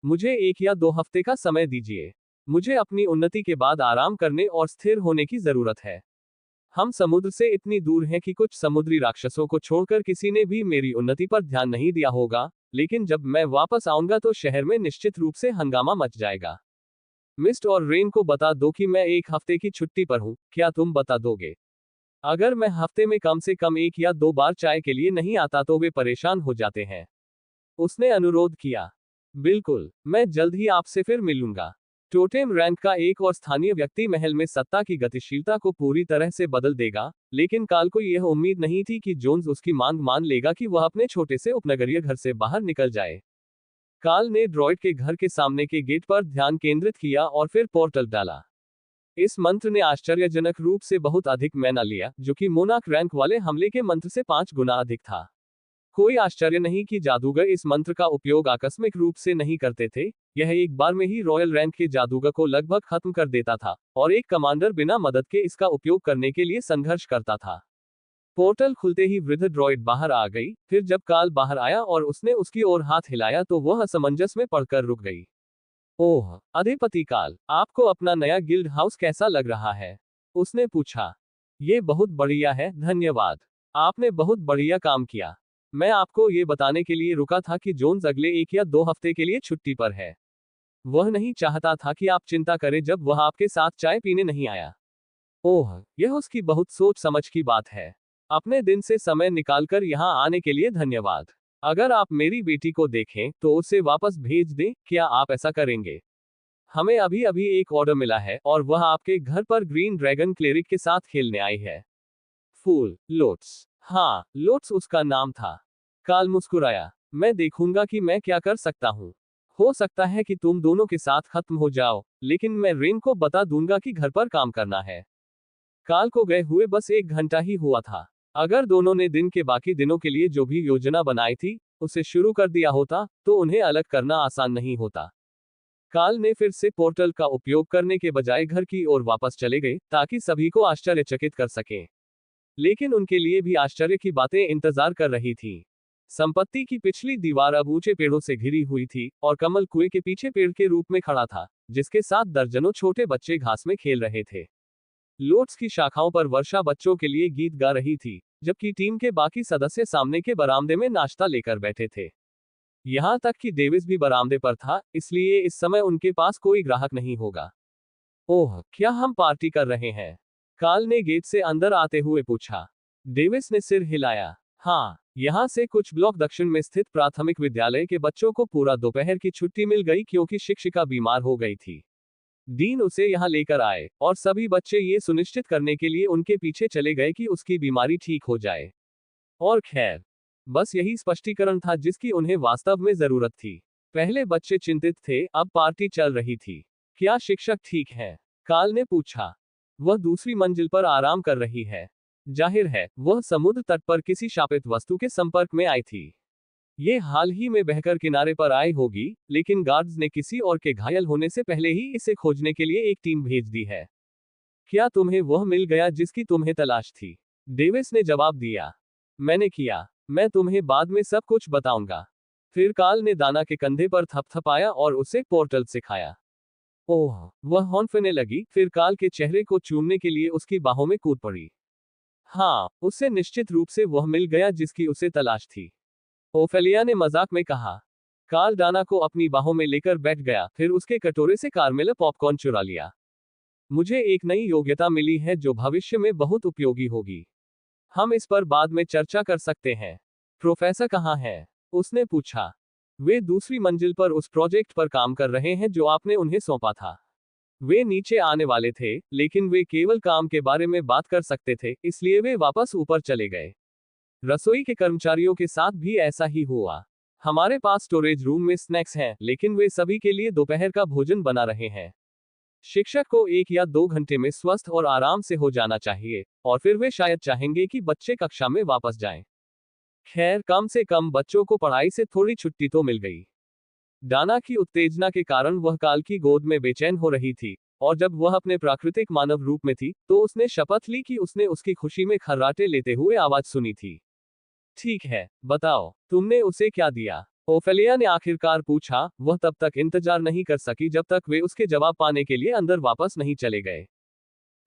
मुझे 1 या 2 हफ्ते का समय दीजिए। मुझे अपनी उन्नति के बाद आराम करने और स्थिर होने की जरूरत है। हम समुद्र से इतनी दूर हैं कि कुछ समुद्री राक्षसों को छोड़कर किसी ने भी मेरी उन्नति पर ध्यान नहीं दिया होगा, लेकिन जब मैं वापस आऊंगा तो शहर में निश्चित रूप से हंगामा मच जाएगा। मिस्ट और रेन को बता दो कि मैं 1 हफ्ते की छुट्टी पर हूं, क्या तुम बता दोगे? अगर मैं हफ्ते में कम से कम 1 या 2 बार चाय के लिए नहीं आता तो वे परेशान हो जाते हैं। उसने अनुरोध किया। बिल्कुल, मैं जल्द ही आपसे फिर मिलूंगा। टोटेम रैंक का एक और स्थानीय व्यक्ति महल में सत्ता की गतिशीलता को पूरी तरह से बदल देगा, लेकिन काल को यह उम्मीद नहीं थी कि जोन्स उसकी मांग मान लेगा कि वह अपने छोटे से उपनगरीय घर से बाहर निकल जाए। काल ने ड्रॉइड के घर के सामने के गेट पर ध्यान केंद्रित किया और फिर पोर्टल डाला। इस मंत्र ने आश्चर्यजनक रूप से बहुत अधिक मैना लिया, जो कि मोनार्क रैंक वाले हमले के मंत्र से 5 गुना अधिक था। कोई आश्चर्य नहीं कि जादूगर इस मंत्र का उपयोग आकस्मिक रूप से नहीं करते थे, यह एक बार में ही रॉयल रैंक के जादूगर को लगभग खत्म कर देता था, और एक कमांडर बिना मदद के इसका उपयोग करने के लिए संघर्ष करता था। पोर्टल खुलते ही वृद्ध ड्रॉइड बाहर आ गई, फिर जब काल बाहर आया और उसने उसकी ओर हाथ हिलाया तो वह असमंजस में पड़कर रुक गई। ओह, अधिपति काल, आपको अपना नया गिल्ड हाउस कैसा लग रहा है? उसने पूछा। ये बहुत बढ़िया है, धन्यवाद। आपने बहुत बढ़िया काम किया। मैं आपको ये बताने के लिए रुका था कि जोन्स अगले 1 या 2 हफ्ते के लिए छुट्टी पर है। वह नहीं चाहता था कि आप चिंता करें जब वह आपके साथ चाय पीने नहीं आया। ओह, यह उसकी बहुत सोच समझ की बात है। अपने दिन से समय निकालकर यहाँ आने के लिए धन्यवाद। अगर आप मेरी बेटी को देखें तो उसे वापस भेज दें, क्या आप ऐसा करेंगे? हमें अभी अभी एक ऑर्डर मिला है और वह आपके घर पर ग्रीन ड्रैगन क्लेरिक के साथ खेलने आई है। फूल, लोट्स। हाँ, लोट्स उसका नाम था। काल मुस्कुराया। मैं देखूंगा कि मैं क्या कर सकता हूँ। हो सकता है कि तुम दोनों के साथ खत्म हो जाओ, लेकिन मैं रेन को बता दूंगा कि घर पर काम करना है। काल को गए हुए बस 1 घंटा ही हुआ था। अगर दोनों ने दिन के बाकी दिनों के लिए जो भी योजना बनाई थी, उसे शुरू कर दिया होता, तो उन्हें अलग करना आसान नहीं होता। काल ने फिर से पोर्टल का उपयोग करने के बजाय घर की ओर वापस चले गए, ताकि सभी को आश्चर्यचकित कर सकें। लेकिन उनके लिए भी आश्चर्य की बातें इंतजार कर रही थीं। संपत्ति की पिछली दीवार अब ऊंचे पेड़ों से घिरी हुई थी, और कमल कुएं के पीछे पेड़ के रूप में खड़ा था, जिसके साथ दर्जनों छोटे बच्चे घास में खेल रहे थे। लोट्स की शाखाओं पर वर्षा बच्चों के लिए गीत गा रही थी, जबकि टीम के बाकी सदस्य सामने के बरामदे में नाश्ता लेकर बैठे थे। यहां तक कि डेविस भी बरामदे पर था, इसलिए इस समय उनके पास कोई ग्राहक नहीं होगा। ओह, क्या हम पार्टी कर रहे हैं? काल ने गेट से अंदर आते हुए पूछा। डेविस ने सिर हिलाया। हाँ, यहाँ से कुछ ब्लॉक दक्षिण में स्थित प्राथमिक विद्यालय के बच्चों को पूरा दोपहर की छुट्टी मिल गई क्योंकि शिक्षिका बीमार हो गई थी। डीन उसे यहाँ लेकर आए, और सभी बच्चे ये सुनिश्चित करने के लिए उनके पीछे चले गए कि उसकी बीमारी ठीक हो जाए। और खैर, बस यही स्पष्टीकरण था जिसकी उन्हें वास्तव में जरूरत थी। पहले बच्चे चिंतित थे, अब पार्टी चल रही थी। क्या शिक्षक ठीक है? काल ने पूछा। वह दूसरी मंजिल पर आराम कर रही है। जाहिर है, वह समुद्र तट पर किसी शापित वस्तु के संपर्क में आई थी। ये हाल ही में बहकर किनारे पर आई होगी, लेकिन गार्ड्स ने किसी और के घायल होने से पहले ही इसे खोजने के लिए एक टीम भेज दी है। क्या तुम्हें वह मिल गया जिसकी तुम्हें तलाश थी? डेविस ने जवाब दिया। मैंने किया। मैं तुम्हें बाद में सब कुछ बताऊंगा। फिर काल ने दाना के कंधे पर थपथपाया और उसे पोर्टल सिखाया। ओह, वह हौंफने लगी, फिर काल के चेहरे को चूमने के लिए उसकी बाहों में कूद पड़ी। हाँ, उसे निश्चित रूप से वह मिल गया जिसकी उसे तलाश थी, ओफेलिया ने मजाक में कहा। काल डाना को अपनी बाहों में लेकर बैठ गया, फिर उसके कटोरे से कारमेल पॉपकॉर्न चुरा लिया। मुझे एक नई योग्यता मिली है जो भविष्य में बहुत उपयोगी होगी। हम इस पर बाद में चर्चा कर सकते हैं। प्रोफेसर कहाँ है? उसने पूछा। वे दूसरी मंजिल पर उस प्रोजेक्ट पर काम कर रहे हैं जो आपने उन्हें सौंपा था। वे नीचे आने वाले थे, लेकिन वे केवल काम के बारे में बात कर सकते थे, इसलिए वे वापस ऊपर चले गए। रसोई के कर्मचारियों के साथ भी ऐसा ही हुआ। हमारे पास स्टोरेज रूम में स्नैक्स हैं, लेकिन वे सभी के लिए दोपहर का भोजन बना रहे हैं। शिक्षक को 1 या 2 घंटे में स्वस्थ और आराम से हो जाना चाहिए, और फिर वे शायद चाहेंगे कि बच्चे कक्षा में वापस जाएं। खैर, कम से कम बच्चों को पढ़ाई से थोड़ी छुट्टी तो मिल गई। डाना की उत्तेजना के कारण वह काल की गोद में बेचैन हो रही थी, और जब वह अपने प्राकृतिक मानव रूप में थी तो उसने शपथ ली कि उसने उसकी खुशी में खर्राटे लेते हुए आवाज सुनी थी। ठीक है, बताओ, तुमने उसे क्या दिया? ओफेलिया ने आखिरकार पूछा। वह तब तक इंतजार नहीं कर सकी जब तक वे उसके जवाब पाने के लिए अंदर वापस नहीं चले गए।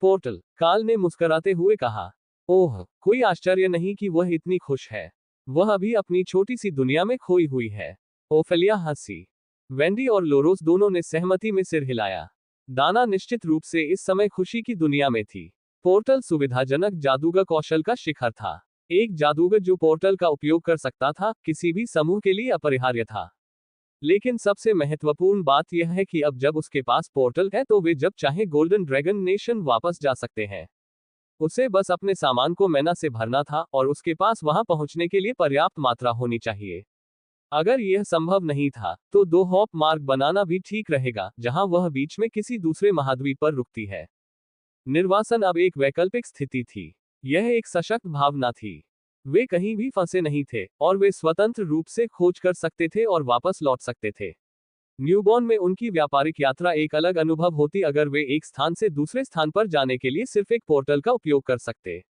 पोर्टल, काल ने मुस्कुराते हुए कहा। ओह, कोई आश्चर्य नहीं कि वह इतनी खुश है। वह अभी अपनी छोटी सी दुनिया में खोई हुई है। ओफेलिया हंसी। वेंडी और लोरोस दोनों ने सहमति में सिर हिलाया। दाना निश्चित रूप से इस समय खुशी की दुनिया में थी। पोर्टल सुविधाजनक जादूगर कौशल का शिखर था। एक जादूगर जो पोर्टल का उपयोग कर सकता था, किसी भी समूह के लिए अपरिहार्य था। लेकिन सबसे महत्वपूर्ण बात यह है कि अब जब उसके पास पोर्टल है तो वे जब चाहे गोल्डन ड्रैगन नेशन वापस जा सकते हैं। उसे बस अपने सामान को मैना से भरना था और उसके पास वहां पहुंचने के लिए पर्याप्त मात्रा होनी चाहिए। अगर यह संभव नहीं था तो 2 हॉप मार्ग बनाना भी ठीक रहेगा, जहां वह बीच में किसी दूसरे महाद्वीप पर रुकती है। निर्वासन अब एक वैकल्पिक स्थिति थी। यह एक सशक्त भावना थी। वे कहीं भी फंसे नहीं थे और वे स्वतंत्र रूप से खोज कर सकते थे और वापस लौट सकते थे। न्यूबॉर्न में उनकी व्यापारिक यात्रा एक अलग अनुभव होती अगर वे एक स्थान से दूसरे स्थान पर जाने के लिए सिर्फ एक पोर्टल का उपयोग कर सकते।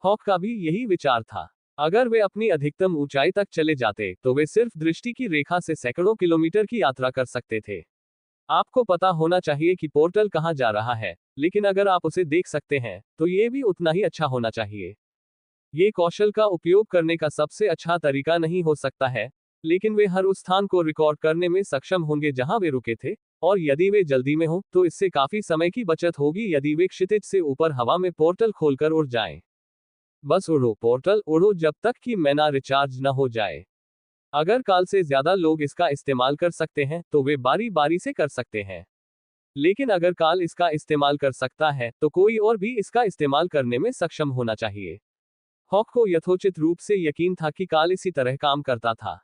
हॉक का भी यही विचार था। अगर वे अपनी अधिकतम ऊंचाई तक चले जाते तो वे सिर्फ दृष्टि की रेखा से सैकड़ों किलोमीटर की यात्रा कर सकते थे। आपको पता होना चाहिए कि पोर्टल कहां जा रहा है, लेकिन अगर आप उसे देख सकते हैं तो ये भी उतना ही अच्छा होना चाहिए। ये कौशल का उपयोग करने का सबसे अच्छा तरीका नहीं हो सकता है, लेकिन वे हर उस स्थान को रिकॉर्ड करने में सक्षम होंगे जहां वे रुके थे, और यदि वे जल्दी में हो तो इससे काफी समय की बचत होगी यदि वे क्षितिज से ऊपर हवा में पोर्टल खोलकर उड़ जाएं। बस उड़ो पोर्टल, उड़ो जब तक कि मैना रिचार्ज न हो जाए। अगर काल से ज्यादा लोग इसका इस्तेमाल कर सकते हैं तो वे बारी बारी से कर सकते हैं। लेकिन अगर काल इसका इस्तेमाल कर सकता है तो कोई और भी इसका इस्तेमाल करने में सक्षम होना चाहिए। हॉक को यथोचित रूप से यकीन था कि काल इसी तरह काम करता था।